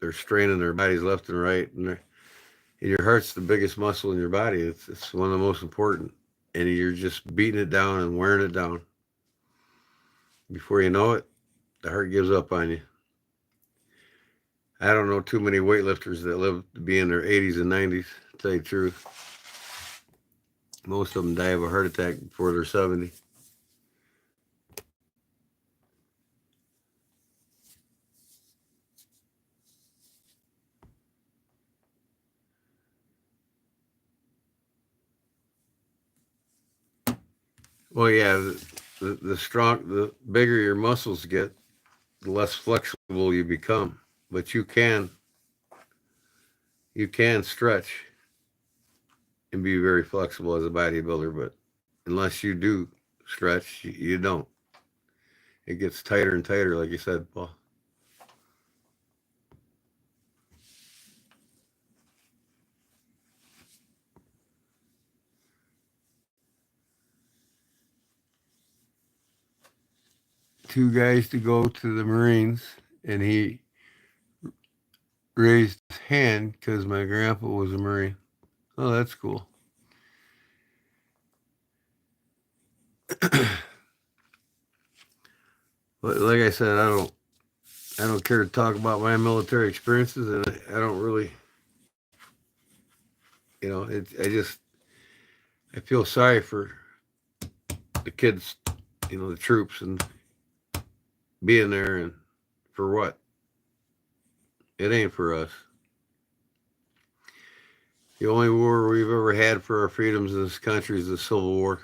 they're straining their bodies left and right, and your heart's the biggest muscle in your body. It's one of the most important, and you're just beating it down and wearing it down. Before you know it, the heart gives up on you. I don't know too many weightlifters that live to be in their 80s and 90s, to tell you the truth. Most of them die of a heart attack before they're 70. Well, yeah, the bigger your muscles get, the less flexible you become. But you can stretch and be very flexible as a bodybuilder. But unless you do stretch, you don't. It gets tighter and tighter, like you said, Paul. Two guys to go to the Marines, and he raised his hand because my grandpa was a Marine. Oh, that's cool. But like I said, I don't care to talk about my military experiences, and I don't really, I feel sorry for the kids, the troops, and being there, and for what? It ain't for us. The only war we've ever had for our freedoms in this country is the Civil War,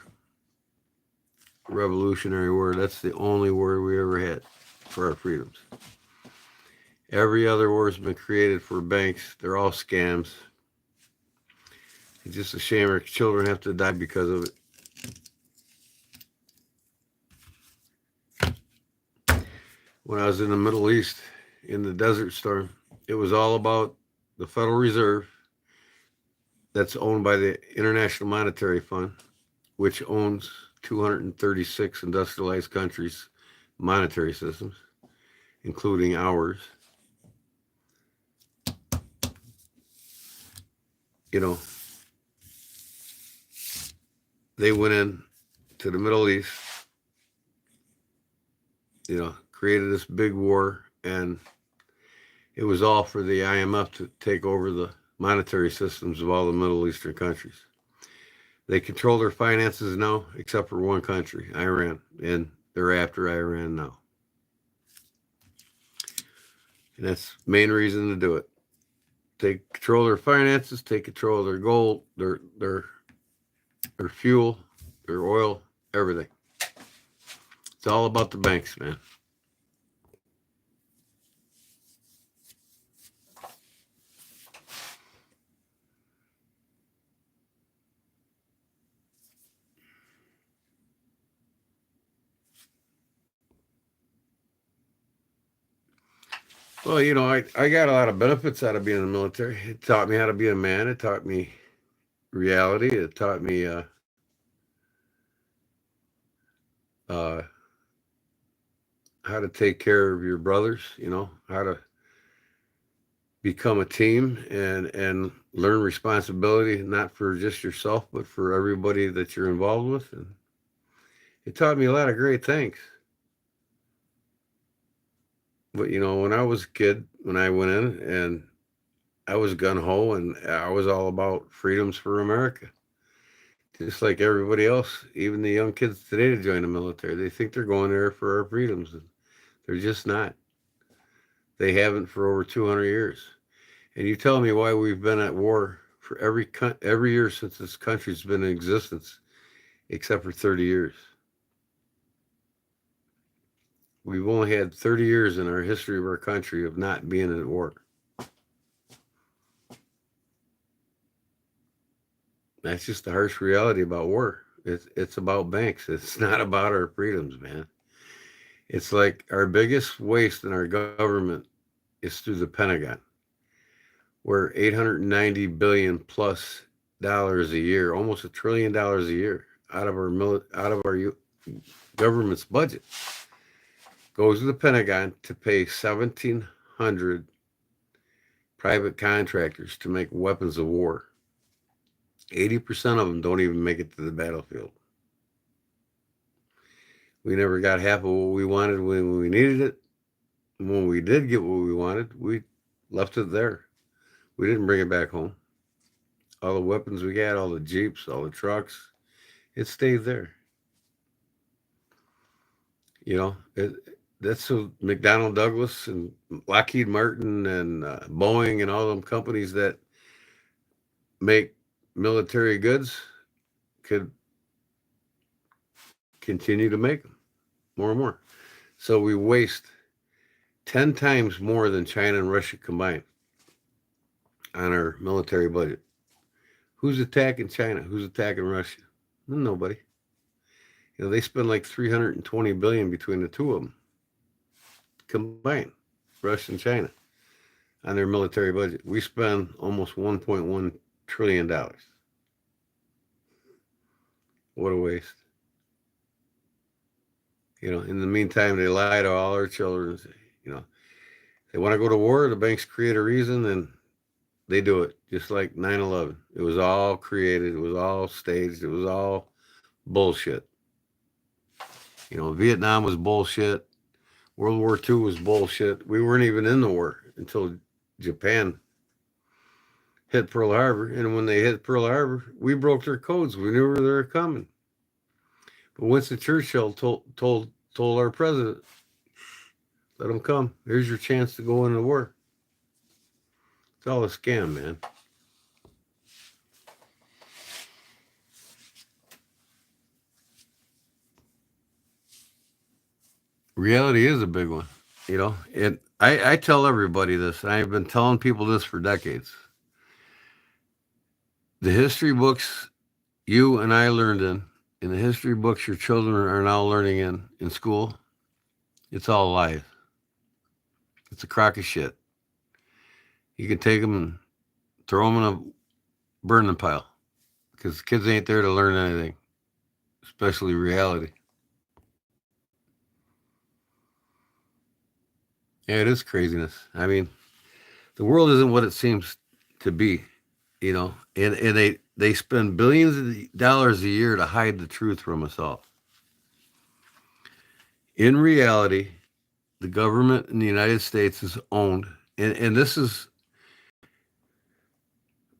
Revolutionary War. That's the only war we ever had for our freedoms. Every other war has been created for banks. They're all scams. It's just a shame our children have to die because of it. When I was in the Middle East in the Desert Storm, it was all about the Federal Reserve that's owned by the International Monetary Fund, which owns 236 industrialized countries' monetary systems, including ours. They went in to the Middle East, created this big war, and it was all for the IMF to take over the monetary systems of all the Middle Eastern countries. They control their finances now, except for one country, Iran, and they're after Iran now. And that's the main reason to do it. Take control of their finances, take control of their gold, their fuel, their oil, everything. It's all about the banks, man. Well, I got a lot of benefits out of being in the military. It taught me how to be a man. It taught me reality. It taught me how to take care of your brothers, how to become a team and learn responsibility, not for just yourself, but for everybody that you're involved with. And it taught me a lot of great things. But, when I was a kid, when I went in, and I was gung-ho, and I was all about freedoms for America. Just like everybody else, even the young kids today to join the military, they think they're going there for our freedoms. And they're just not. They haven't for over 200 years. And you tell me why we've been at war for every year since this country's been in existence, except for 30 years. We've only had 30 years in our history of our country of not being at war. That's just the harsh reality about war. It's about banks. It's not about our freedoms, man. It's like our biggest waste in our government is through the Pentagon, where 890 billion plus dollars a year, almost $1 trillion a year, out of our government's budget goes to the Pentagon to pay 1,700 private contractors to make weapons of war. 80% of them don't even make it to the battlefield. We never got half of what we wanted when we needed it. And when we did get what we wanted, we left it there. We didn't bring it back home. All the weapons we got, all the Jeeps, all the trucks, it stayed there. You know, that's so McDonnell Douglas and Lockheed Martin and Boeing and all them companies that make military goods could continue to make them more and more. So we waste 10 times more than China and Russia combined on our military budget. Who's attacking China? Who's attacking Russia? Nobody. You know, they spend like 320 billion between the two of them combined, Russia and China, on their military budget. We spend almost $1.1 trillion. What a waste. You know, in the meantime, they lie to all our children. You know, they want to go to war, the banks create a reason, and they do it. Just like 9/11. It was all created. It was all staged. It was all bullshit. You know, Vietnam was bullshit. World War II was bullshit. We weren't even in the war until Japan hit Pearl Harbor. And when they hit Pearl Harbor, we broke their codes. We knew they were coming. But Winston Churchill told our president, let them come. Here's your chance to go into war. It's all a scam, man. Reality is a big one. You know, I tell everybody this, and I've been telling people this for decades. The history books you and I learned in the history books your children are now learning in school, it's all lies. It's a crock of shit. You can take them and throw them in a burning pile because kids ain't there to learn anything, especially reality. Yeah, it is craziness. I mean, the world isn't what it seems to be, you know, and they spend billions of dollars a year to hide the truth from us all. In reality, the government in the United States is owned, and this is,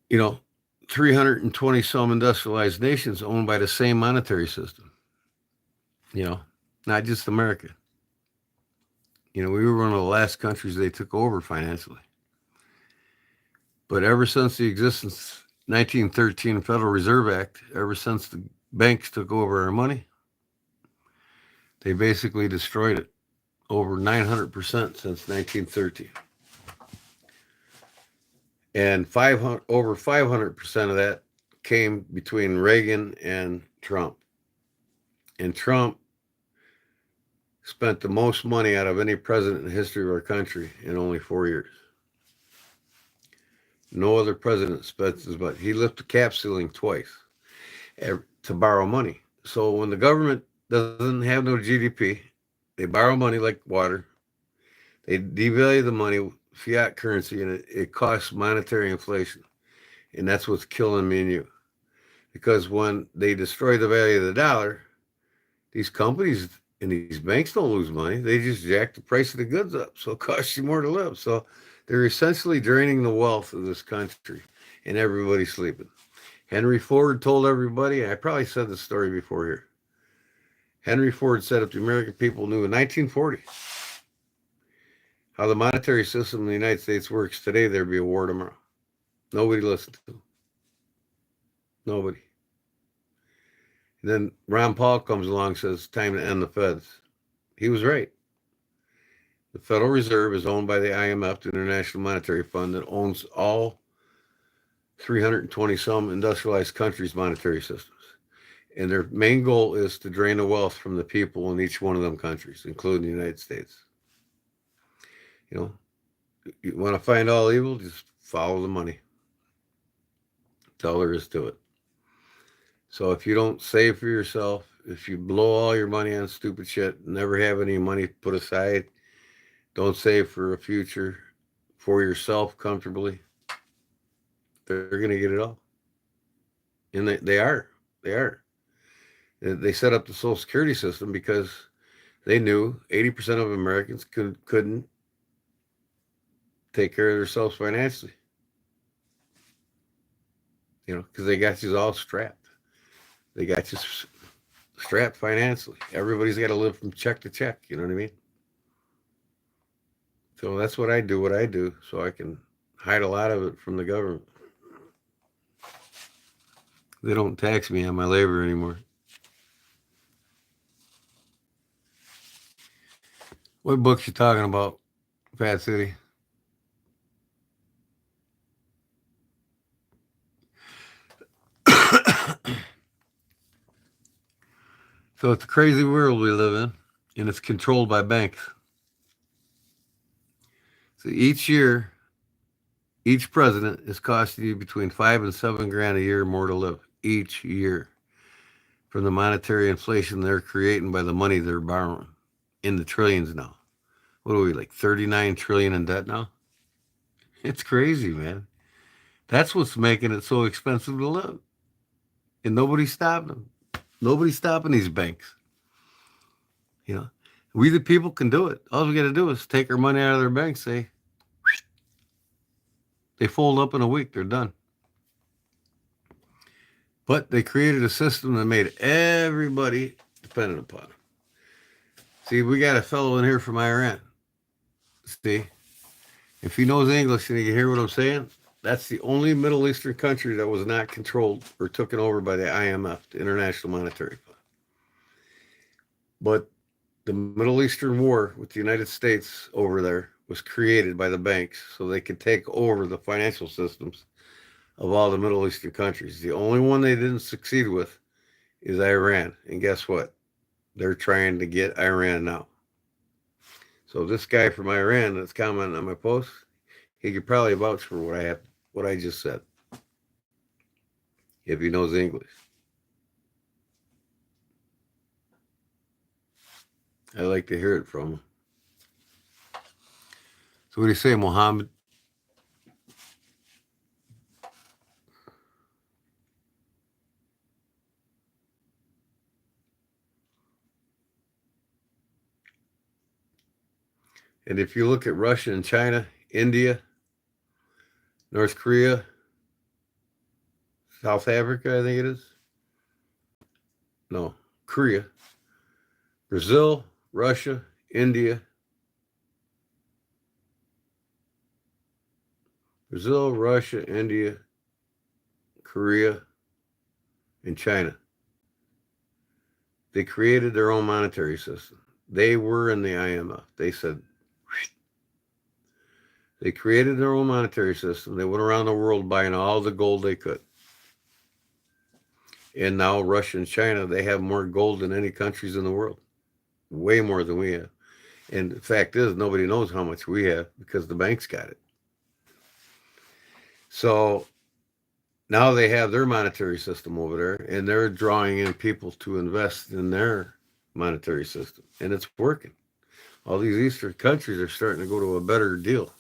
you know, 320 some industrialized nations owned by the same monetary system, you know, not just America. You know, we were one of the last countries they took over financially. But ever since the existence 1913 Federal Reserve Act, ever since the banks took over our money, they basically destroyed it over 900% since 1913. And over 500% of that came between Reagan and Trump. And Trump spent the most money out of any president in the history of our country in only 4 years. No other president spent as much. He lifted the cap ceiling twice to borrow money. So when the government doesn't have no GDP, they borrow money like water. They devalue the money, fiat currency, and it costs monetary inflation. And that's what's killing me and you. Because when they destroy the value of the dollar, these companies And these banks don't lose money. They just jack the price of the goods up. So it costs you more to live. So they're essentially draining the wealth of this country, and everybody's sleeping. Henry Ford told everybody, I probably said this story before here. Henry Ford said if the American people knew in 1940 how the monetary system in the United States works today, there'd be a war tomorrow. Nobody listened to him. Nobody. And then Ron Paul comes along and says, time to end the feds. He was right. The Federal Reserve is owned by the IMF, the International Monetary Fund, that owns all 320 some industrialized countries' monetary systems. And their main goal is to drain the wealth from the people in each one of them countries, including the United States. You know, you want to find all evil, just follow the money. That's all there is to it. So if you don't save for yourself, if you blow all your money on stupid shit, never have any money put aside, don't save for a future for yourself comfortably, they're going to get it all. And they are. They are. They set up the Social Security system because they knew 80% of Americans couldn't take care of themselves financially. You know, because they got you all strapped. They got you strapped financially. Everybody's got to live from check to check. You know what I mean? So that's what I do, so I can hide a lot of it from the government. They don't tax me on my labor anymore. What books you talking about, Fat City? So it's a crazy world we live in, and it's controlled by banks. So each year, each president is costing you between $5 and $7 grand a year more to live each year from the monetary inflation they're creating by the money they're borrowing in the trillions now. What are we, like 39 trillion in debt now? It's crazy, man. That's what's making it so expensive to live. And nobody's stopping them. Nobody's stopping these banks. You know, we the people can do it. All we got to do is take our money out of their banks. They fold up in a week. They're done. But they created a system that made everybody dependent upon them. See, we got a fellow in here from Iran. See, if he knows English and he can hear what I'm saying, that's the only Middle Eastern country that was not controlled or taken over by the IMF, the International Monetary Fund. But the Middle Eastern war with the United States over there was created by the banks so they could take over the financial systems of all the Middle Eastern countries. The only one they didn't succeed with is Iran. And guess what? They're trying to get Iran now. So this guy from Iran that's commenting on my post, he could probably vouch for what I just said, if he knows English. I like to hear it from him. So what do you say, Mohammed? And if you look at Russia and China, India, North Korea, South Africa, I think it is. No, Korea, Brazil, Russia, India, Brazil, Russia, India, Korea, and China. They created their own monetary system. They were in the IMF. They said, they created their own monetary system. They went around the world buying all the gold they could. And now Russia and China, they have more gold than any countries in the world. Way more than we have. And the fact is, nobody knows how much we have because the banks got it. So now they have their monetary system over there, and they're drawing in people to invest in their monetary system. And it's working. All these Eastern countries are starting to go to a better deal.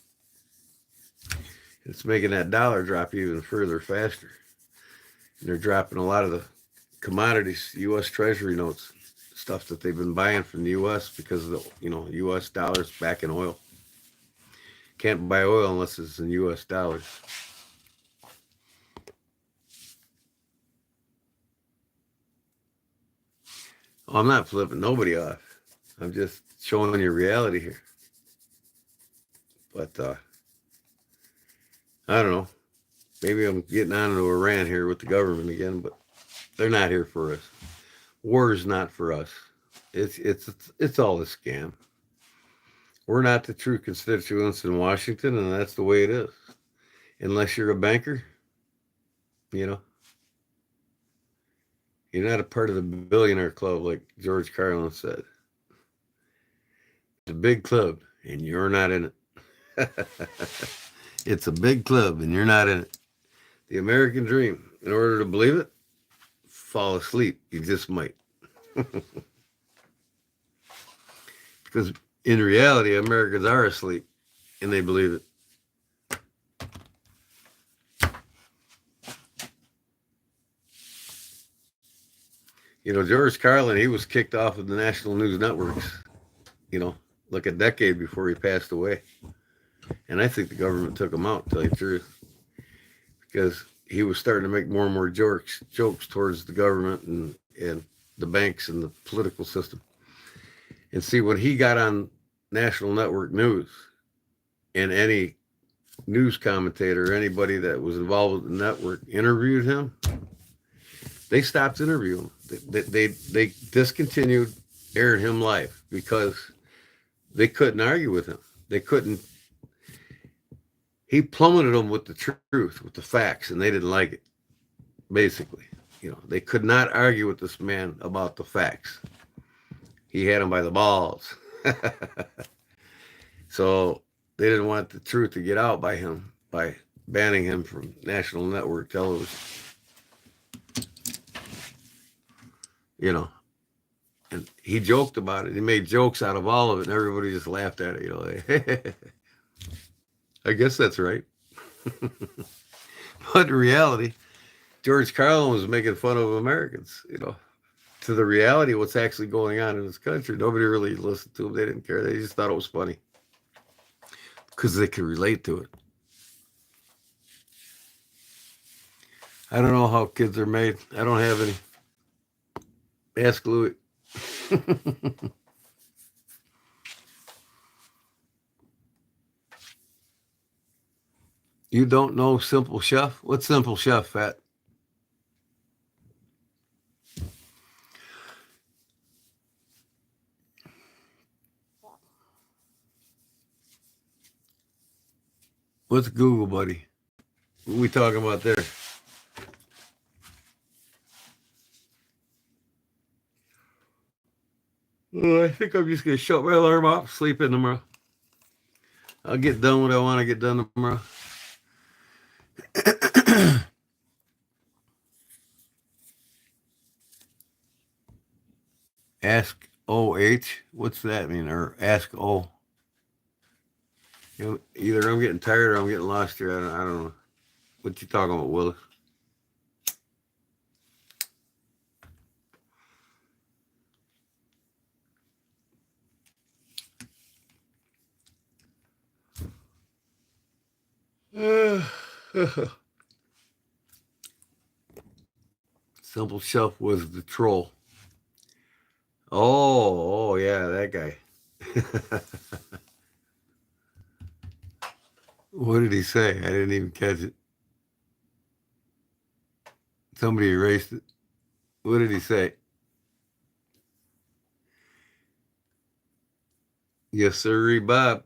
It's making that dollar drop even further, faster. And they're dropping a lot of the commodities, U.S. Treasury notes, stuff that they've been buying from the U.S. because of the U.S. dollars backing oil. Can't buy oil unless it's in U.S. dollars. Oh, I'm not flipping nobody off. I'm just showing you reality here. But I don't know. Maybe I'm getting on into a rant here with the government again, but they're not here for us. War is not for us. It's all a scam. We're not the true constituents in Washington, and that's the way it is. Unless you're a banker, you're not a part of the billionaire club like George Carlin said. It's a big club, and you're not in it. It's a big club, and you're not in it. The American dream. In order to believe it, fall asleep. You just might. Because in reality, Americans are asleep, and they believe it. George Carlin, he was kicked off of the national news networks, like a decade before he passed away. And I think the government took him out, to tell you the truth, because he was starting to make more and more jokes towards the government and the banks and the political system. And see, when he got on national network news, and any news commentator, anybody that was involved with the network interviewed him, they stopped interviewing him. They discontinued airing him live because they couldn't argue with him. They couldn't. He plummeted them with the truth, with the facts, and they didn't like it. Basically, they could not argue with this man about the facts. He had them by the balls. So they didn't want the truth to get out by banning him from national network television. And he joked about it. He made jokes out of all of it, and everybody just laughed at it. I guess that's right. But in reality, George Carlin was making fun of Americans, to the reality of what's actually going on in this country. Nobody really listened to him. They didn't care. They just thought it was funny because they could relate to it. I don't know how kids are made. I don't have any. Ask Louis. You don't know Simple Chef? What's Simple Chef, Fat? What's Google, buddy? What are we talking about there? I think I'm just going to shut my alarm off, sleep in tomorrow. I'll get done what I want to get done tomorrow. Ask OH? What's that mean? Or ask O? Either I'm getting tired or I'm getting lost here. I don't know. What you talking about, Willis? Simple Chef was the troll. Oh yeah, that guy. What did he say? I didn't even catch it. Somebody erased it. What did he say? Yes, sir, Bob.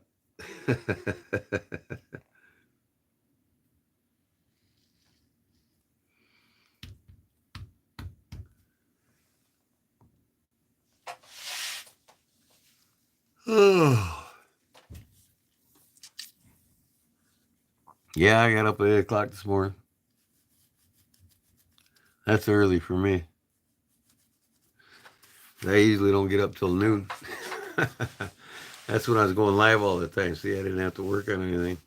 Oh. Yeah, I got up at 8 o'clock this morning. That's early for me. I usually don't get up till noon. That's when I was going live all the time. See, I didn't have to work on anything.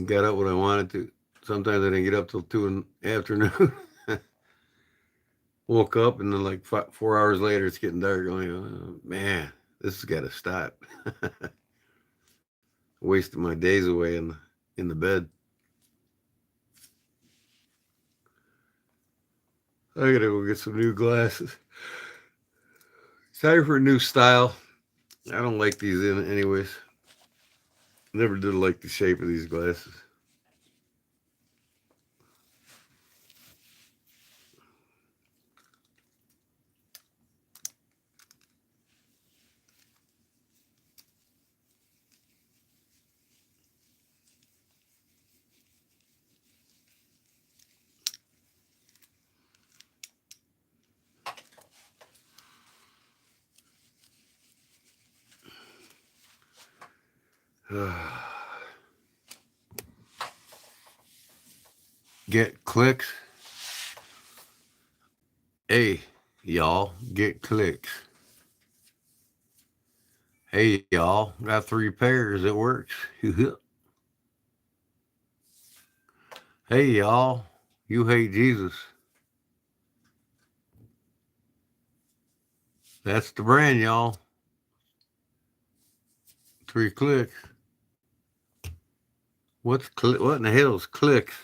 Got up when I wanted to. Sometimes I didn't get up till 2 in the afternoon. Woke up and then like 4 hours later, it's getting dark. I'm like, oh, man, this has got to stop. Wasting my days away in the bed. I gotta go get some new glasses. Time for a new style. I don't like these in anyways. Never did like the shape of these glasses. Get clicks. Hey, y'all, get clicks. Hey, y'all, got 3 pairs. It works. Hey, y'all, you hate Jesus. That's the brand, y'all. 3 clicks. What in the hell's clicks?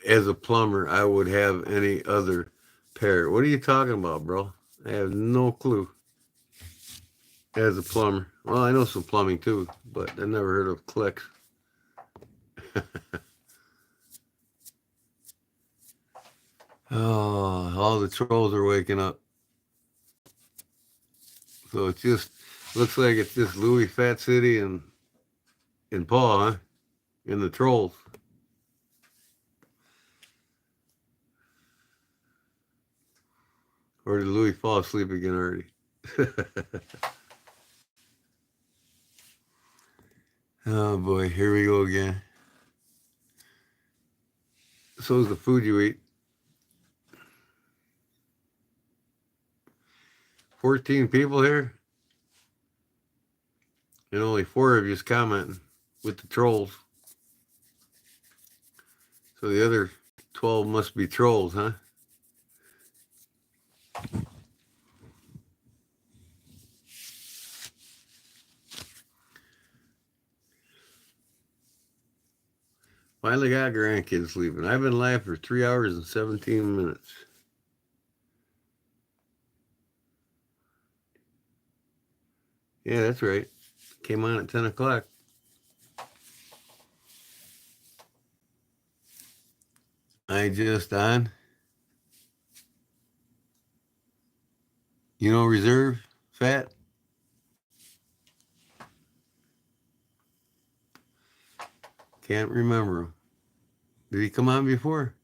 As a plumber, I would have any other pair. What are you talking about, bro? I have no clue. As a plumber. Well, I know some plumbing too, but I never heard of clicks. Oh, all the trolls are waking up. So it just looks like it's just Louis, Fat City, and Paul, huh? And the trolls. Or did Louis fall asleep again already? Oh boy, here we go again. So is the food you eat. 14 people here, and only 4 of you's commenting with the trolls. So the other 12 must be trolls, huh? Finally got grandkids sleeping. I've been live for 3 hours and 17 minutes. Yeah, that's right. Came on at 10 o'clock. I just on. You know Reserve? Fat? Can't remember him. Did he come on before?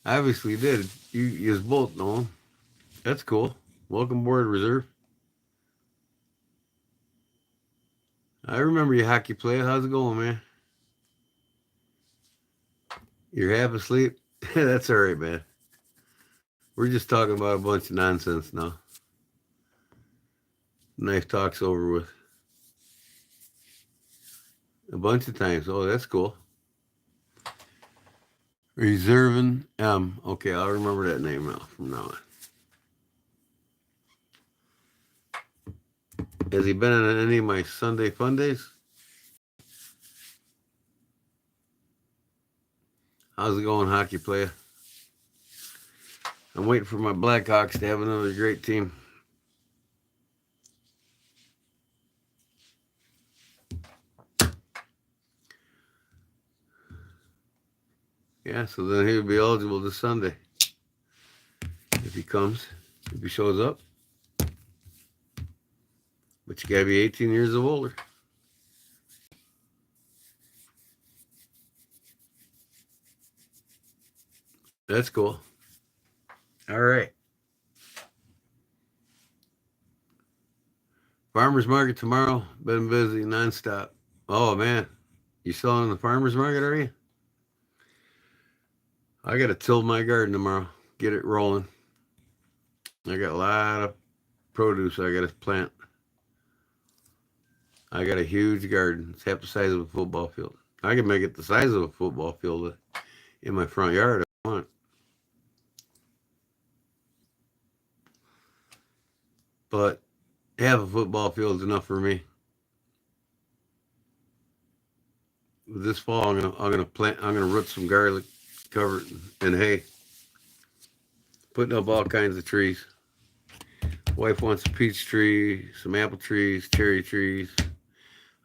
Obviously did. You both know him. That's cool. Welcome aboard, Reserve. I remember you hockey player. How's it going, man? You're half asleep? That's all right, man. We're just talking about a bunch of nonsense now. Nice talk's over with. A bunch of times. Oh, that's cool. Reserving M. Okay, I'll remember that name now from now on. Has he been on any of my Sunday fun days? How's it going, hockey player? I'm waiting for my Blackhawks to have another great team. Yeah, so then he'll be eligible this Sunday. If he comes, if he shows up. But you gotta be 18 years or older. That's cool. All right. Farmer's market tomorrow. Been busy nonstop. Oh man, you selling in the farmer's market, are you? I got to till my garden tomorrow, get it rolling. I got a lot of produce I got to plant. I got a huge garden. It's half the size of a football field. I can make it the size of a football field in my front yard if I want. But half a football field is enough for me. This fall, I'm gonna root some garlic, cover it in hay, putting up all kinds of trees. Wife wants a peach tree, some apple trees, cherry trees. I'm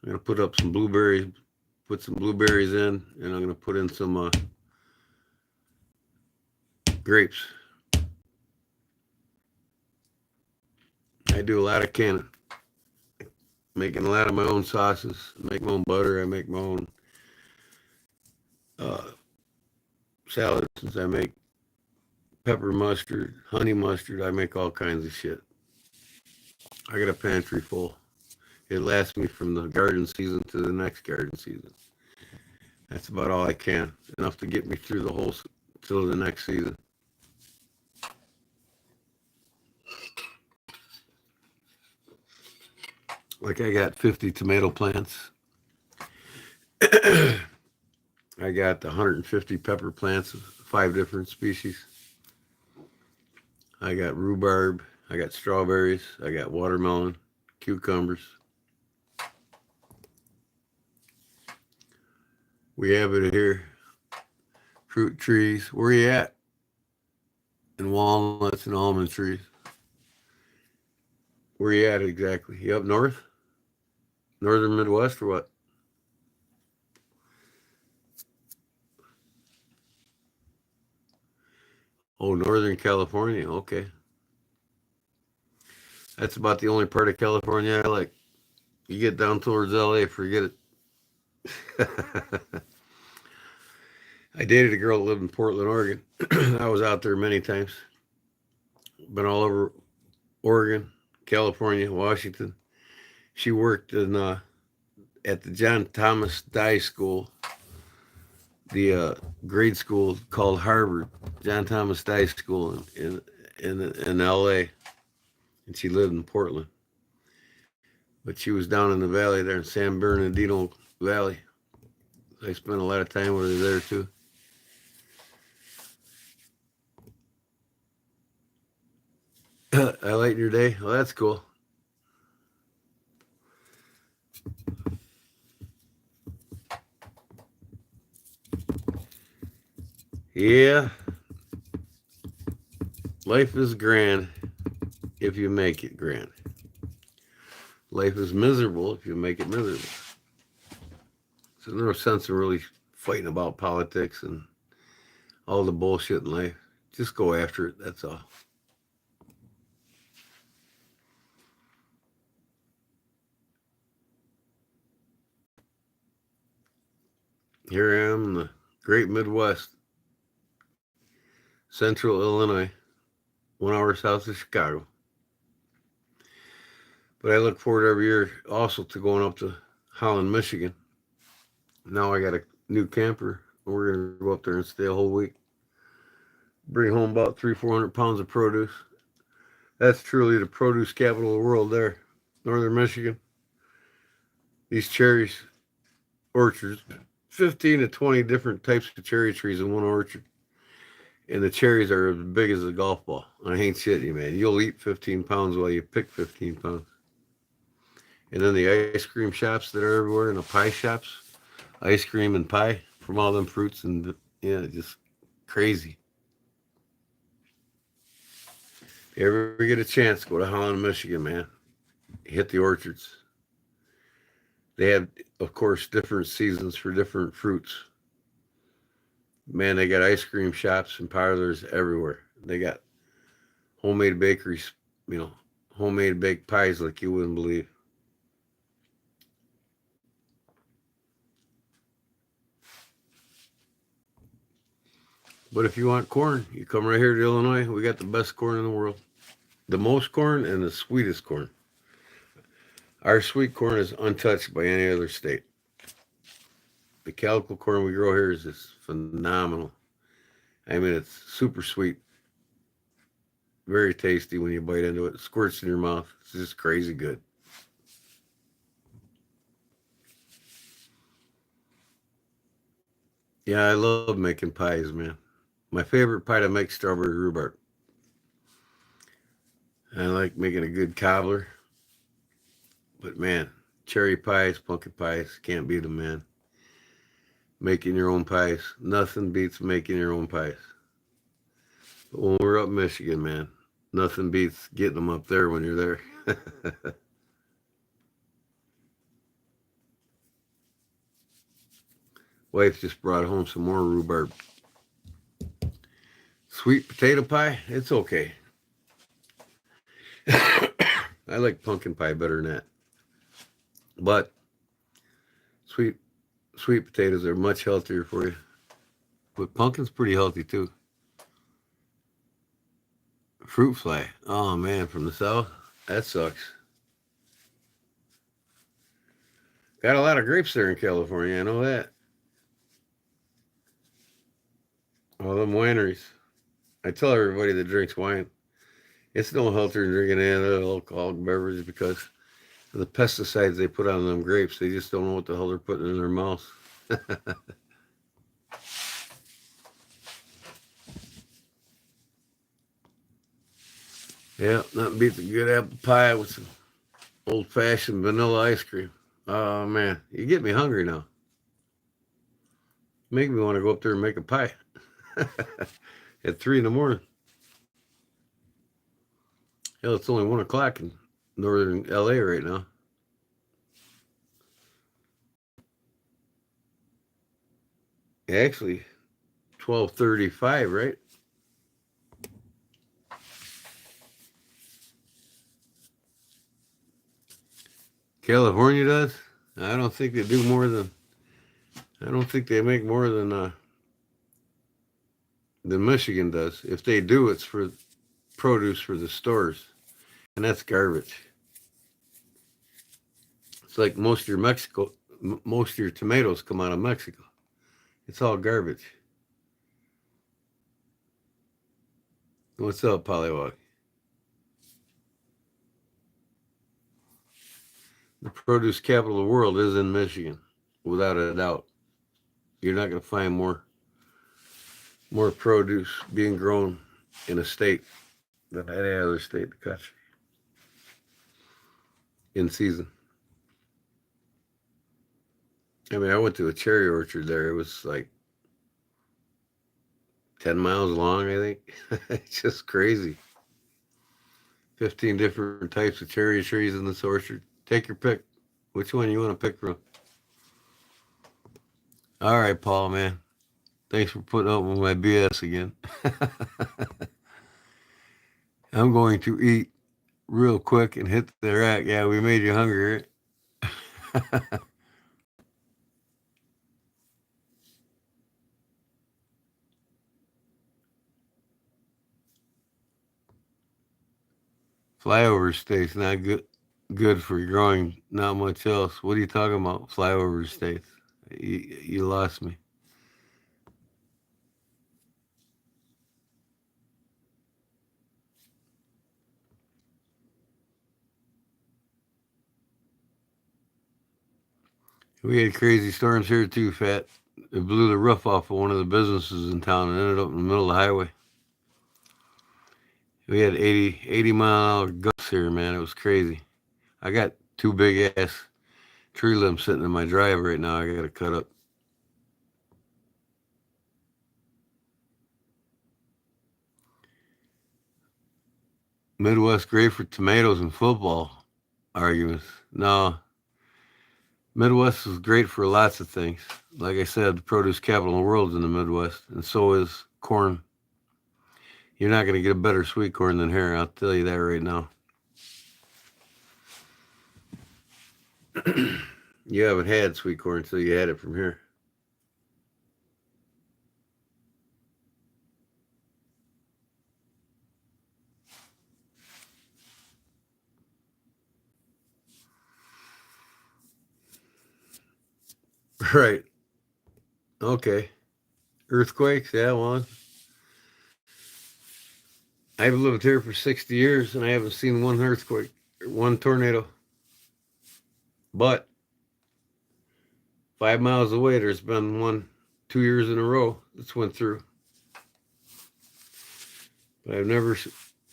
gonna put up some blueberries, put some blueberries in, and I'm gonna put in some grapes. I do a lot of canning, making a lot of my own sauces, make my own butter. I make my own uh, salads. I make pepper mustard, honey mustard. I make all kinds of shit. I got a pantry full. It lasts me from the garden season to the next garden season. That's about all I can. Enough to get me through the whole till the next season. Like I got 50 tomato plants. I got 150 pepper plants of 5 different species. I got rhubarb. I got strawberries. I got watermelon, cucumbers. We have it here. Fruit trees. Where you at? And walnuts and almond trees. Where you at exactly? You up north? Northern Midwest or what? Oh, Northern California. Okay. That's about the only part of California I like. You get down towards LA, forget it. I dated a girl that lived in Portland, Oregon. I was out there many times. Been all over Oregon, California, Washington. She worked at the John Thomas Dye School, the grade school called Harvard, John Thomas Dye School in L.A. And she lived in Portland, but she was down in the valley there in San Bernardino Valley. I spent a lot of time with her there too. I lighten your day. Well, that's cool. Yeah, life is grand if you make it grand. Life is miserable if you make it miserable. So there's no sense in really fighting about politics and all the bullshit in life. Just go after it. That's all. Here I am in the great Midwest, central Illinois, 1 hour south of Chicago. But I look forward every year also to going up to Holland, Michigan. Now I got a new camper. We're going to go up there and stay a whole week. Bring home about 300-400 pounds of produce. That's truly the produce capital of the world there, northern Michigan. These cherries, orchards, 15 to 20 different types of cherry trees in one orchard. And the cherries are as big as a golf ball. I ain't shitting you, man. You'll eat 15 pounds while you pick 15 pounds. And then the ice cream shops that are everywhere and the pie shops, ice cream and pie from all them fruits and yeah, just crazy. If you ever get a chance, go to Holland, Michigan, man. Hit the orchards. They have, of course, different seasons for different fruits. Man, they got ice cream shops and parlors everywhere. They got homemade bakeries, homemade baked pies like you wouldn't believe. But if you want corn, you come right here to Illinois. We got the best corn in the world. The most corn and the sweetest corn. Our sweet corn is untouched by any other state. The calico corn we grow here is just phenomenal. I mean, it's super sweet, very tasty when you bite into it. It squirts in your mouth. It's just crazy good. Yeah, I love making pies, man. My favorite pie to make strawberry rhubarb. I like making a good cobbler, but man, cherry pies, pumpkin pies, can't beat them, man. Making your own pies, nothing beats making your own pies. But when we're up in Michigan, man, nothing beats getting them up there when you're there. Wife just brought home some more rhubarb. Sweet potato pie, it's okay. I like pumpkin pie better than that. But sweet sweet potatoes are much healthier for you. But pumpkin's pretty healthy too. Fruit fly. Oh man, from the south? That sucks. Got a lot of grapes there in California, I know that. All them wineries. I tell everybody that drinks wine, it's no healthier than drinking any other alcoholic beverage because of the pesticides they put on them grapes. They just don't know what the hell they're putting in their mouths. Yeah, nothing beats a good apple pie with some old fashioned vanilla ice cream. Oh man, you get me hungry now. Make me want to go up there and make a pie at 3 in the morning. Hell, it's only 1 o'clock in northern LA right now. Actually, 12:35, right? California does. I don't think they do more than. I don't think they make more than Michigan does. If they do, it's for produce for the stores, and that's garbage. It's like most of your tomatoes come out of Mexico. It's all garbage. What's up, Pollywog? The produce capital of the world is in Michigan, without a doubt. You're not going to find more produce being grown in a state than any other state in the country in season. I mean, I went to a cherry orchard there. It was like 10 miles long, I think. It's just crazy. 15 different types of cherry trees in this orchard. Take your pick. Which one you want to pick from? All right, Paul, man. Thanks for putting up with my BS again. I'm going to eat real quick and hit the rack. Yeah, we made you hungry, right? Flyover states not good for growing. Not much else. What are you talking about? Flyover states. You lost me. We had crazy storms here too, Fat. It blew the roof off of one of the businesses in town and ended up in the middle of the highway. We had 80 mile an hour gusts here, man. It was crazy. I got two big ass tree limbs sitting in my drive right now. I got to cut up. Midwest great for tomatoes and football arguments. No, Midwest is great for lots of things. Like I said, the produce capital of the world is in the Midwest, and so is corn. You're not going to get a better sweet corn than here. I'll tell you that right now. You haven't had sweet corn until you had it from here. Right. Okay. Earthquakes, yeah, one. I've lived here for 60 years and I haven't seen one earthquake or one tornado. But 5 miles away, there's been one 2 years in a row that's went through. But I've never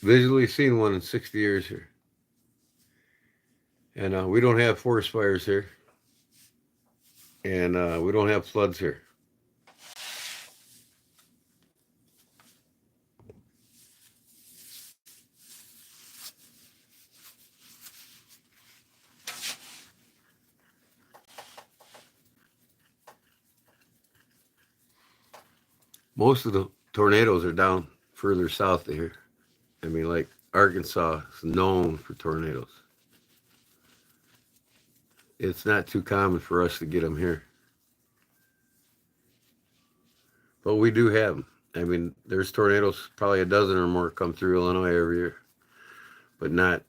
visually seen one in 60 years here. And we don't have forest fires here. And we don't have floods here. Most of the tornadoes are down further south of here. I mean, like Arkansas is known for tornadoes. It's not too common for us to get them here. But we do have them. I mean, there's tornadoes, probably a dozen or more come through Illinois every year. But not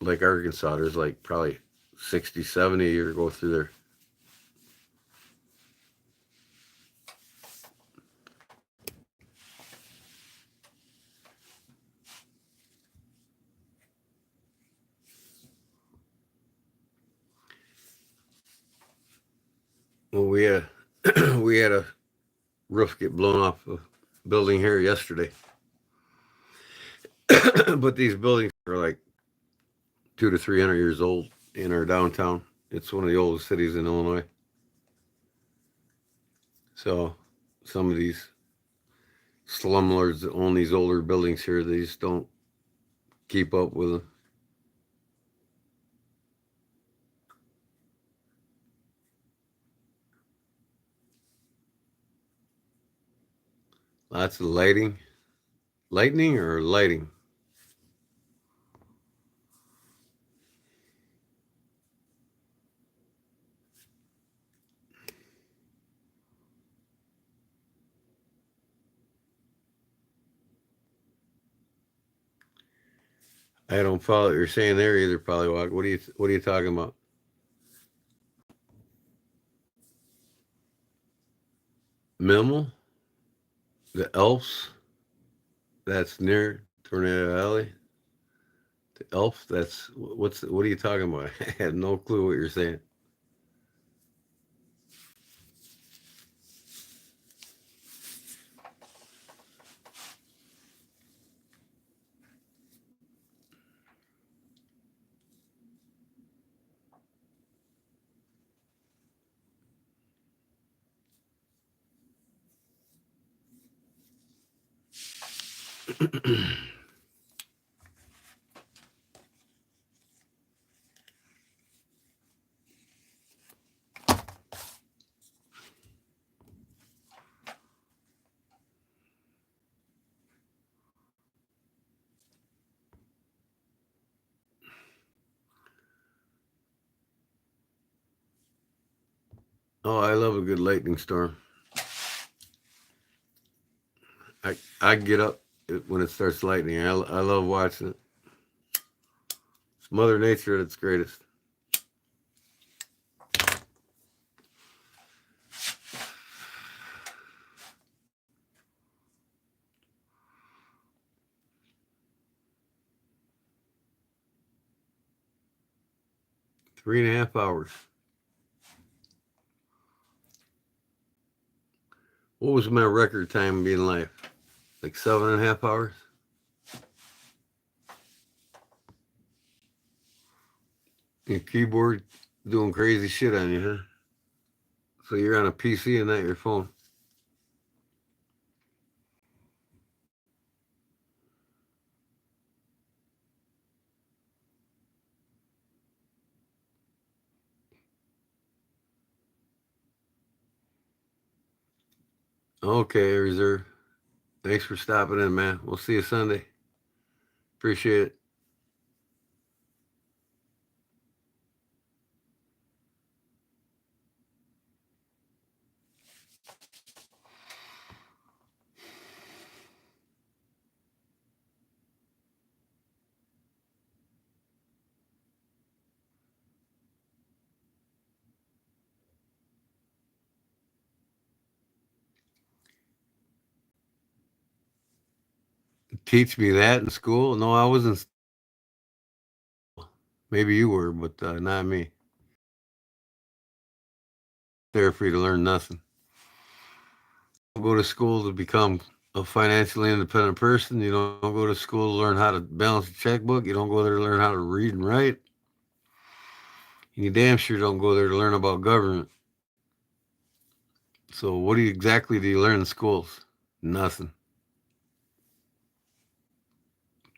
like Arkansas. There's like probably 60, 70 a year go through there. Well, we had a roof get blown off a building here yesterday. But these buildings are like 200 to 300 years old in our downtown. It's one of the oldest cities in Illinois. So some of these slumlords that own these older buildings here, they just don't keep up with them. Lots of lighting. Lightning or lighting? I don't follow what you're saying there either, Polywog. What are you talking about? Mimmel? The Elves? That's near Tornado Alley? The Elf? What are you talking about? I have no clue what you're saying. Oh, I love a good lightning storm. I get up when it starts lightning. I love watching it. It's Mother Nature at its greatest. Three and a half hours. What was my record time being live? Like 7.5 hours? Your keyboard doing crazy shit on you, huh? So you're on a PC and not your phone. Okay, Reserve. Thanks for stopping in, man. We'll see you Sunday. Appreciate it. teach me that in school. No, I wasn't. Maybe you were, but not me. There for you to learn nothing. Go to school to become a financially independent person. You don't go to school to learn how to balance a checkbook. You don't go there to learn how to read and write. And you damn sure don't go there to learn about government. So what exactly do you learn in schools? Nothing.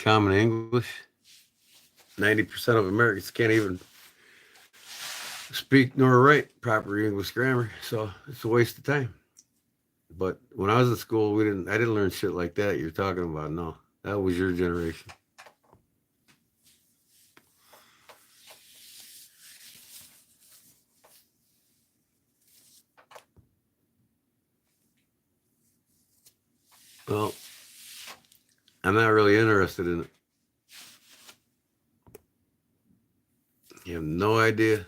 Common English. 90% of Americans can't even speak nor write proper English grammar. So it's a waste of time. But when I was in school, I didn't learn shit like that you're talking about. No, that was your generation. Well, I'm not really interested in it. You have no idea.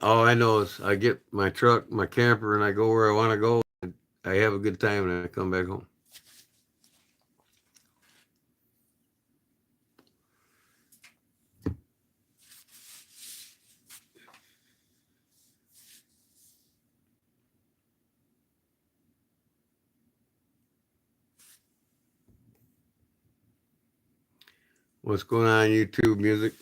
all I know is I get my truck, my camper, and I go where I want to go. I have a good time, and I come back home. What's going on YouTube music?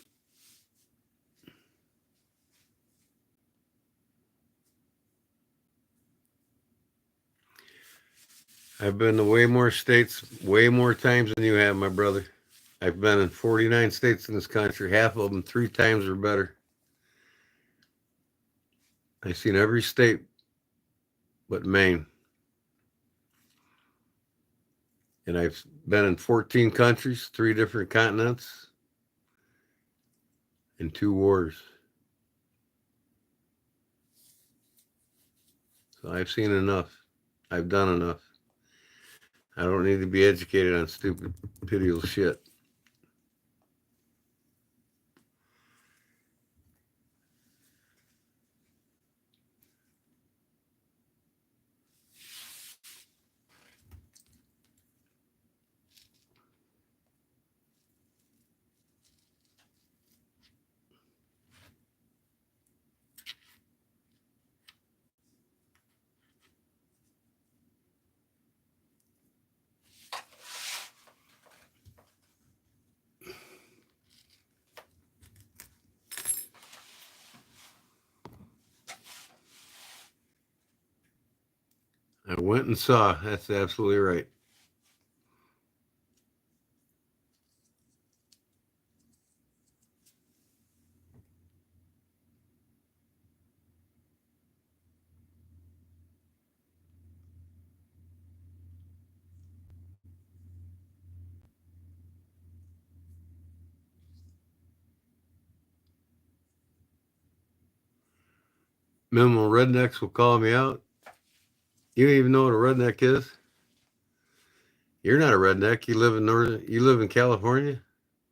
I've been to way more states, way more times than you have, my brother. I've been in 49 states in this country, half of them 3 times or better. I've seen every state but Maine. And I've been in 14 countries, 3 different continents, and 2 wars. So I've seen enough. I've done enough. I don't need to be educated on stupid, pitiable shit. I went and saw. That's absolutely right. Minimal rednecks will call me out. You don't even know what a redneck is? You're not a redneck. You live in California.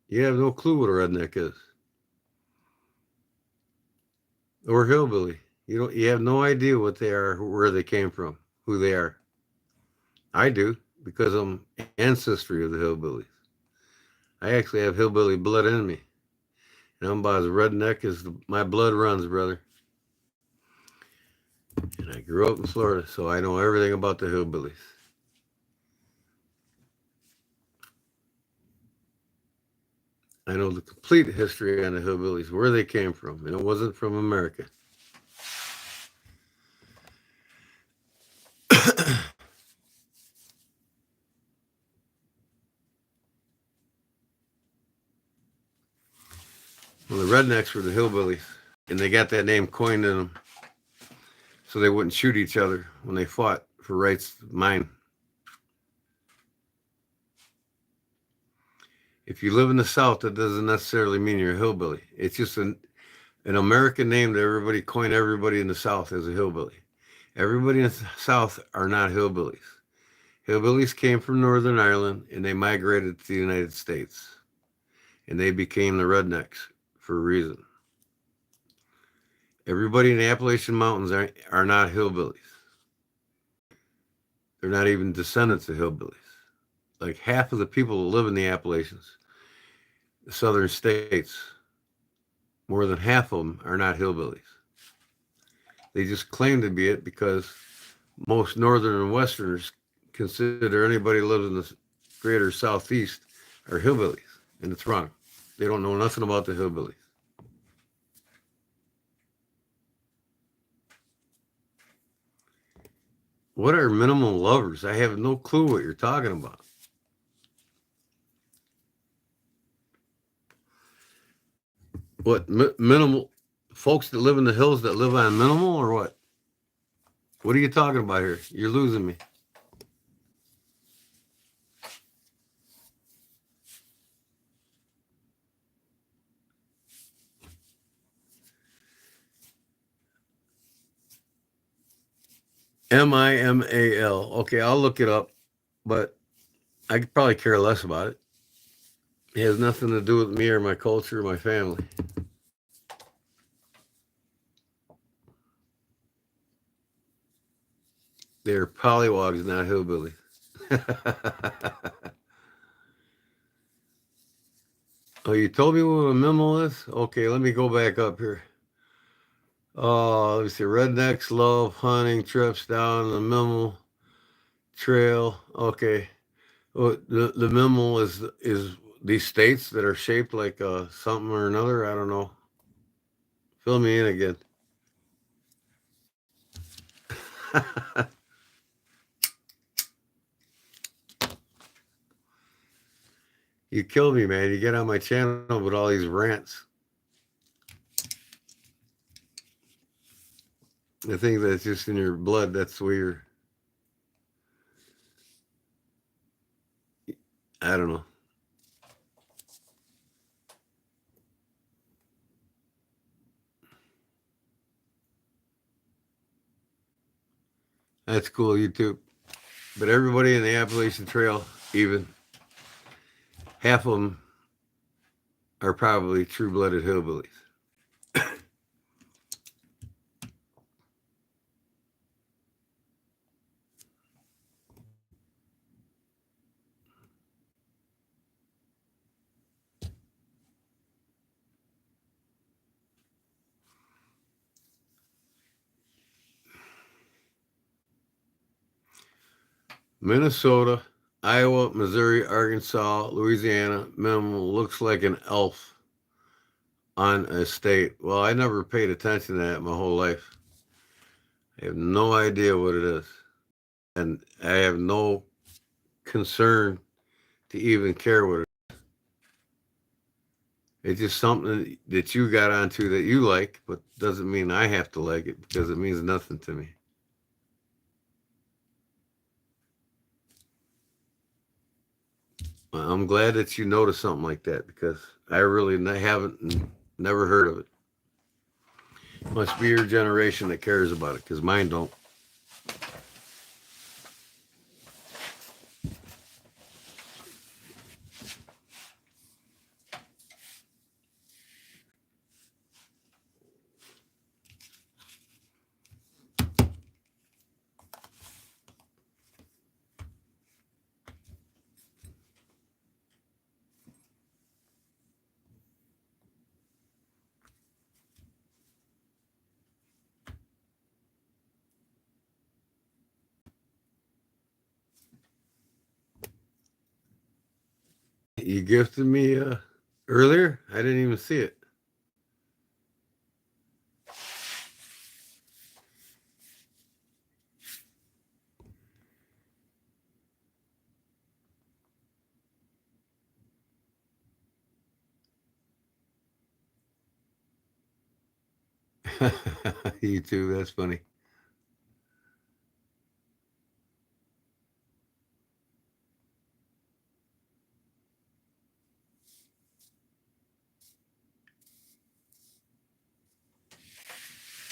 You have no clue what a redneck is. Or hillbilly. You have no idea what they are, where they came from, who they are. I do, because I'm ancestry of the hillbillies. I actually have hillbilly blood in me. And I'm about as redneck as my blood runs, brother. And I grew up in Florida, so I know everything about the hillbillies. I know the complete history on the hillbillies, where they came from, and it wasn't from America. Well, the rednecks were the hillbillies, and they got that name coined in them so they wouldn't shoot each other when they fought for rights of mine. If you live in the South, that doesn't necessarily mean you're a hillbilly. It's just an American name that everybody coined everybody in the South as a hillbilly. Everybody in the South are not hillbillies. Hillbillies came from Northern Ireland, and they migrated to the United States. And they became the rednecks for a reason. Everybody in the Appalachian Mountains are not hillbillies. They're not even descendants of hillbillies. Like half of the people that live in the Appalachians, the southern states, more than half of them are not hillbillies. They just claim to be it because most northern and westerners consider anybody who lives in the greater southeast are hillbillies, and it's wrong. They don't know nothing about the hillbillies. What are minimal lovers? I have no clue what you're talking about. What minimal folks that live in the hills that live on minimal or what? What are you talking about here? You're losing me. MIMAL. Okay, I'll look it up, but I could probably care less about it. It has nothing to do with me or my culture or my family. They're pollywogs, not hillbillies. Oh, you told me what a minimal is? Okay, let me go back up here. Oh, let me see. Rednecks love hunting trips down the minimal trail. Okay. Well, the minimal is these states that are shaped like something or another. I don't know. Fill me in again. You kill me, man. You get on my channel with all these rants. I think that's just in your blood. That's weird. I don't know. That's cool, YouTube. But everybody in the Appalachian Trail, even half of them are probably true-blooded hillbillies. Minnesota, Iowa, Missouri, Arkansas, Louisiana, minimal looks like an elf on a state. Well, I never paid attention to that my whole life. I have no idea what it is. And I have no concern to even care what it is. It's just something that you got onto that you like, but doesn't mean I have to like it because it means nothing to me. I'm glad that you noticed something like that because I really haven't never heard of it. Must be your generation that cares about it because mine don't. You gifted me earlier? I didn't even see it. You too. That's funny.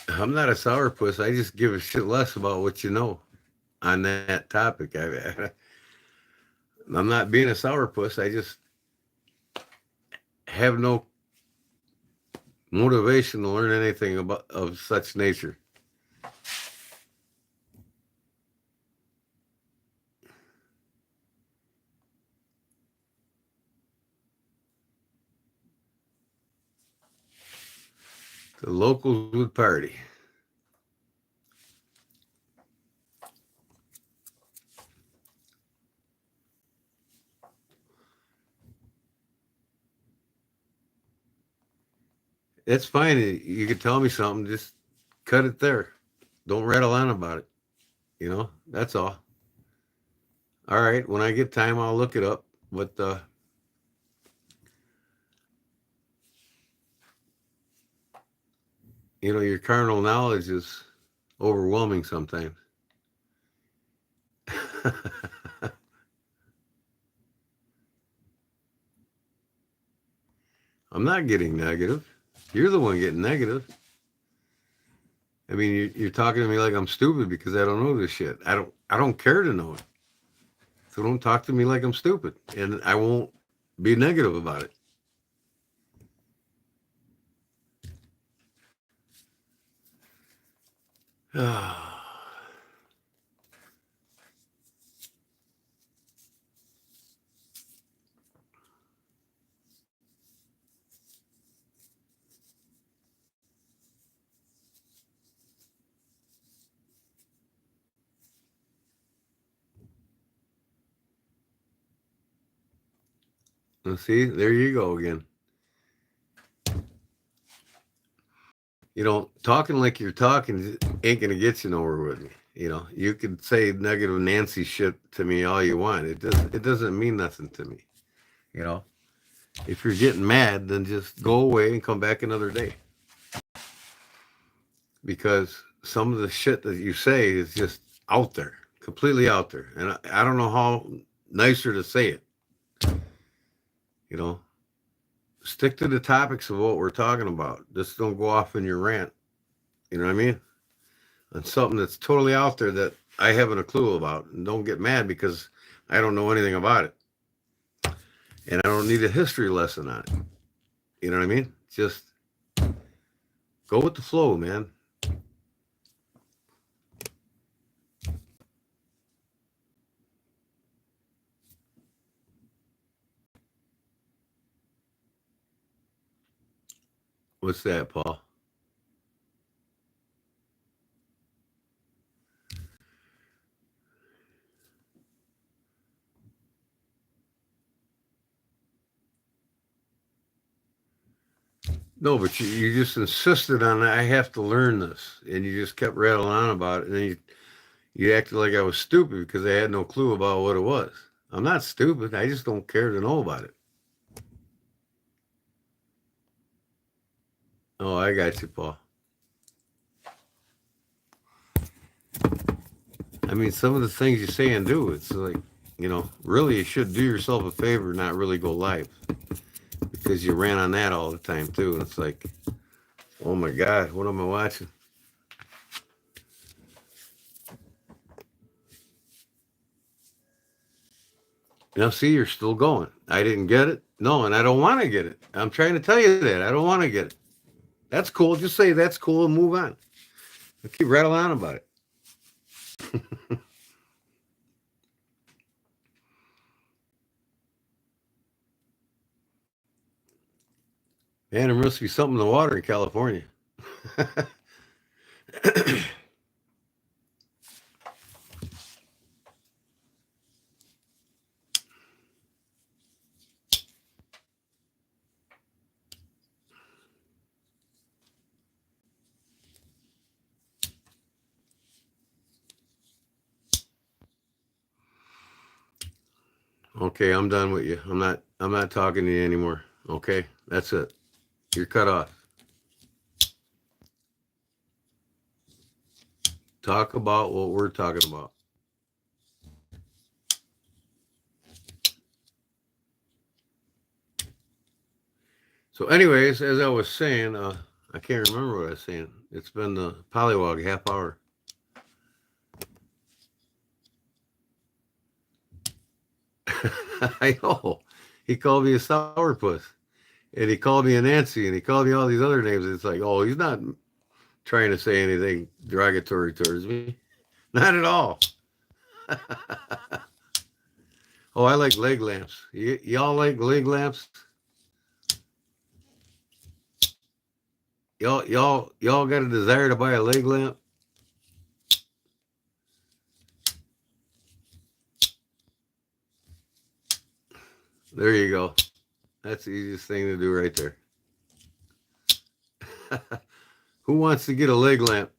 I'm not a sourpuss. I just give a shit less about what you know on that topic. I'm not being a sourpuss. I just have no motivation to learn anything of such nature. The locals would party. It's fine. You could tell me something. Just cut it there. Don't rattle on about it. That's all. All right. When I get time, I'll look it up. But your carnal knowledge is overwhelming sometimes. I'm not getting negative. You're the one getting negative. I mean, you're talking to me like I'm stupid because I don't know this shit. I don't care to know it. So don't talk to me like I'm stupid, and I won't be negative about it. Let's see, there you go again. Talking like you're talking ain't gonna get you nowhere with me. You could say negative Nancy shit to me all you want. It doesn't mean nothing to me. If you're getting mad, then just go away and come back another day. Because some of the shit that you say is just out there, completely out there. And I don't know how nicer to say it. Stick to the topics of what we're talking about. Just don't go off in your rant. You know what I mean? On something that's totally out there that I haven't a clue about. And don't get mad because I don't know anything about it. And I don't need a history lesson on it. You know what I mean? Just go with the flow, man. What's that, Paul? No, but you just insisted on I have to learn this, and you just kept rattling on about it, and then you acted like I was stupid because I had no clue about what it was. I'm not stupid. I just don't care to know about it. Oh, I got you, Paul. I mean, some of the things you say and do, it's like, really you should do yourself a favor, not really go live. Because you ran on that all the time, too. And it's like, oh my God, what am I watching? Now, see, you're still going. I didn't get it. No, and I don't want to get it. I'm trying to tell you that. I don't want to get it. That's cool. Just say that's cool and move on. I keep rattling on about it. Man, there must be something in the water in California. Okay, I'm done with you. I'm not talking to you anymore. Okay? That's it. You're cut off. Talk about what we're talking about. So anyways, as I was saying, I can't remember what I was saying. It's been the pollywog half hour. I know. He called me a sourpuss. And he called me a Nancy, and he called me all these other names. It's like, oh, he's not trying to say anything derogatory towards me. Not at all. Oh, I like leg lamps. Y'all like leg lamps? Y'all got a desire to buy a leg lamp? There you go. That's the easiest thing to do right there. Who wants to get a leg lamp?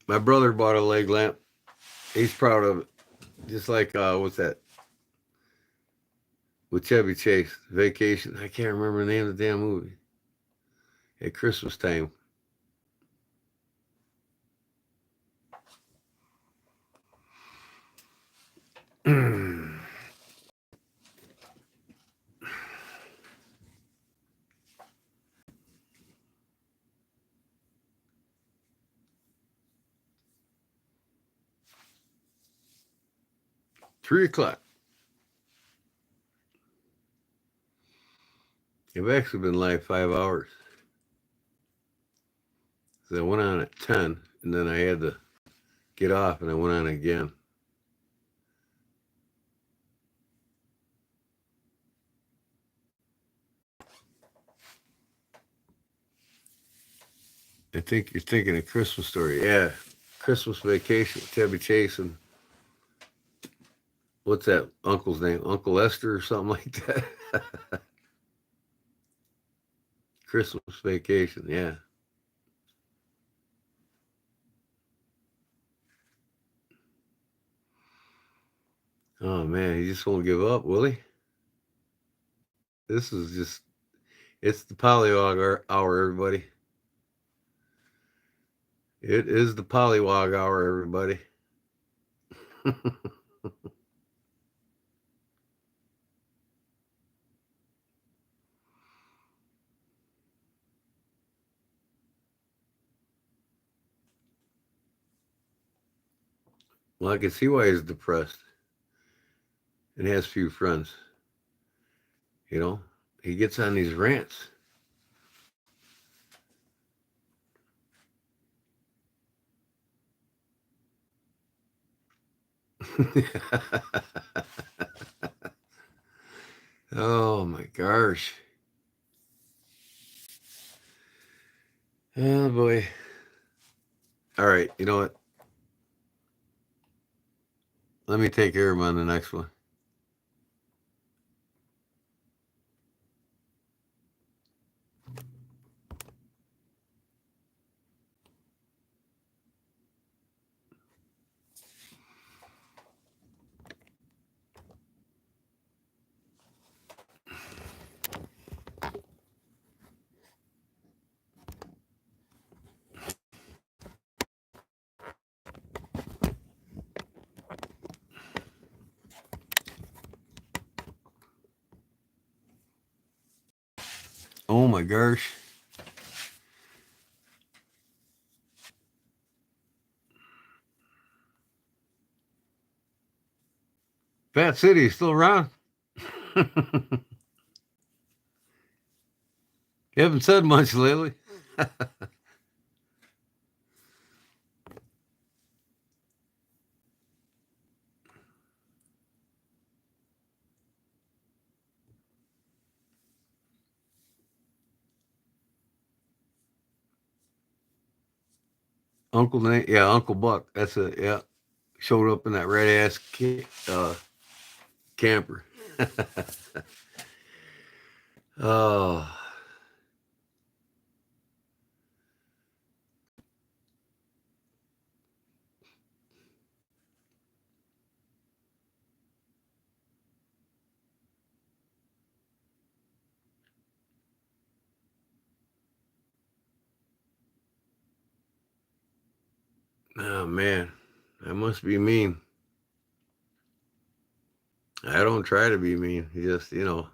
My brother bought a leg lamp. He's proud of it. Just like what's that? With Chevy Chase, Vacation. I can't remember the name of the damn movie. At Christmas time. 3 o'clock. I've actually been live 5 hours. So I went on at 10, and then I had to get off, and I went on again. I think you're thinking of Christmas Story. Yeah, Christmas Vacation with Chevy Chase and what's that uncle's name? Uncle Lester or something like that. Christmas Vacation, yeah. Oh man, he just won't give up, will he? This is just, it's the Pollywog hour, everybody. It is the Pollywog hour, everybody. Well, I can see why he's depressed and has few friends. You know, he gets on these rants. Oh my gosh. Oh boy. All right, you know what? Let me take care of him on the next one. Oh my gosh. Fat City still around? You haven't said much lately. Uncle Nate, yeah, Uncle Buck. That's it. Yeah, showed up in that red ass camper. Oh, oh man, I must be mean. I don't try to be mean. Just I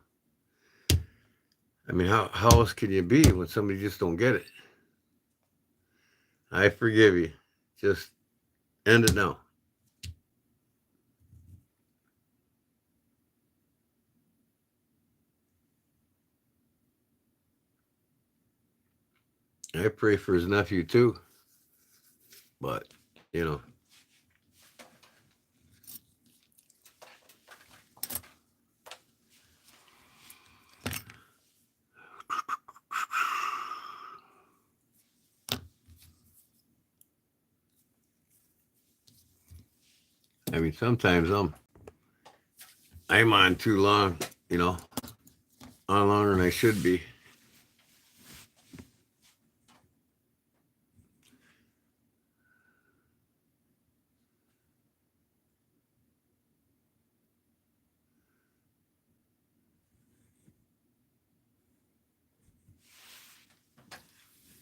mean, how else can you be when somebody just don't get it? I forgive you. Just end it now. I pray for his nephew too. But, you know. I mean, sometimes I'm on too long, you know, on longer than I should be.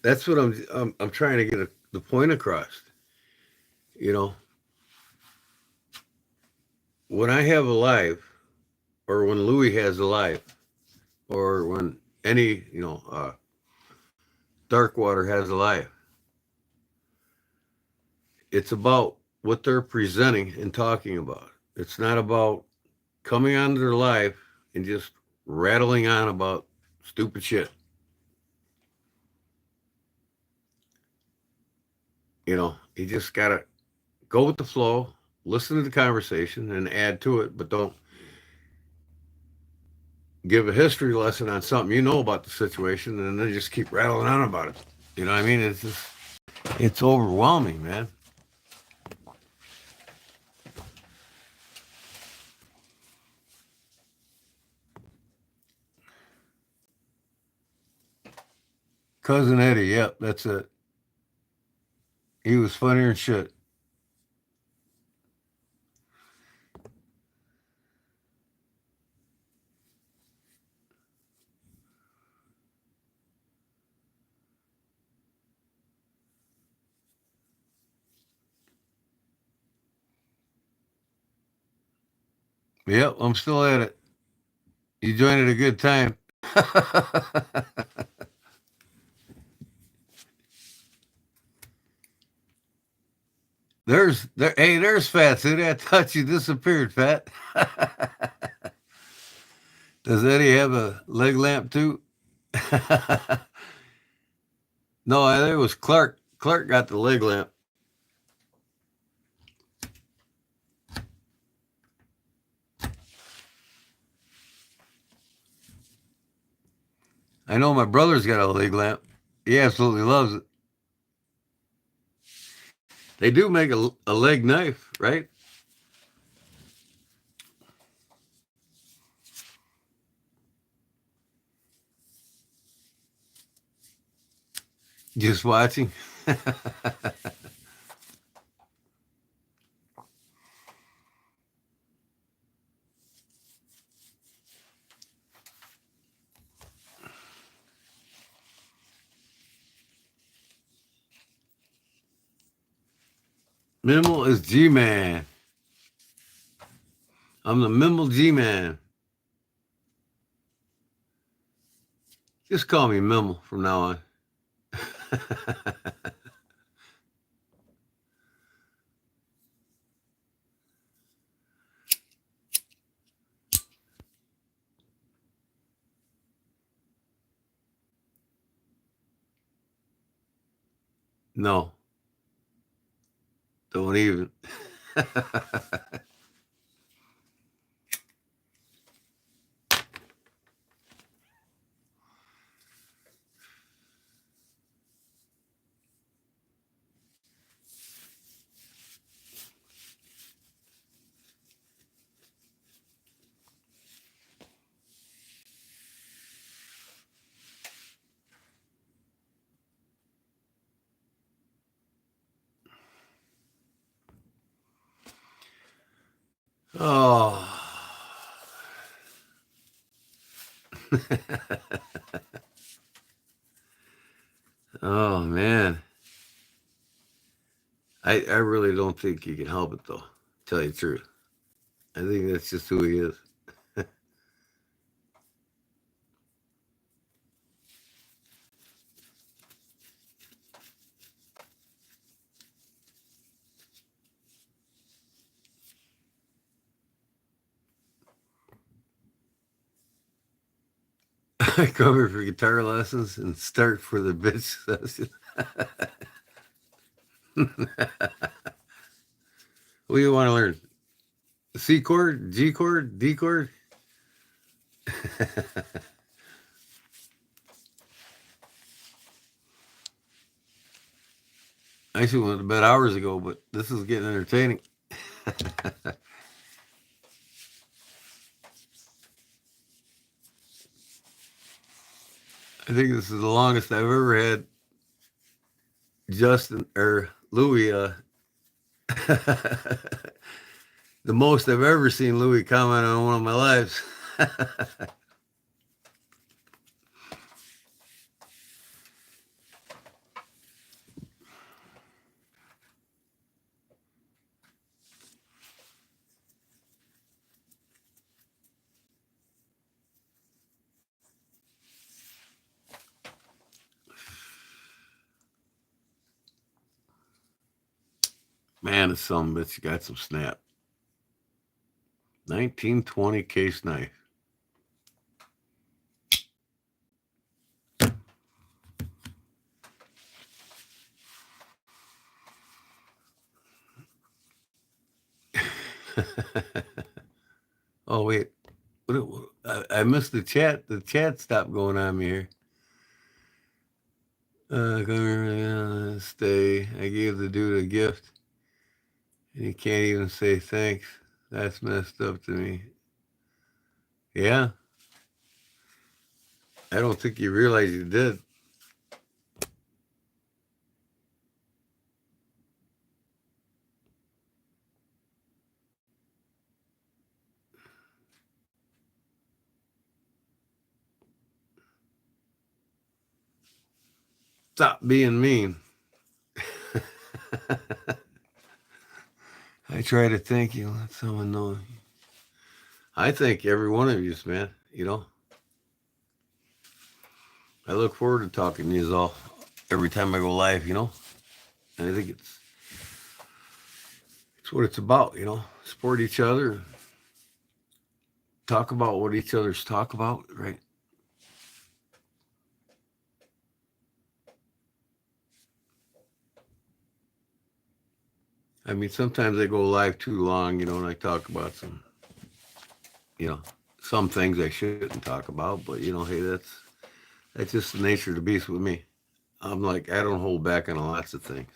That's what I'm trying to get the point across. You know, when I have a live, or when Louis has a live, or when any Darkwater has a live, it's about what they're presenting and talking about. It's not about coming on their live and just rattling on about stupid shit. You know, you just gotta go with the flow, listen to the conversation, and add to it, but don't give a history lesson on something you know about the situation and then just keep rattling on about it. You know what I mean? It's overwhelming, man. Cousin Eddie, yep, that's it. He was funnier than shit. Yep, I'm still at it. You joined at a good time. There's Fat City. I thought you disappeared, Fat. Does Eddie have a leg lamp too? No, I think it was Clark. Clark got the leg lamp. I know my brother's got a leg lamp. He absolutely loves it. They do make a leg knife, right? Just watching. Mimel is G-Man. I'm the Mimel G-Man. Just call me Mimel from now on. No, don't even. Oh. Oh man. I really don't think he can help it though, tell you the truth. I think that's just who he is. I come here for guitar lessons and start for the bitch session. What do you want to learn? C chord, G chord, D chord? I should have went to bed hours ago, but this is getting entertaining. I think this is the longest I've ever had Justin or Louis. The most I've ever seen Louis comment on one of my lives. Man, this some bitch got some snap. 1920 case knife. Oh wait, I missed the chat. The chat stopped going on me here. Stay. I gave the dude a gift, and he can't even say thanks. That's messed up to me. Yeah, I don't think you realize you did. Stop being mean. I try to thank you. Let someone know. I thank every one of you, man. You know, I look forward to talking to you all every time I go live. You know, and I think it's what it's about. You know, support each other, talk about what each other's talk about, right? I mean, sometimes I go live too long, you know, and I talk about you know, some things I shouldn't talk about, but you know, hey, that's just the nature of the beast with me. I'm like, I don't hold back on lots of things,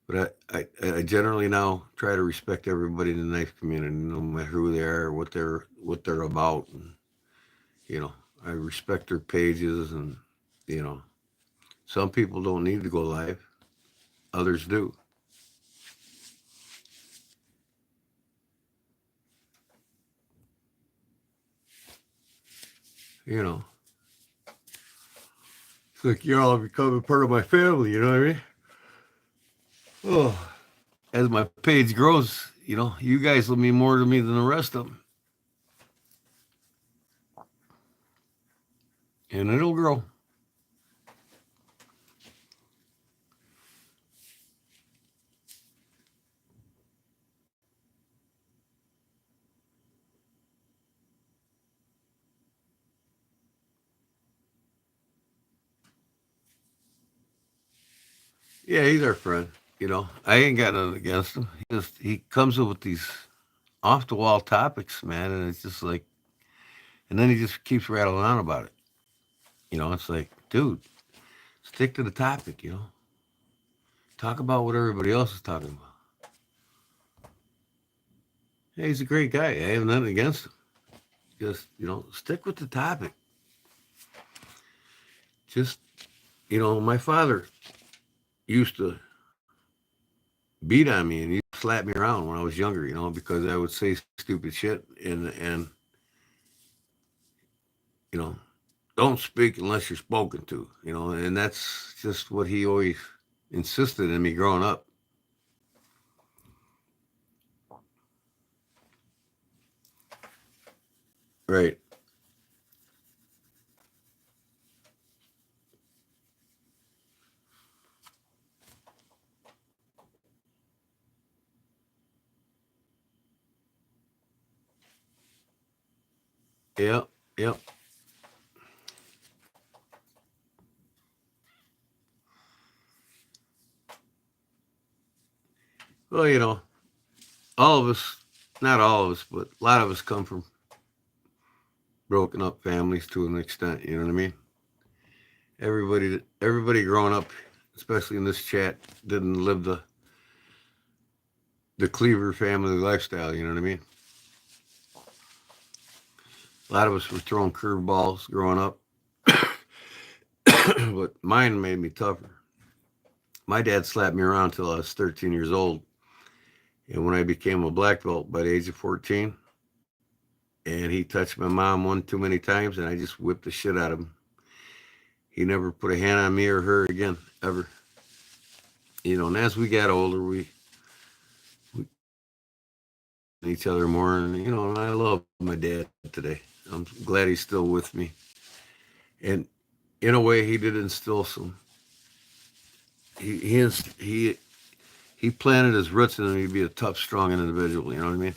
but I generally now try to respect everybody in the knife community, no matter who they are, or what they're about, and you know, I respect their pages, and you know, some people don't need to go live, others do. You know, it's like you're all becoming part of my family. You know what I mean? Oh, as my page grows, you know, you guys will mean more to me than the rest of them, and it'll grow. Yeah, he's our friend. You know, I ain't got nothing against him. He comes up with these off the wall topics, man, and it's just like, and then he just keeps rattling on about it. You know, it's like, dude, stick to the topic. You know, talk about what everybody else is talking about. Yeah, he's a great guy. I have nothing against him. Just you know, stick with the topic. Just you know, my father used to beat on me and he slapped me around when I was younger, you know, because I would say stupid shit and you know, don't speak unless you're spoken to, you know, and that's just what he always insisted in me growing up. Right. Yep, yep. Well, all of us, not all of us, but a lot of us come from broken up families to an extent. You know what I mean? Everybody growing up, especially in this chat, didn't live the Cleaver family lifestyle. You know what I mean? A lot of us were throwing curveballs growing up, but mine made me tougher. My dad slapped me around till I was 13 years old, and when I became a black belt by the age of 14, and he touched my mom one too many times, and I just whipped the shit out of him. He never put a hand on me or her again, ever. And as we got older, we each other more, and I love my dad today. I'm glad he's still with me, and in a way, he did instill some. He planted his roots in me to be a tough, strong individual. You know what I mean?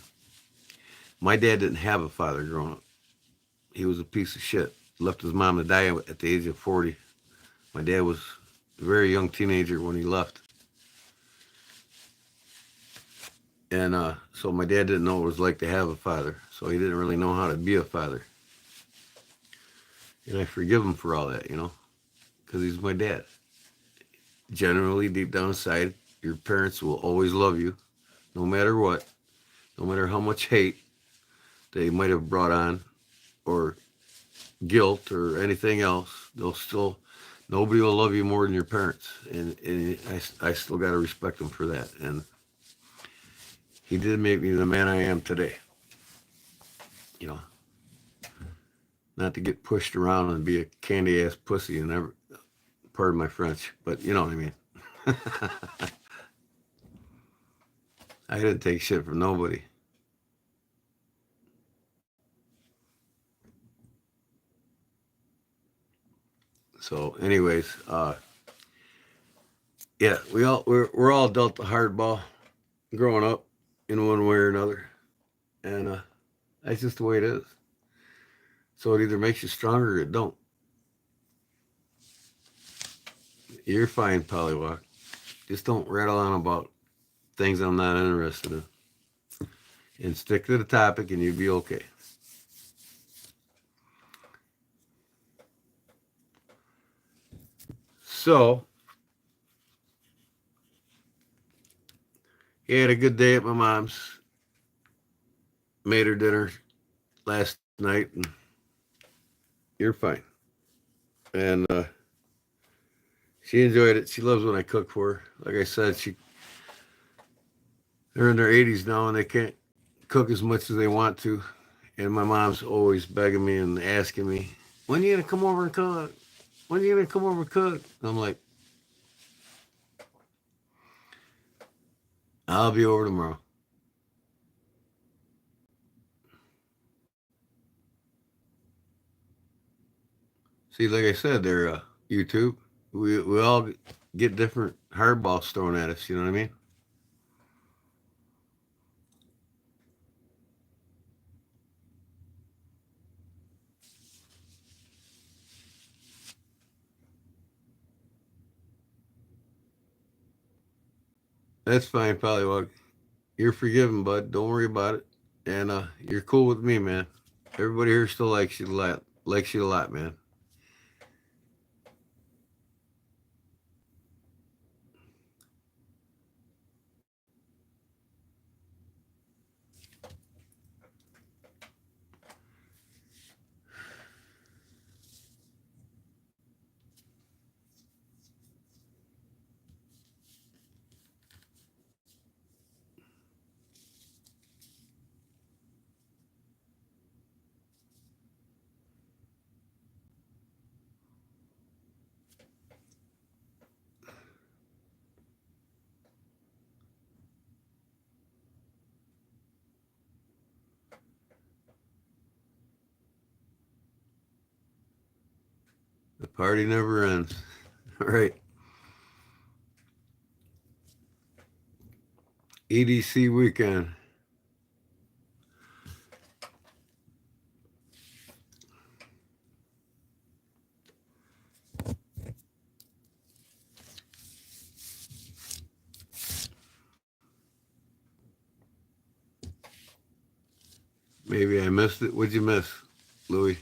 My dad didn't have a father growing up. He was a piece of shit. Left his mom to die at the age of 40. My dad was a very young teenager when he left. And so my dad didn't know what it was like to have a father. So he didn't really know how to be a father. And I forgive him for all that, because he's my dad. Generally, deep down inside, your parents will always love you, no matter what, no matter how much hate they might have brought on, or guilt, or anything else. Nobody will love you more than your parents. And I still got to respect them for that. And he did make me the man I am today. You know, not to get pushed around and be a candy ass pussy and never, pardon my French, but you know what I mean. I didn't take shit from nobody. So, anyways, yeah, we're all dealt the hard ball growing up in one way or another, and that's just the way it is. So it either makes you stronger or it don't. You're fine, Polywalk. Just don't rattle on about things I'm not interested in, and stick to the topic, and you'll be okay. So, he had a good day at my mom's. Made her dinner last night, and you're fine. And she enjoyed it. She loves when I cook for her. Like I said, they're in their 80s now, and they can't cook as much as they want to. And my mom's always begging me and asking me, when are you going to come over and cook? When are you going to come over and cook? And I'm like, I'll be over tomorrow. See, like I said, they're YouTube. We all get different hardballs thrown at us. You know what I mean? That's fine, Polywog. You're forgiven, bud. Don't worry about it. And you're cool with me, man. Everybody here still likes you a lot. Likes you a lot, man. The party never ends. All right. EDC weekend. Maybe I missed it. What'd you miss, Louie?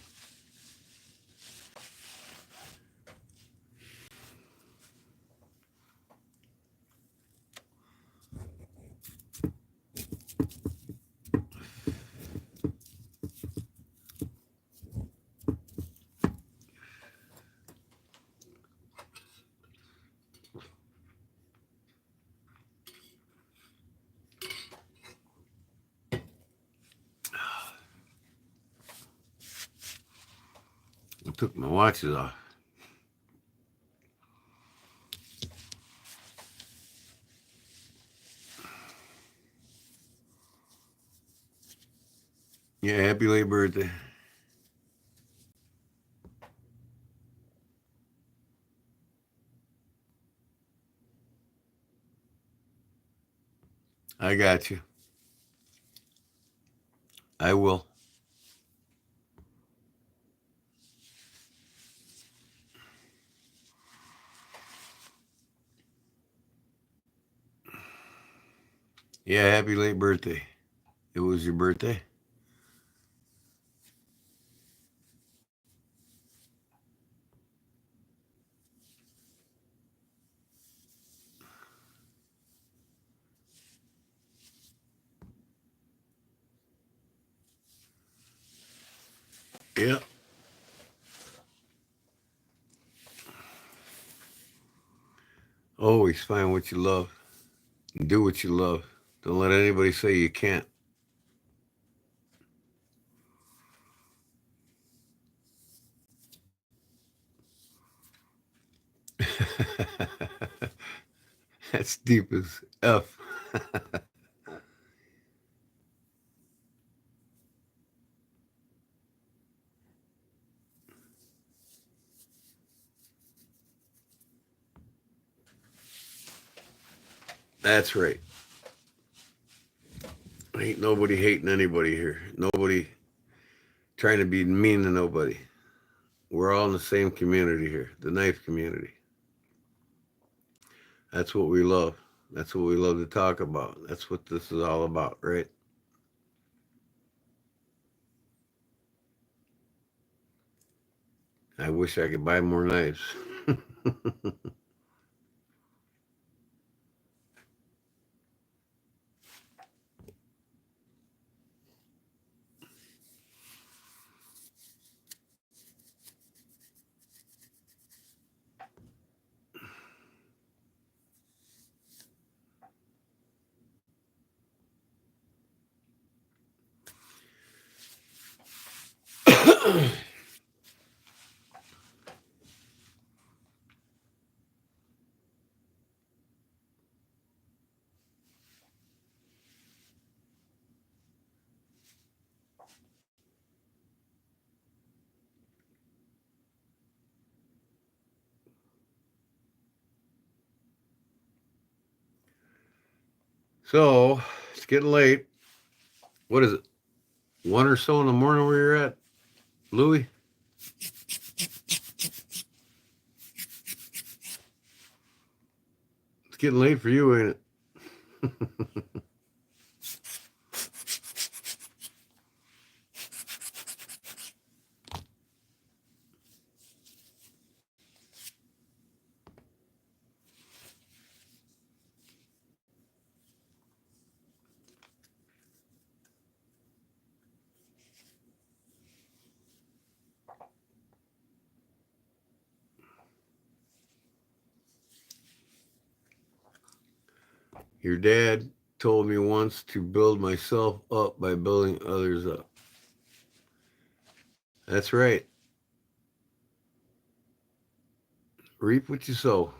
I took my watches off. Yeah, happy late birthday. I got you. I will. Yeah, happy late birthday. It was your birthday? Yeah. Always find what you love and do what you love. Don't let anybody say you can't. That's deep as F. That's right. Ain't nobody hating anybody here. Nobody trying to be mean to nobody. We're all in the same community here, the knife community. That's what we love. That's what we love to talk about. That's what this is all about, right? I wish I could buy more knives. So it's getting late. What is it? 1 or so in the morning where you're at, Louie? It's getting late for you, ain't it? Your dad told me once to build myself up by building others up. That's right. Reap what you sow.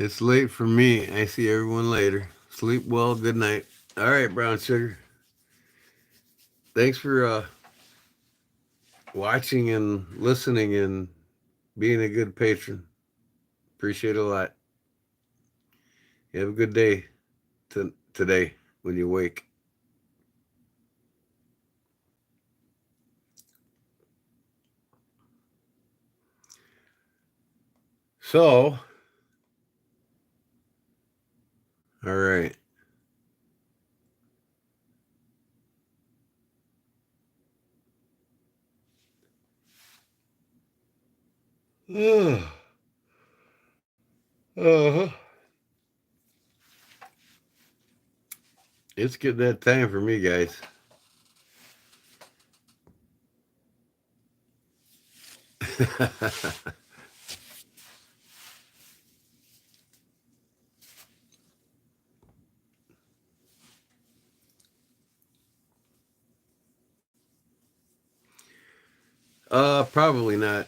It's late for me. I see everyone later. Sleep well. Good night. All right, brown sugar. Thanks for watching and listening and being a good patron. Appreciate it a lot. You have a good day today when you wake. So, all right. Uh-huh. It's getting that time for me, guys. Probably not.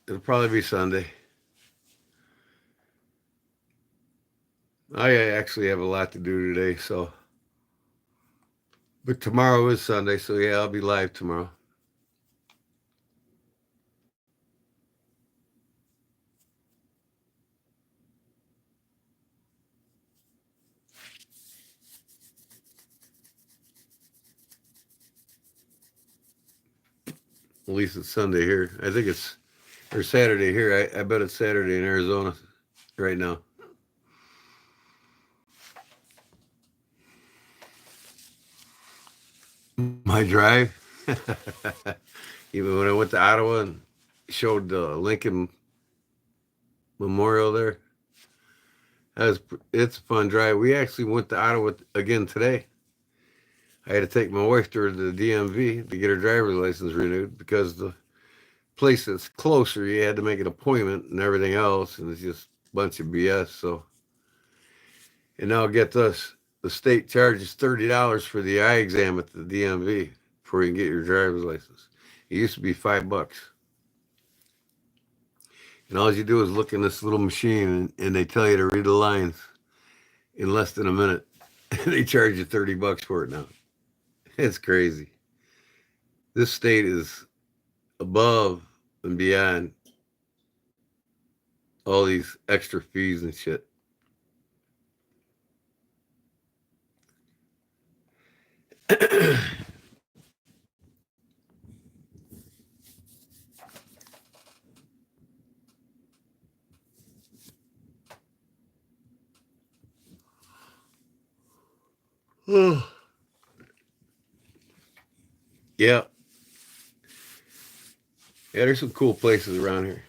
It'll probably be Sunday. I actually have a lot to do today, so. But tomorrow is Sunday, so yeah, I'll be live tomorrow. At least it's Sunday here. I think it's or Saturday here. I bet it's Saturday in Arizona right now. My drive. Even when I went to Ottawa and showed the Lincoln Memorial there, it's a fun drive. We actually went to Ottawa again today. I had to take my wife to the DMV to get her driver's license renewed because the place that's closer, you had to make an appointment and everything else, and it's just a bunch of BS. So, and now get this: the state charges $30 for the eye exam at the DMV before you can get your driver's license. It used to be $5, and all you do is look in this little machine, and they tell you to read the lines in less than a minute. And they charge you $30 for it now. It's crazy. This state is above and beyond all these extra fees and shit. Yeah. Yeah, there's some cool places around here.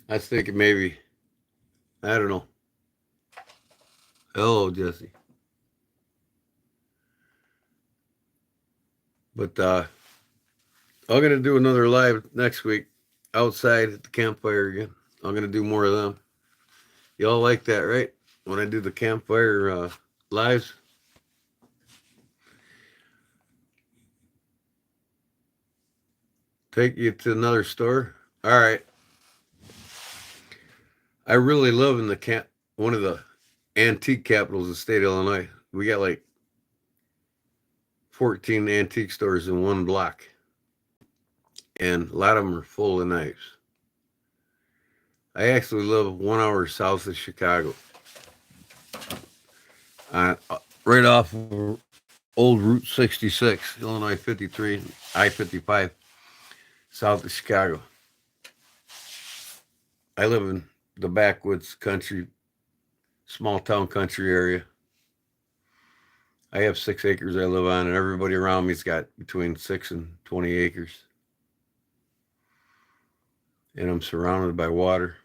I was thinking maybe, I don't know. Hello, Jesse. But I'm going to do another live next week outside at the campfire again. I'm going to do more of them. Y'all like that, right? When I do the campfire lives. Take you to another store. All right. I really live in one of the antique capitals of the state of Illinois. We got like 14 antique stores in one block, and a lot of them are full of knives. I actually live 1 hour south of Chicago, right off old Route 66, Illinois 53, I-55, south of Chicago. I live in the backwoods country, small town country area. I have 6 acres I live on, and everybody around me's got between 6 and 20 acres. And I'm surrounded by water.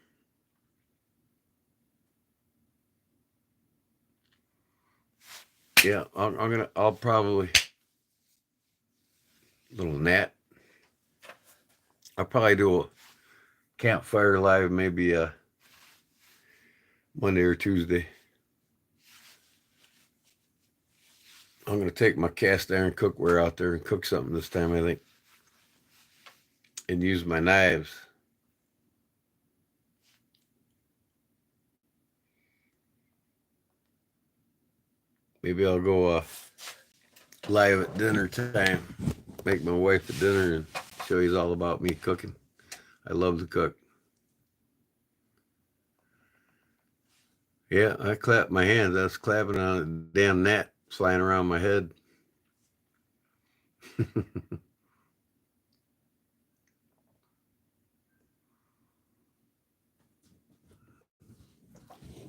Yeah, I'll probably, little gnat. I'll probably do a campfire live maybe Monday or Tuesday. I'm going to take my cast iron cookware out there and cook something this time, I think. and use my knives. Maybe I'll go live at dinner time, make my wife a dinner and show you all about me cooking. I love to cook. Yeah, I clapped my hands. I was clapping on a damn gnat flying around my head.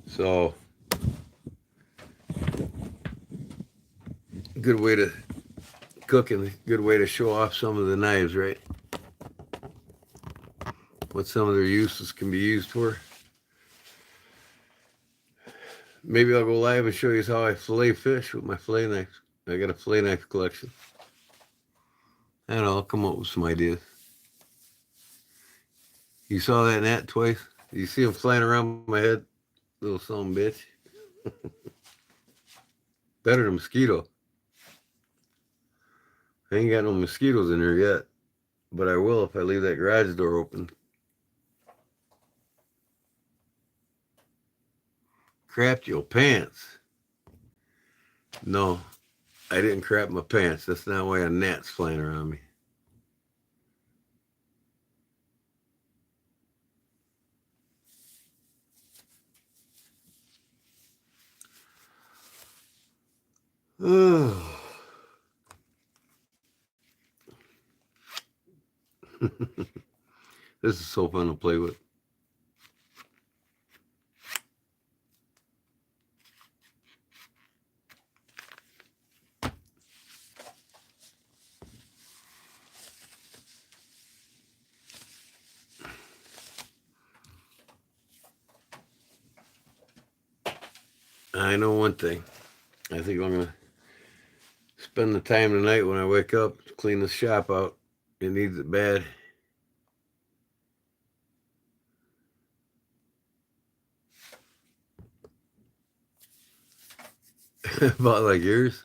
So, good way to cook and good way to show off some of the knives, right? What some of their uses can be used for. Maybe I'll go live and show you how I fillet fish with my fillet knife. I got a fillet knife collection. I don't know, I'll come up with some ideas. You saw that gnat twice? You see him flying around my head? Little son of a bitch. Better than mosquito. I ain't got no mosquitoes in there yet, but I will if I leave that garage door open. Crapped your pants. No, I didn't crap my pants. That's not why a gnat's flying around me. Oh. This is so fun to play with. I know one thing. I think I'm going to spend the time tonight when I wake up to clean the shop out. It needs it bad. About like yours.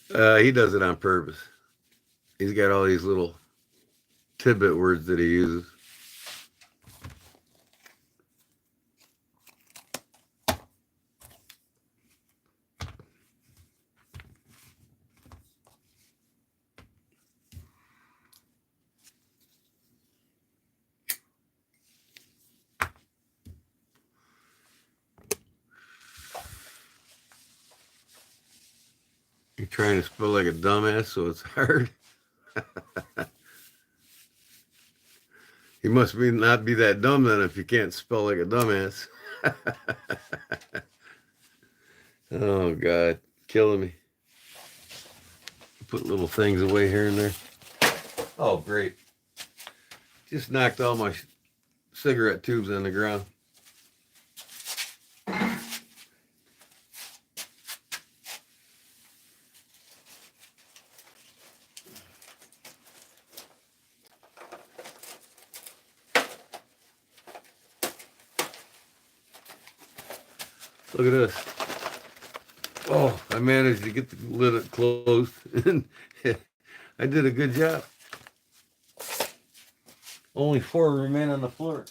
He does it on purpose. He's got all these little tidbit words that he uses. You're trying to spell like a dumbass, so it's hard. You must not be that dumb then if you can't spell like a dumbass. Oh, God. Killing me. Put little things away here and there. Oh, great. Just knocked all my cigarette tubes on the ground. Look at this. Oh, I managed to get the lid closed. I did a good job. Only 4 remain on the floor.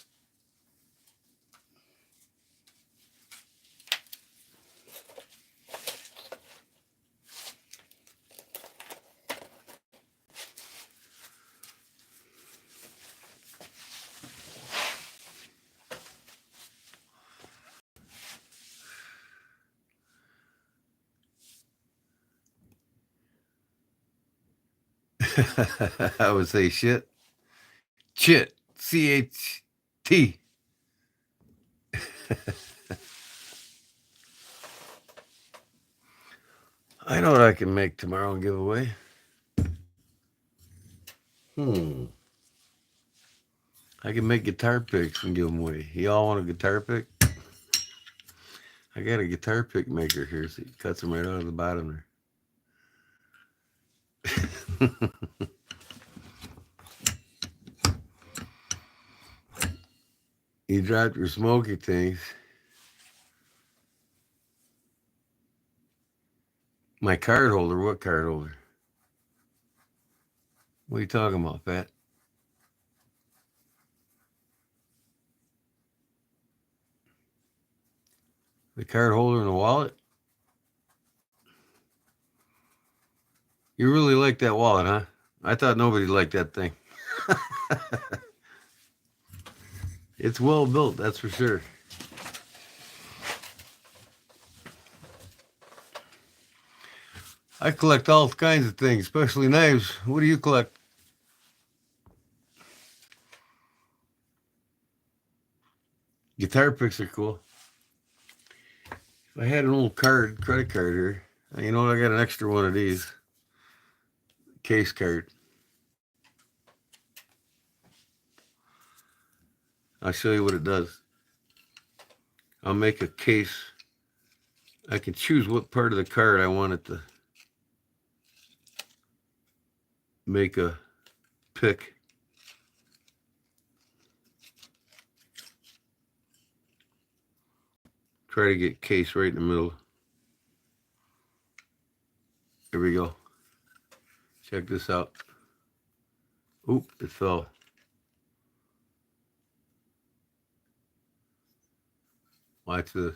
I would say shit. Chit. C-H-T. I know what I can make tomorrow and give away. I can make guitar picks and give them away. Y'all want a guitar pick? I got a guitar pick maker here, so it cuts them right out of the bottom there. You dropped your smoky things. My card holder, what card holder? What are you talking about, Pat? The card holder and the wallet? You really like that wallet, huh? I thought nobody liked that thing. It's well built, that's for sure. I collect all kinds of things, especially knives. What do you collect? Guitar picks are cool. If I had an old credit card here, you know what? I got an extra one of these. Case card. I'll show you what it does. I'll make a case. I can choose what part of the card I want it to make a pick. Try to get case right in the middle. There we go. Check this out. Oop, it fell. Watch this.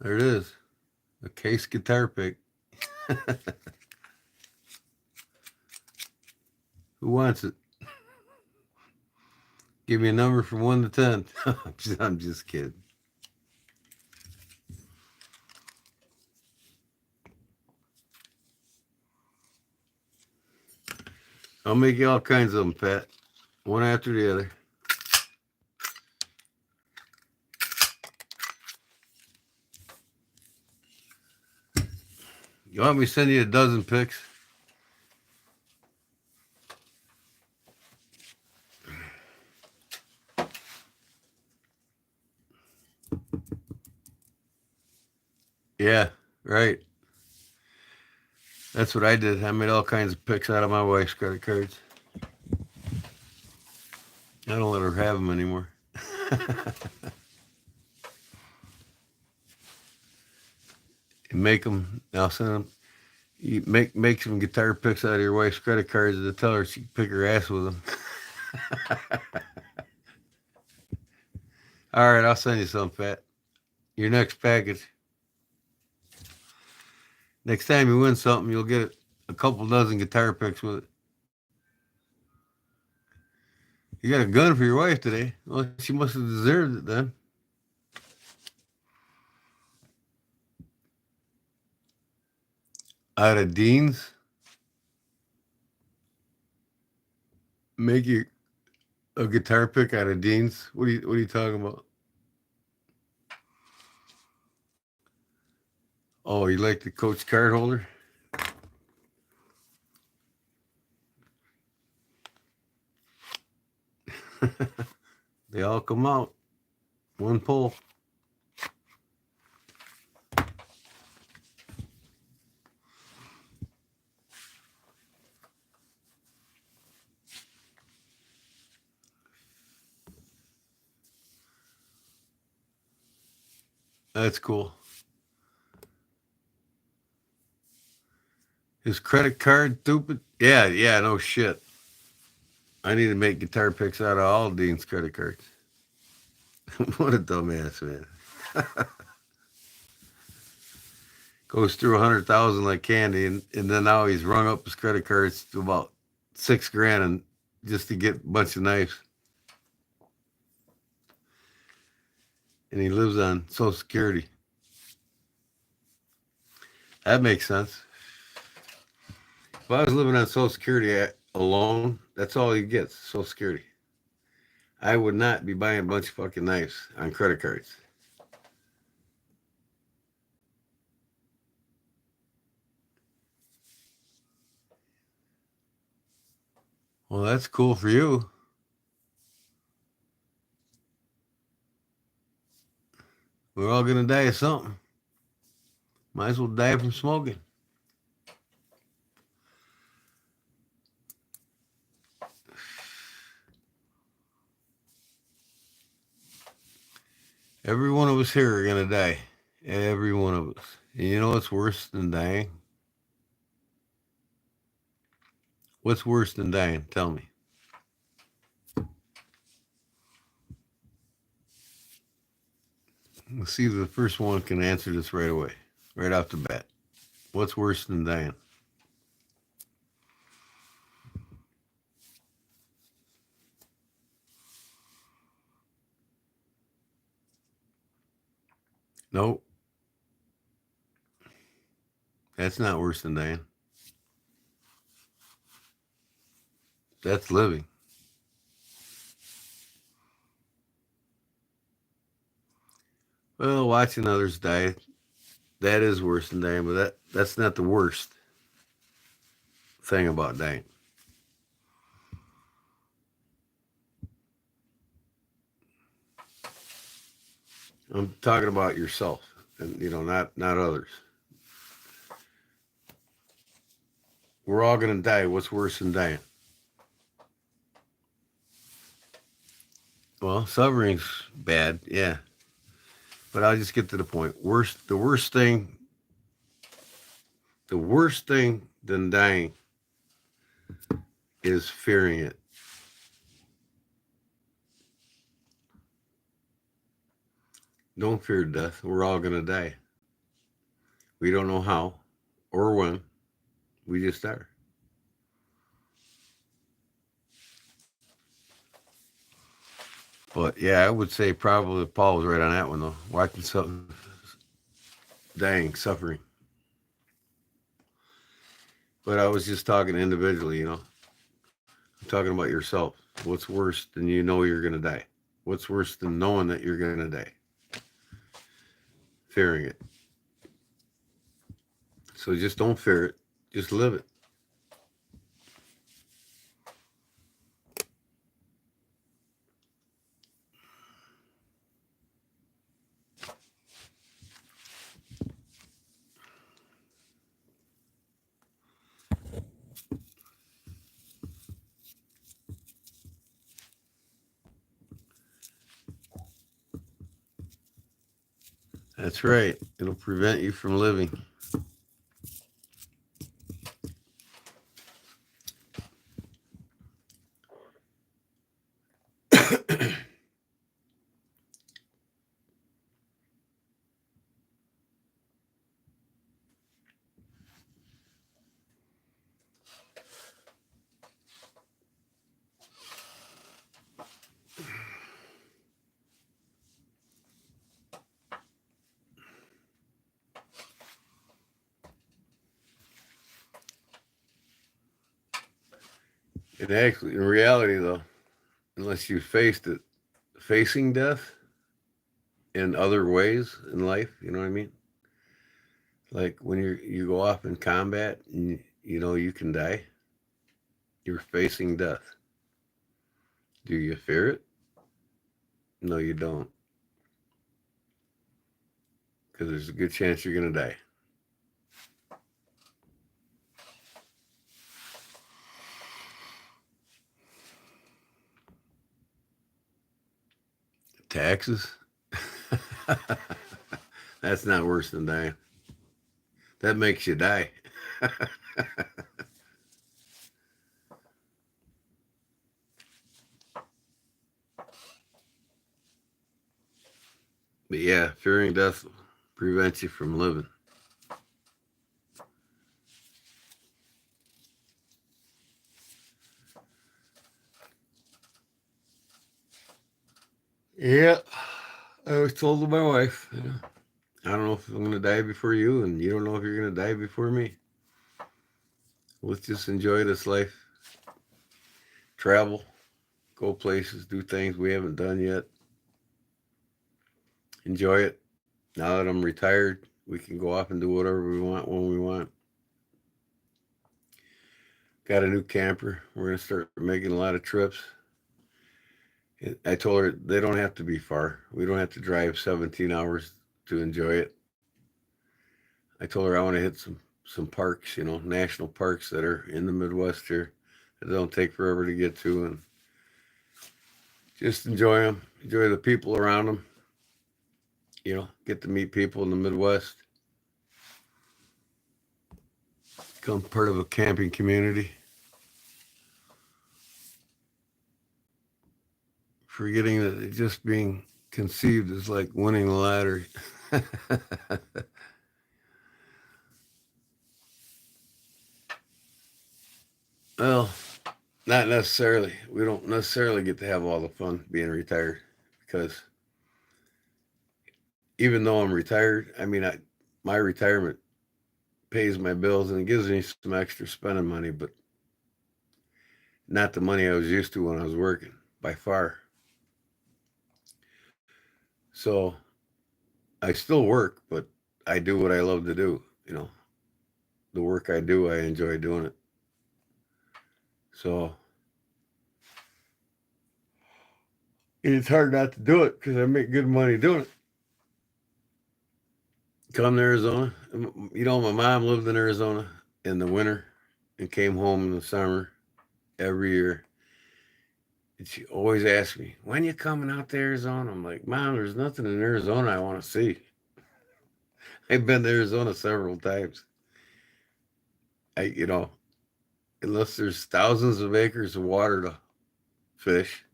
There it is. A case guitar pick. Who wants it? Give me a number from 1 to 10. I'm just kidding. I'll make you all kinds of them, Pat. One after the other. You want me to send you a dozen picks? Yeah, right. That's what I did. I made all kinds of picks out of my wife's credit cards. I don't let her have them anymore. Make them. I'll send them. You make some guitar picks out of your wife's credit cards and tell her she can pick her ass with them. All right, I'll send you some, Pat. Your next package. Next time you win something, you'll get a couple dozen guitar picks with it. You got a gun for your wife today. Well, she must have deserved it then. Out of Dean's? Make you a guitar pick out of Dean's? What are you talking about? Oh, you like the Coach card holder? They all come out. One pull. That's cool. His credit card, stupid? Yeah, no shit. I need to make guitar picks out of all Dean's credit cards. What a dumbass, man. Goes through 100,000 like candy, and then now he's rung up his credit cards to about $6,000 and just to get a bunch of knives. And he lives on Social Security. That makes sense. If I was living on Social Security alone, that's all he gets, Social Security. I would not be buying a bunch of fucking knives on credit cards. Well, that's cool for you. We're all going to die of something. Might as well die from smoking. Every one of us here are going to die Every one of us. And you know what's worse than dying? What's worse than dying? Tell me. Let's see if the first one can answer this right away, right off the bat. What's worse than dying? Nope. That's not worse than dying. That's living. Well, watching others die, that is worse than dying, but that's not the worst thing about dying. I'm talking about yourself, and not others. We're all gonna die. What's worse than dying? Well, suffering's bad, yeah. But I'll just get to the point. The worst thing than dying is fearing it. Don't fear death. We're all gonna die. We don't know how or when. We just are. But yeah, I would say probably Paul was right on that one though. Watching something dying, suffering. But I was just talking individually, I'm talking about yourself. What's worse than you know you're gonna die? What's worse than knowing that you're gonna die? Fearing it. So just don't fear it. Just live it. That's right. It'll prevent you from living. And actually, in reality, though, unless you facing death in other ways in life, you know what I mean? Like when you go off in combat and you can die, you're facing death. Do you fear it? No, you don't. Because there's a good chance you're going to die. Taxes? That's not worse than dying. That makes you die. But yeah, fearing death prevents you from living. Yeah, I was told to my wife, I don't know if I'm going to die before you, and you don't know if you're going to die before me. Let's just enjoy this life. Travel, go places, do things we haven't done yet. Enjoy it. Now that I'm retired, we can go off and do whatever we want when we want. Got a new camper. We're going to start making a lot of trips. I told her they don't have to be far. We don't have to drive 17 hours to enjoy it. I told her I want to hit some parks, national parks that are in the Midwest here that don't take forever to get to, and just enjoy them, enjoy the people around them. get to meet people in the Midwest, become part of a camping community. Forgetting that just being conceived is like winning the lottery. Well, not necessarily. We don't necessarily get to have all the fun being retired because even though I'm retired, my retirement pays my bills and it gives me some extra spending money, but not the money I was used to when I was working by far. So I still work, but I do what I love to do. The work I do, I enjoy doing it. So it's hard not to do it because I make good money doing it. Come to Arizona. My mom lived in Arizona in the winter and came home in the summer every year. And she always asked me, when you coming out to Arizona? I'm like, Mom, there's nothing in Arizona I want to see. I've been to Arizona several times. Unless there's thousands of acres of water to fish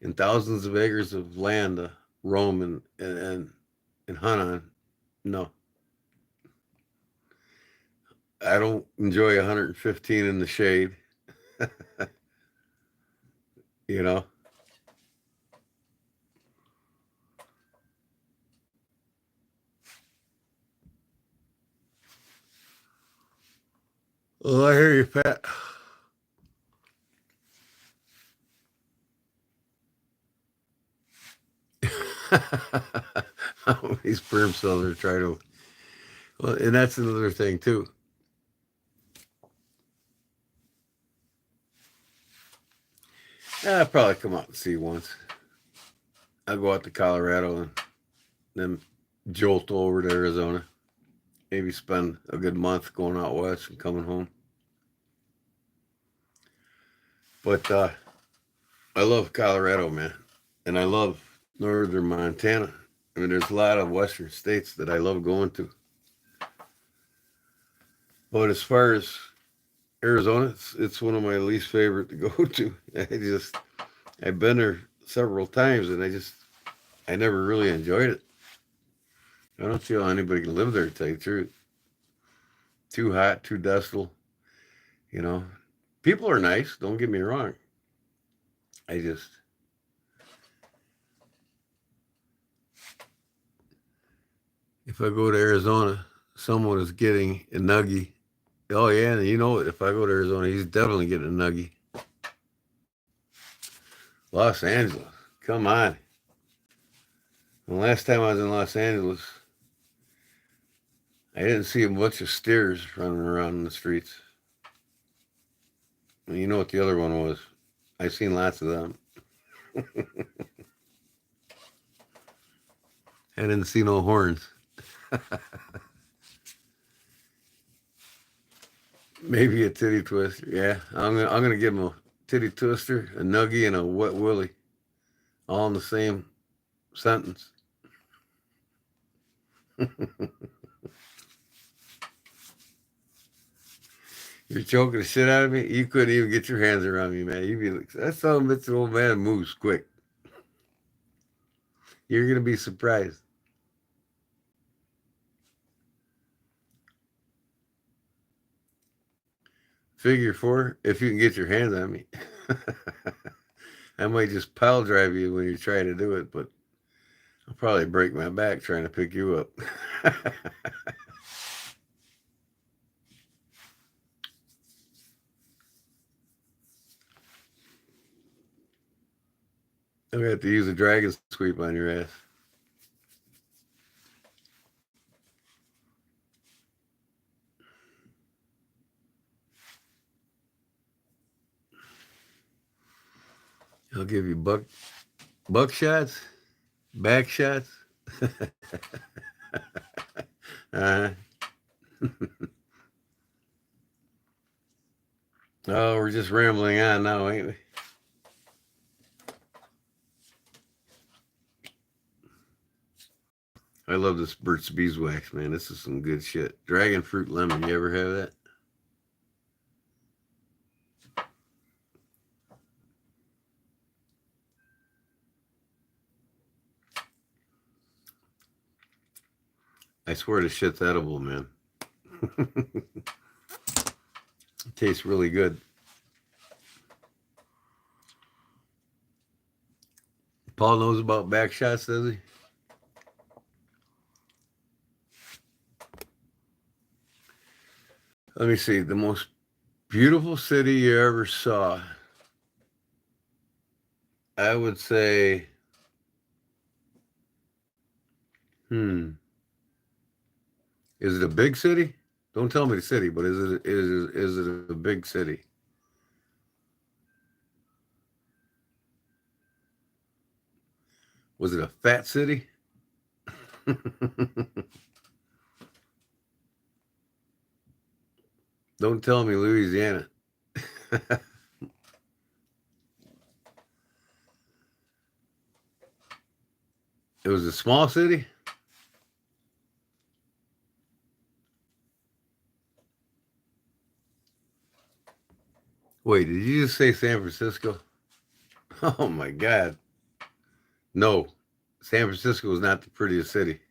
and thousands of acres of land to roam and hunt on, no. I don't enjoy 115 in the shade. you know. Well, I hear you, Pat. How many sperm cells are trying to? Well, and that's another thing too. I'll probably come out and see once. I'll go out to Colorado and then jolt over to Arizona. Maybe spend a good month going out west and coming home. But I love Colorado, man, and I love northern Montana. There's a lot of western states that I love going to. But as far as Arizona, it's one of my least favorite to go to. I've been there several times, and I never really enjoyed it. I don't see how anybody can live there, to tell you the truth. Too hot, too dustful. You know, people are nice. Don't get me wrong. I just if I go to Arizona, someone is getting a nuggie. Oh yeah, and if I go to Arizona, he's definitely getting a nuggie. Los Angeles, come on. The last time I was in Los Angeles, I didn't see a bunch of steers running around in the streets. And you know what the other one was? I seen lots of them. I didn't see no horns. Maybe a titty twister. Yeah, I'm gonna give him a titty twister, a nuggie, and a wet willy, all in the same sentence. You're choking the shit out of me. You couldn't even get your hands around me, man. You'd be like, that son of a bitch, old man moves quick. You're gonna be surprised. Figure four, if you can get your hands on me. I might just pile drive you when you're trying to do it, but I'll probably break my back trying to pick you up. I'm gonna have to use a dragon sweep on your ass. I'll give you buck shots, back shots. uh, oh, we're just rambling on now, ain't we? I love this Burt's Beeswax, man. This is some good shit. Dragon fruit lemon. You ever have that? I swear this shit's edible, man. It tastes really good. Paul knows about back shots, does he? Let me see. The most beautiful city you ever saw. I would say, is it a big city? Don't tell me the city, but is it a big city? Was it a fat city? Don't tell me Louisiana. It was a small city? Wait, did you just say San Francisco? Oh my God. No, San Francisco is not the prettiest city.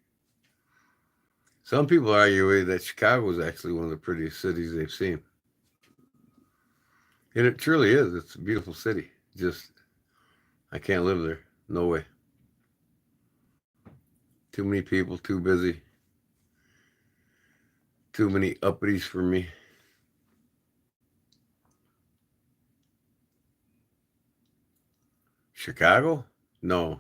Some people argue that Chicago is actually one of the prettiest cities they've seen. And it truly is. It's a beautiful city. Just, I can't live there. No way. Too many people, too busy. Too many uppities for me. Chicago? No.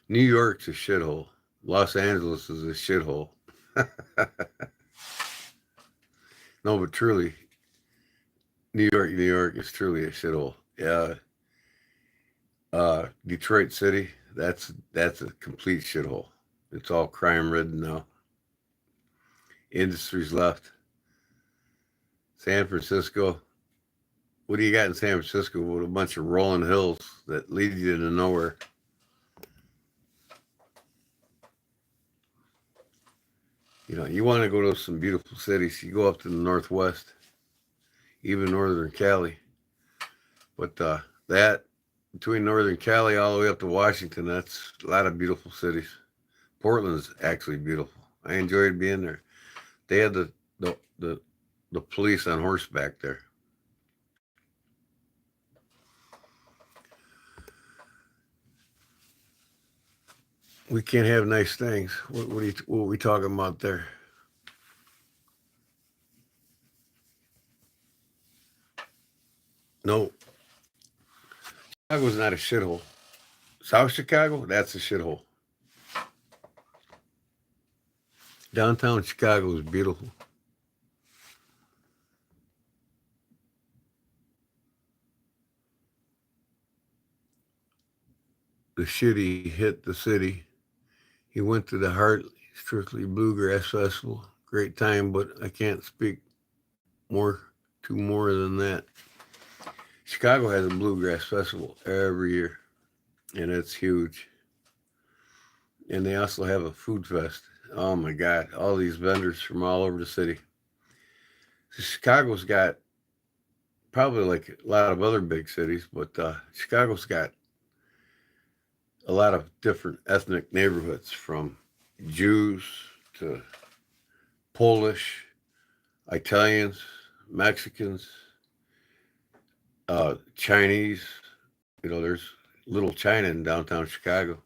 New York's a shithole. Los Angeles is a shithole. No, but truly, New York is truly a shithole. Yeah. Detroit City, that's a complete shithole. It's all crime ridden now. Industry's left. San Francisco. What do you got in San Francisco with a bunch of rolling hills that lead you into nowhere? You know, you want to go to some beautiful cities, you go up to the Northwest, even Northern Cali. But that, between Northern Cali all the way up to Washington, that's a lot of beautiful cities. Portland's actually beautiful. I enjoyed being there. They had the police on horseback there. We can't have nice things. What are we talking about there? No, Chicago's not a shithole. South Chicago, that's a shithole. Downtown Chicago is beautiful. The shitty hit the city. He went to the Hartley Strictly Bluegrass Festival. Great time, but I can't speak more than that. Chicago has a bluegrass festival every year, and it's huge. And they also have a food fest. Oh my God, all these vendors from all over the city. So Chicago's got probably like a lot of other big cities, but Chicago's got a lot of different ethnic neighborhoods, from Jews to Polish, Italians, Mexicans, Chinese. You know, there's little China in downtown Chicago,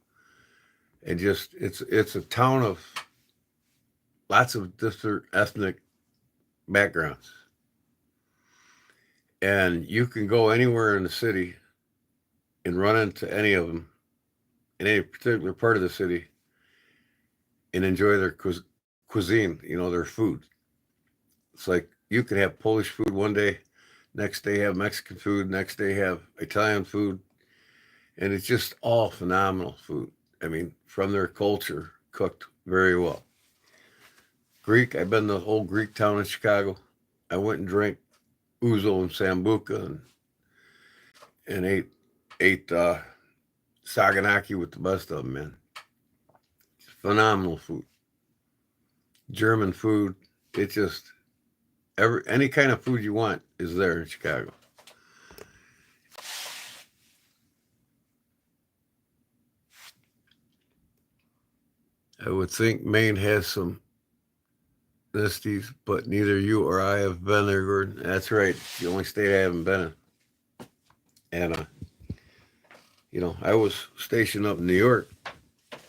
and just it's a town of lots of different ethnic backgrounds, and you can go anywhere in the city and run into any of them in any particular part of the city and enjoy their cuisine, you know, their food. It's like you could have Polish food one day, next day have Mexican food, next day have Italian food, and it's just all phenomenal food. I mean, from their culture, cooked very well. Greek, I've been to the whole Greek town in Chicago. I went and drank ouzo and sambuca and ate saganaki with the best of them, man. Phenomenal food. German food. It just any kind of food you want is there in Chicago. I would think Maine has some Misties, but neither you or I have been there, Gordon. That's right. It's the only state I haven't been in. And, I was stationed up in New York,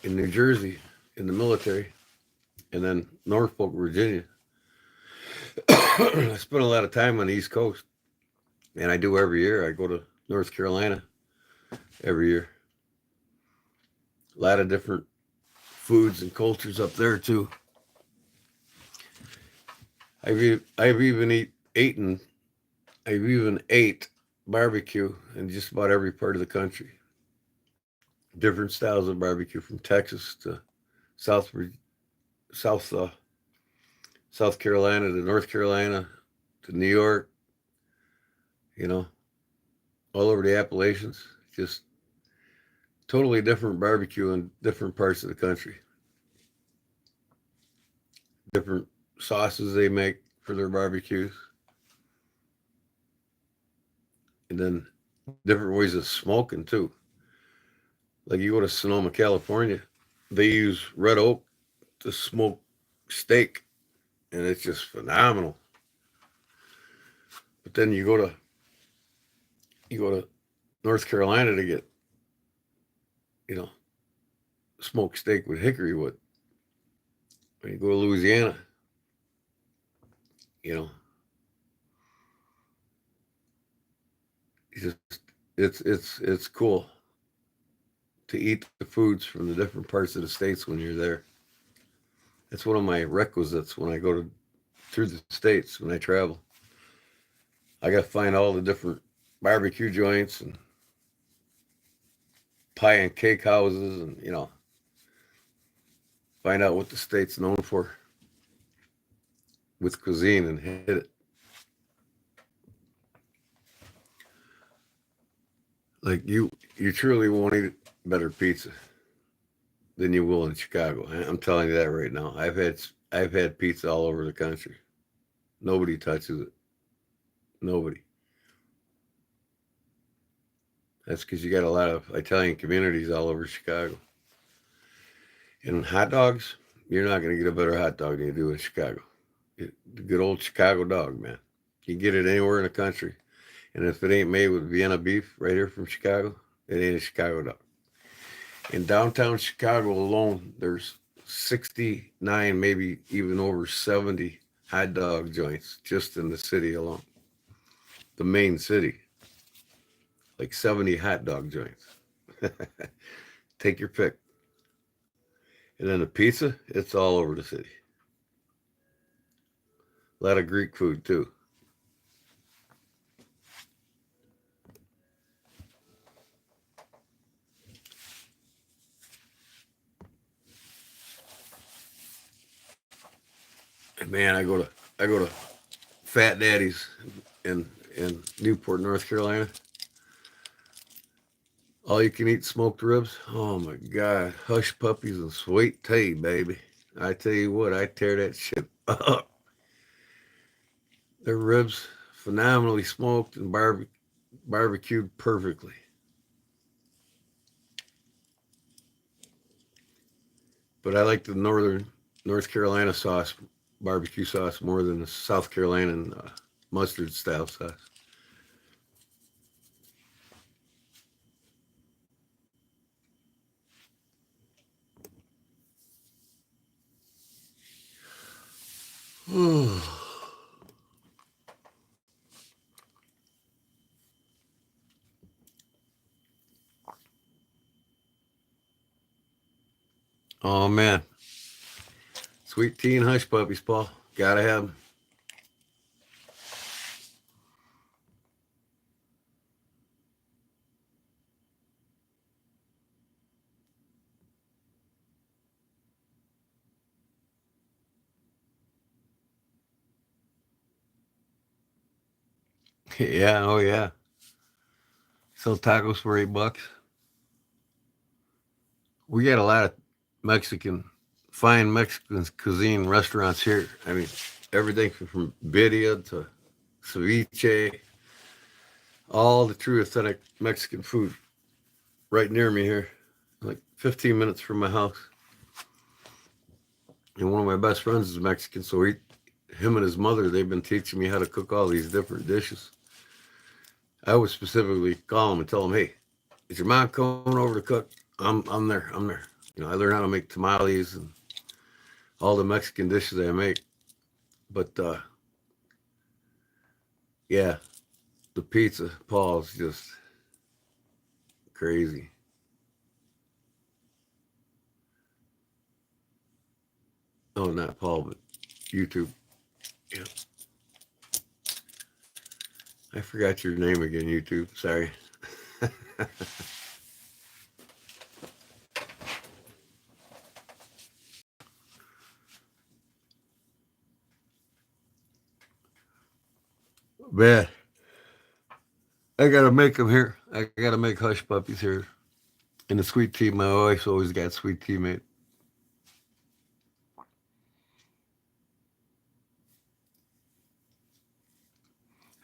in New Jersey, in the military, and then Norfolk, Virginia. I spent a lot of time on the East Coast, and I do every year. I go to North Carolina every year. A lot of different foods and cultures up there, too. I've even ate barbecue in just about every part of the country. Different styles of barbecue from Texas to South South South Carolina to North Carolina to New York. You know, all over the Appalachians. Just totally different barbecue in different parts of the country. Different sauces they make for their barbecues, and then different ways of smoking too. Like you go to Sonoma, California, they use red oak to smoke steak, and it's just phenomenal. But then you go to North Carolina to get, you know, smoked steak with hickory wood. When you go to Louisiana, you know, it's just it's cool to eat the foods from the different parts of the states when you're there. That's one of my requisites when I go through the states when I travel. I got to find all the different barbecue joints and pie and cake houses, and find out what the state's known for with cuisine and hit it. Like you truly won't eat better pizza than you will in Chicago. I'm telling you that right now. I've had pizza all over the country. Nobody touches it. Nobody. That's because you got a lot of Italian communities all over Chicago. And hot dogs, you're not going to get a better hot dog than you do in Chicago. The good old Chicago dog, man. You get it anywhere in the country. And if it ain't made with Vienna beef right here from Chicago, it ain't a Chicago dog. In downtown Chicago alone, there's 69, maybe even over 70 hot dog joints just in the city alone. The main city. Like 70 hot dog joints. Take your pick. And then the pizza, it's all over the city. A lot of Greek food too. And man, I go to Fat Daddy's in Newport, North Carolina. All you can eat smoked ribs. Oh my God. Hush puppies and sweet tea, baby. I tell you what, I tear that shit up. Their ribs phenomenally smoked and barbecued perfectly. But I like the North Carolina barbecue sauce, more than the South Carolina mustard style sauce. Oh man, sweet tea and hush puppies, Paul. Gotta have them. Yeah, oh yeah. Sell tacos for $8. We got a lot of Mexican fine Mexican cuisine restaurants here. I mean, everything from birria to ceviche, all the true authentic Mexican food right near me here, like 15 minutes from my house. And one of my best friends is Mexican, so him and his mother, they've been teaching me how to cook all these different dishes. I would specifically call them and tell them, "Hey, is your mom coming over to cook? I'm there. I'm there." I learned how to make tamales and all the Mexican dishes I make. But yeah, the pizza, Paul's just crazy. Oh, not Paul, but YouTube. Yeah. I forgot your name again, YouTube. Sorry. Man, I gotta make them here. I gotta make hush puppies here. And the sweet tea, my wife's always got sweet tea made.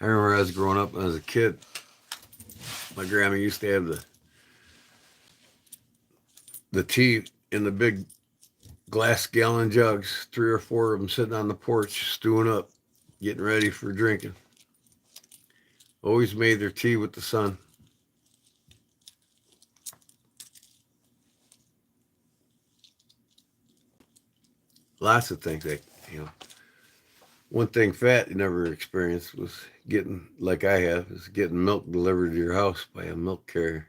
I remember I was growing up as a kid. My grandma used to have the tea in the big glass gallon jugs, 3 or 4 of them sitting on the porch, stewing up, getting ready for drinking. Always made their tea with the sun. Lots of things one thing fat you never experienced was getting, like I have, is getting milk delivered to your house by a milk carrier.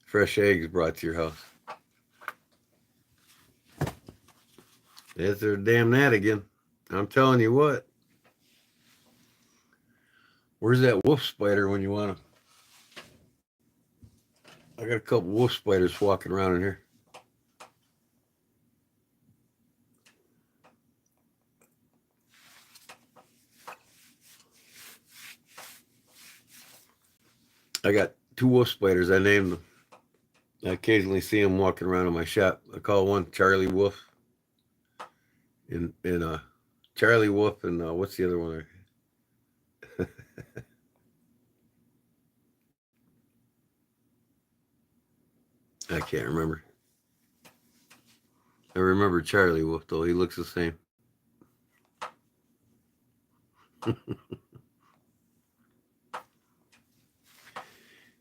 Fresh eggs brought to your house. There's their damn that again. I'm telling you what. Where's that wolf spider when you want him? I got a couple wolf spiders walking around in here. I got 2 wolf spiders. I named them. I occasionally see them walking around in my shop. I call one Charlie Wolf. And Charlie Wolf and what's the other one? I can't remember. I remember Charlie Wolf though. He looks the same.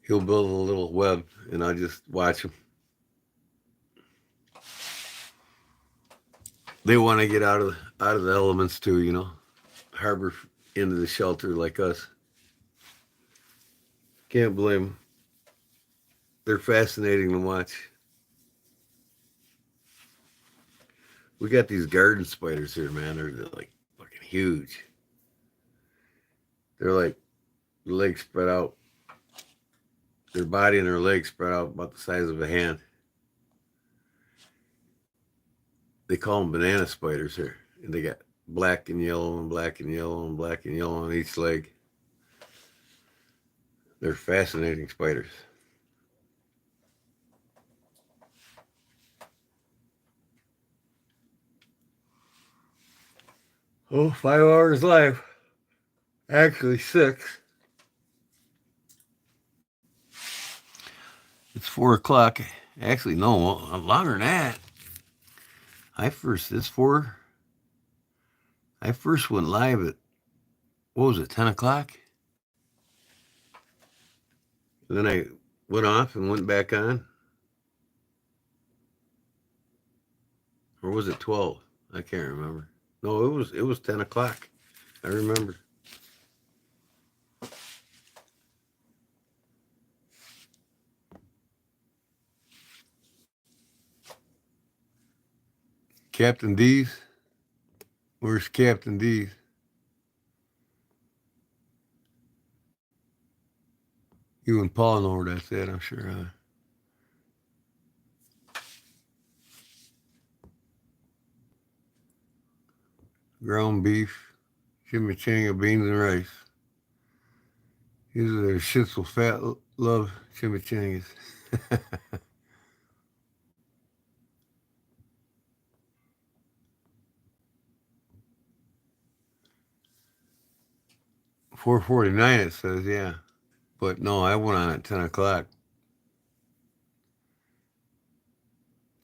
He'll build a little web, and I just watch him. They want to get out of the elements too, harbor into the shelter like us. Can't blame them. They're fascinating to watch. We got these garden spiders here, man. They're like fucking huge. They're like legs spread out. Their body and their legs spread out about the size of a hand. They call them banana spiders here. And they got black and yellow and black and yellow and black and yellow on each leg. They're fascinating spiders. Oh, 5 hours live. Actually, 6. It's 4 o'clock. Actually, no, longer than that. It's 4. I first went live at, what was it, 10 o'clock? And then I went off and went back on. Or was it 12? I can't remember. No, it was 10 o'clock. I remember. Captain D's? Where's Captain D's? You and Paul know where that's at, I'm sure. Ground beef, chimichanga, beans, and rice. These are their shits will fat, love chimichangas. 4:49 it says, yeah. But no, I went on at 10 o'clock,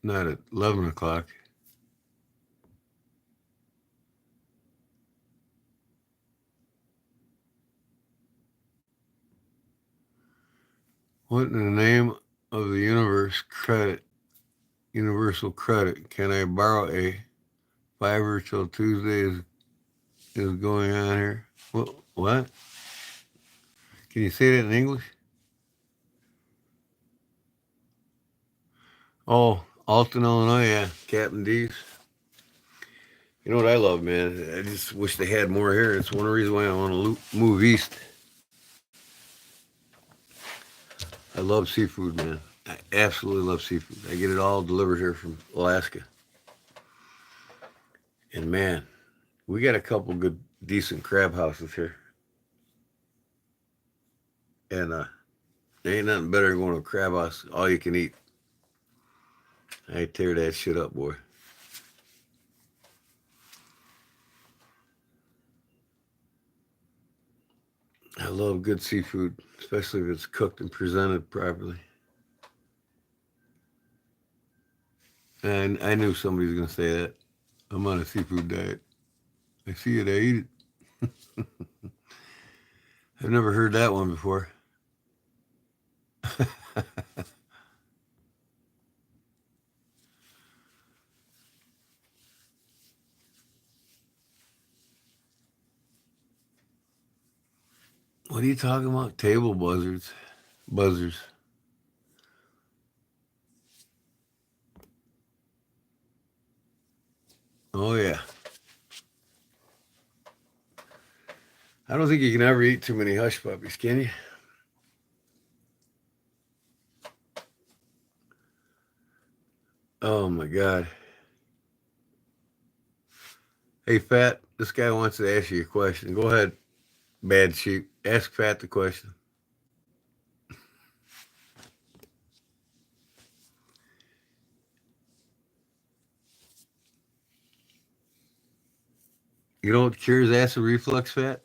not at 11 o'clock. What in the name of the universal credit, can I borrow a fiver till Tuesday is going on here? What? Can you say that in English? Oh, Alton, Illinois, yeah. Captain D's. You know what I love, man? I just wish they had more here. It's one reason why I want to move east. I love seafood, man. I absolutely love seafood. I get it all delivered here from Alaska. And man, we got a couple good, decent crab houses here. And there ain't nothing better than going to a crab house, all you can eat. I tear that shit up, boy. I love good seafood, especially if it's cooked and presented properly. And I knew somebody was going to say that. I'm on a seafood diet. I see it, I eat it. I've never heard that one before. What are you talking about? Table buzzards. Buzzers. Oh, yeah. I don't think you can ever eat too many hush puppies, can you? Oh, my God. Hey, Fat, this guy wants to ask you a question. Go ahead, bad sheep. Ask Fat the question. You know what cures acid reflux, Fat?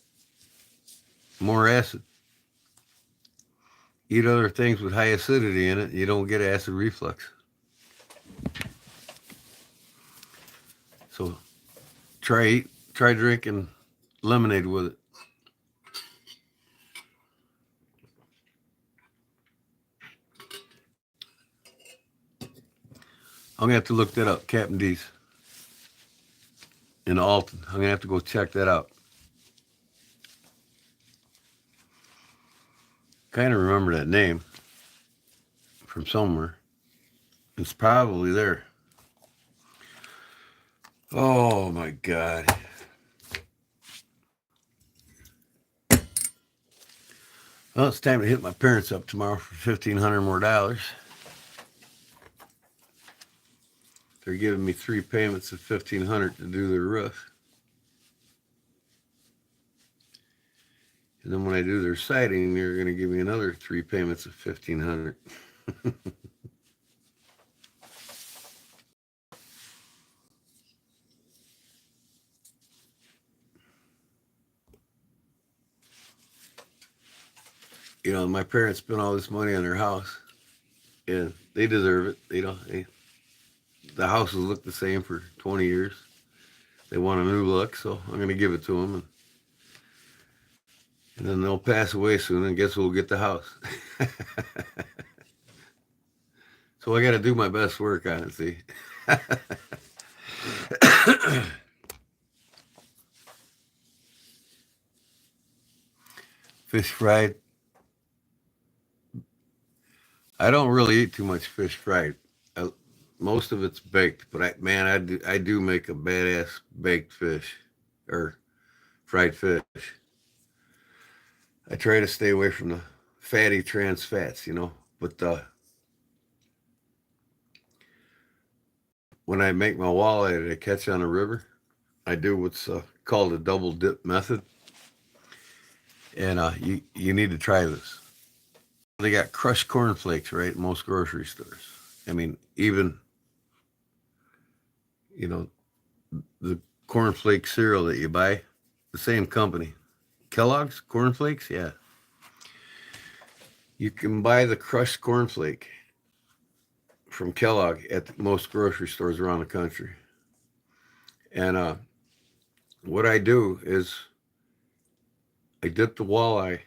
More acid. Eat other things with high acidity in it, you don't get acid reflux. So try drinking lemonade with it. I'm gonna have to look that up, Captain D's in Alton. I'm gonna have to go check that out. Kind of remember that name from somewhere. It's probably there. Oh my God. Well, it's time to hit my parents up tomorrow for $1,500 more. They're giving me 3 payments of $1,500 to do their roof. And then when I do their siding, they're going to give me another 3 payments of $1,500. You know, my parents spent all this money on their house, and they deserve it. The houses look the same for 20 years. They want a new look, so I'm going to give it to them. And then they'll pass away soon, and guess who'll get the house? So I got to do my best work on it, see? Fish fried. I don't really eat too much fish fried. Most of it's baked, but I do make a badass baked fish or fried fish. I try to stay away from the fatty trans fats, But when I make my walleye that I catch on a river, I do what's called a double dip method, and you need to try this. They got crushed cornflakes, right? In most grocery stores. I mean, even the cornflake cereal that you buy, the same company. Kellogg's cornflakes, yeah. You can buy the crushed cornflake from Kellogg at most grocery stores around the country. And what I do is I dip the walleye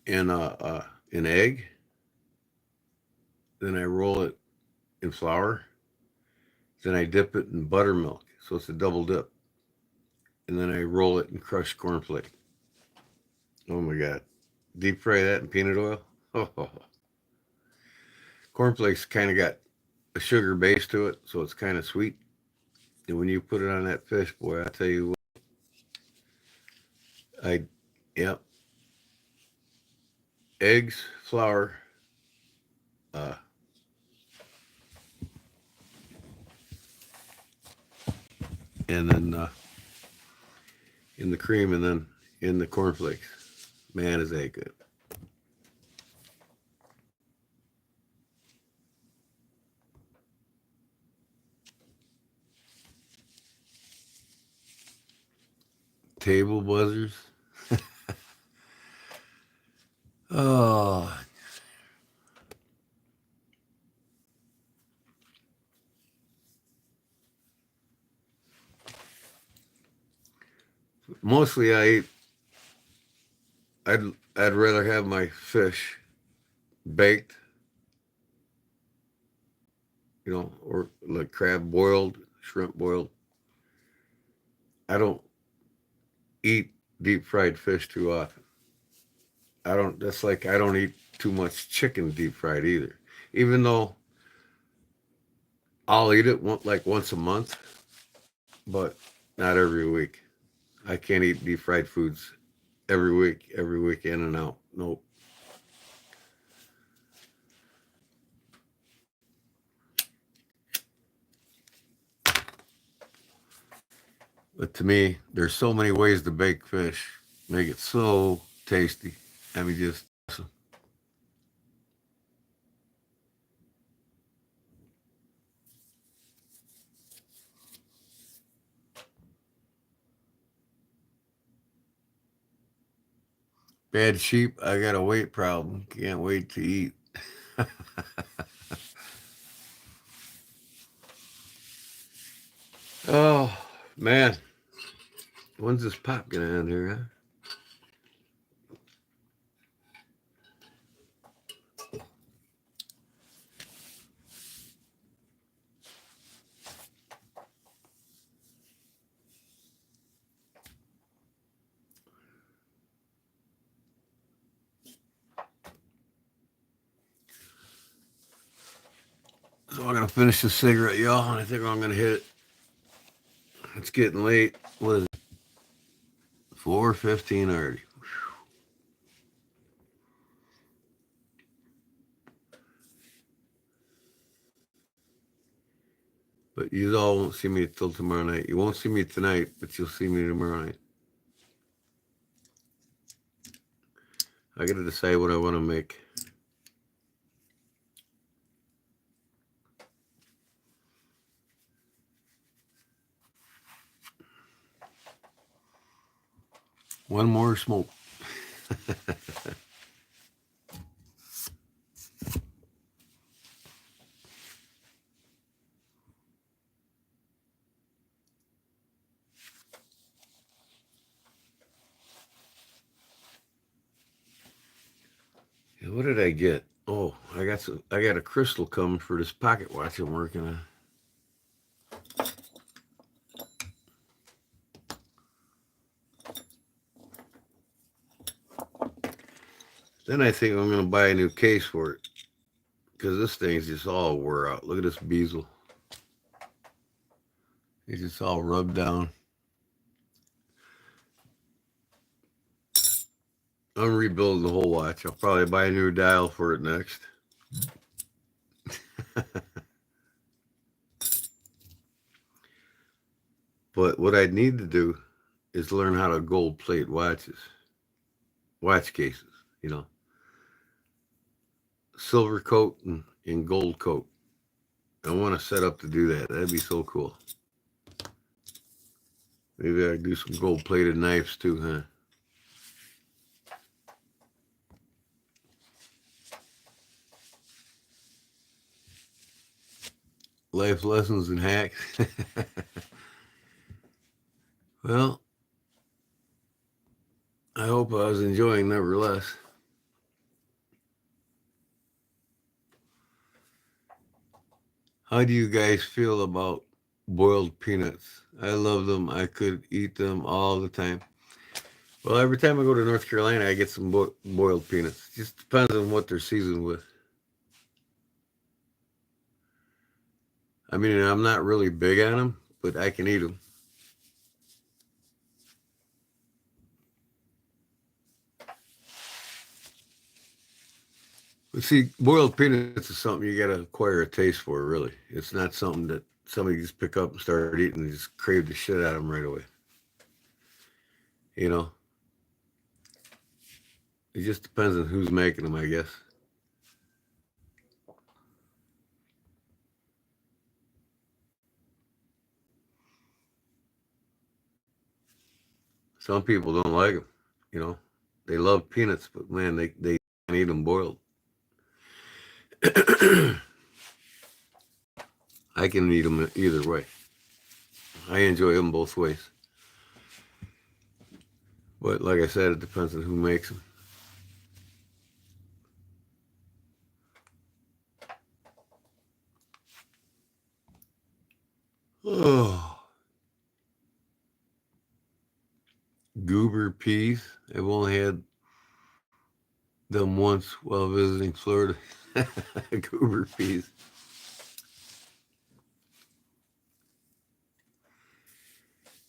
in an egg, then I roll it in flour, then I dip it in buttermilk, so it's a double dip, and then I roll it in crushed cornflake. Oh my God. Deep fry that in peanut oil. Oh. Cornflakes kind of got a sugar base to it, so it's kind of sweet. And when you put it on that fish, boy, I tell you what, yep, eggs, flour, uh, and then in the cream, and then in the cornflakes. Man, is that good. Table buzzers. Oh, mostly I'd rather have my fish baked, or like crab boiled, shrimp boiled. I don't eat deep fried fish too often. That's like I don't eat too much chicken deep fried either. Even though I'll eat it like once a month, but not every week. I can't eat deep fried foods every week in and out. Nope. But to me, there's so many ways to bake fish, make it so tasty. I mean, just awesome. Bad sheep, I got a weight problem. Can't wait to eat. Oh, man. When's this pop gonna end here, huh? So I'm gonna finish the cigarette, y'all, and I think I'm gonna hit it. It's getting late. What is it? 4:15 already. But you all won't see me till tomorrow night. You won't see me tonight, but you'll see me tomorrow night. I gotta decide what I want to make. One more smoke. What did I get? Oh, I got a crystal coming for this pocket watch I'm working on. Then I think I'm gonna buy a new case for it, because this thing's just all wore out. Look at this bezel. It's just all rubbed down. I'm rebuilding the whole watch. I'll probably buy a new dial for it next. But what I need to do is learn how to gold plate watch cases, silver coat and gold coat. I want to set up to do that. That'd be so cool. Maybe I do some gold-plated knives too, huh? Life lessons and hacks. Well, I hope I was enjoying nevertheless. How do you guys feel about boiled peanuts? I love them. I could eat them all the time. Well, every time I go to North Carolina, I get some boiled peanuts. Just depends on what they're seasoned with. I mean, I'm not really big on them, but I can eat them. But see, boiled peanuts is something you got to acquire a taste for, really. It's not something that somebody just pick up and start eating and just crave the shit out of them right away. You know? It just depends on who's making them, I guess. Some people don't like them, you know? They love peanuts, but man, they can't eat them boiled. I can eat them either way. I enjoy them both ways. But like I said, it depends on who makes them. Oh, goober peas. I've only had them once while visiting Florida. Goober peas.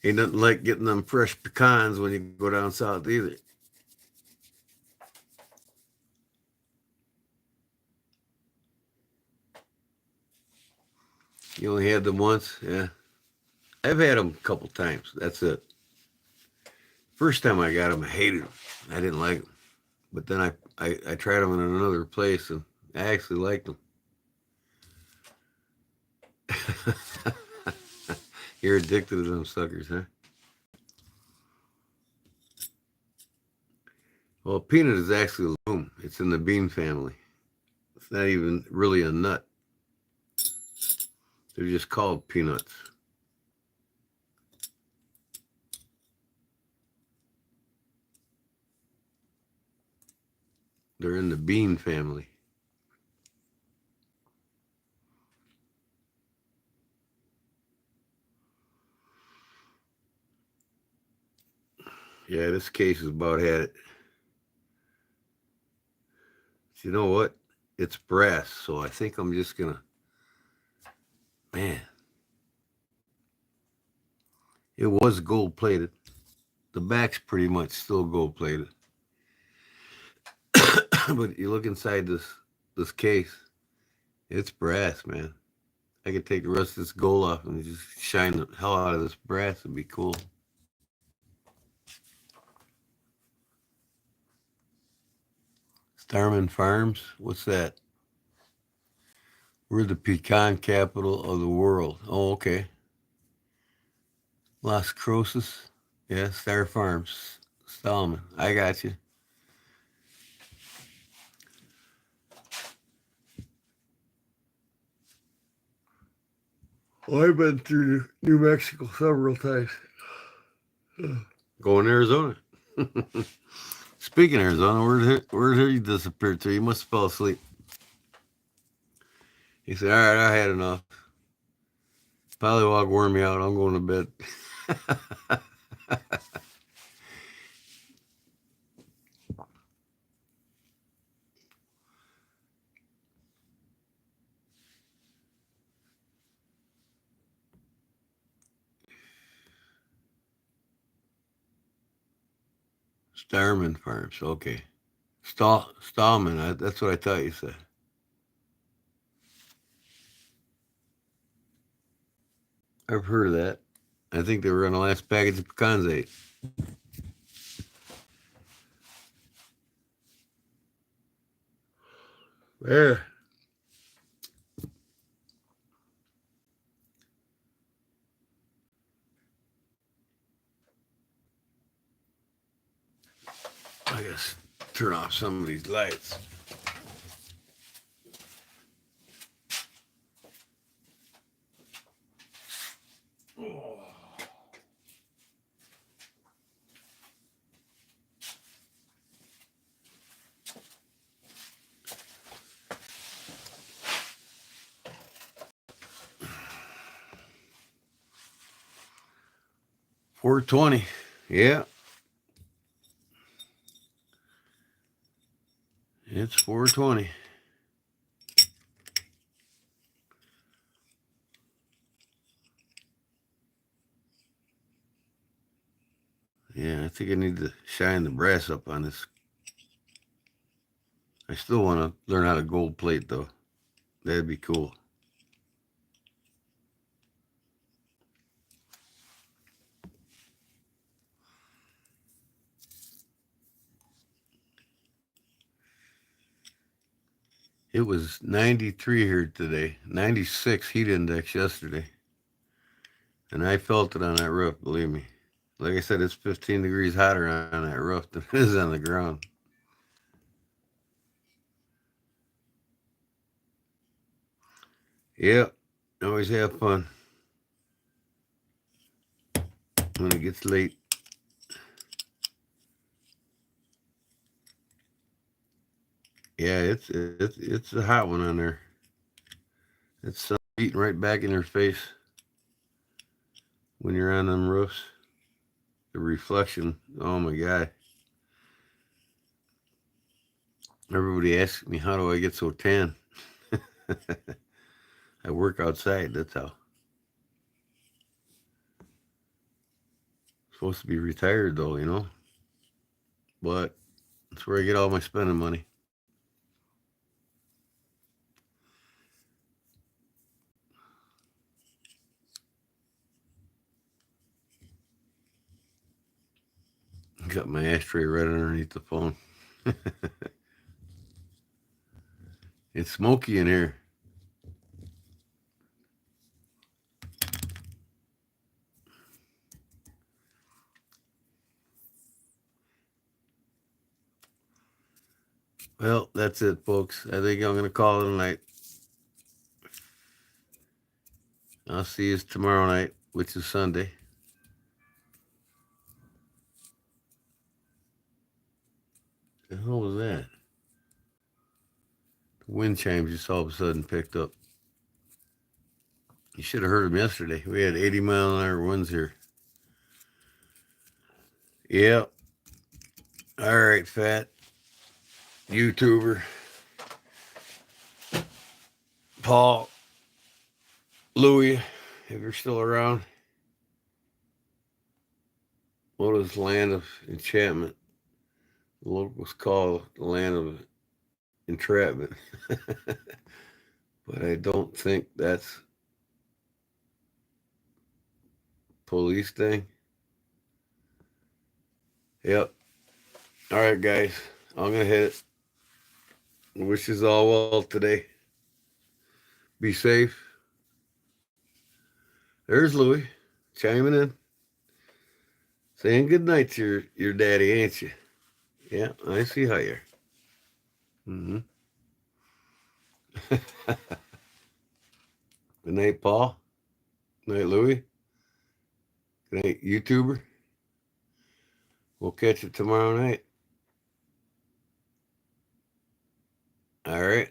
Ain't nothing like getting them fresh pecans when you go down south either. You only had them once? Yeah. I've had them a couple times. That's it. First time I got them, I hated them. I didn't like them. But then I tried them in another place and I actually liked them. You're addicted to them suckers, huh? Well, peanut is actually a legume. It's in the bean family. It's not even really a nut. They're just called peanuts. They're in the bean family. Yeah, this case is about had it. You know what? It's brass, so I think I'm just gonna. Man, it was gold plated. The back's pretty much still gold plated. But you look inside this case, it's brass, man. I could take the rest of this gold off and just shine the hell out of this brass. It'd be cool. Starman Farms? What's that? We're the pecan capital of the world. Oh, okay. Las Cruces. Yeah, Star Farms. Stallman. I got you. Well, I've been through New Mexico several times. Going to Arizona. Speaking of Arizona, where did he disappear to? He must have fell asleep. He said, all right, I had enough. Pollywog wore me out. I'm going to bed. Starman Farms. Okay. Stallman. That's what I thought you said. I've heard of that. I think they were on the last package of pecans I ate. Yeah. Turn off some of these lights. Oh. $4.20. Yeah. It's $4.20. Yeah, I think I need to shine the brass up on this. I still want to learn how to gold plate, though. That'd be cool. It was 93 here today, 96 heat index yesterday. And I felt it on that roof, believe me. Like I said, it's 15 degrees hotter on that roof than it is on the ground. Yep, always have fun when it gets late. Yeah, it's a hot one on there. It's sun beating right back in your face when you're on them roofs. The reflection, oh my God. Everybody asks me, how do I get so tan? I work outside, that's how. Supposed to be retired though, you know. But that's where I get all my spending money. Got my ashtray right underneath the phone. It's smoky in here. Well, that's it, folks. I think I'm going to call it a night. I'll see you tomorrow night, which is Sunday. The hell was that? The wind chimes just all of a sudden picked up. You should have heard them yesterday. We had 80-mile-an-hour winds here. Yep. All right, fat YouTuber Paul, Louie, if you're still around. What is land of enchantment? The locals call the land of entrapment. But I don't think that's police thing. Yep. All right, guys. I'm going to hit it. Wishes all well today. Be safe. There's Louie chiming in. Saying good night to your daddy, ain't you? Yeah, I see how you're. Mm-hmm. Good night, Paul. Good night, Louie. Good night, YouTuber. We'll catch you tomorrow night. All right.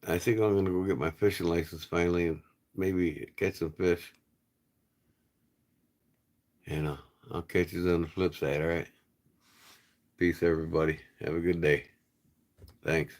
I think I'm going to go get my fishing license finally and maybe catch some fish. And I'll catch you on the flip side, all right? Peace, everybody. Have a good day. Thanks.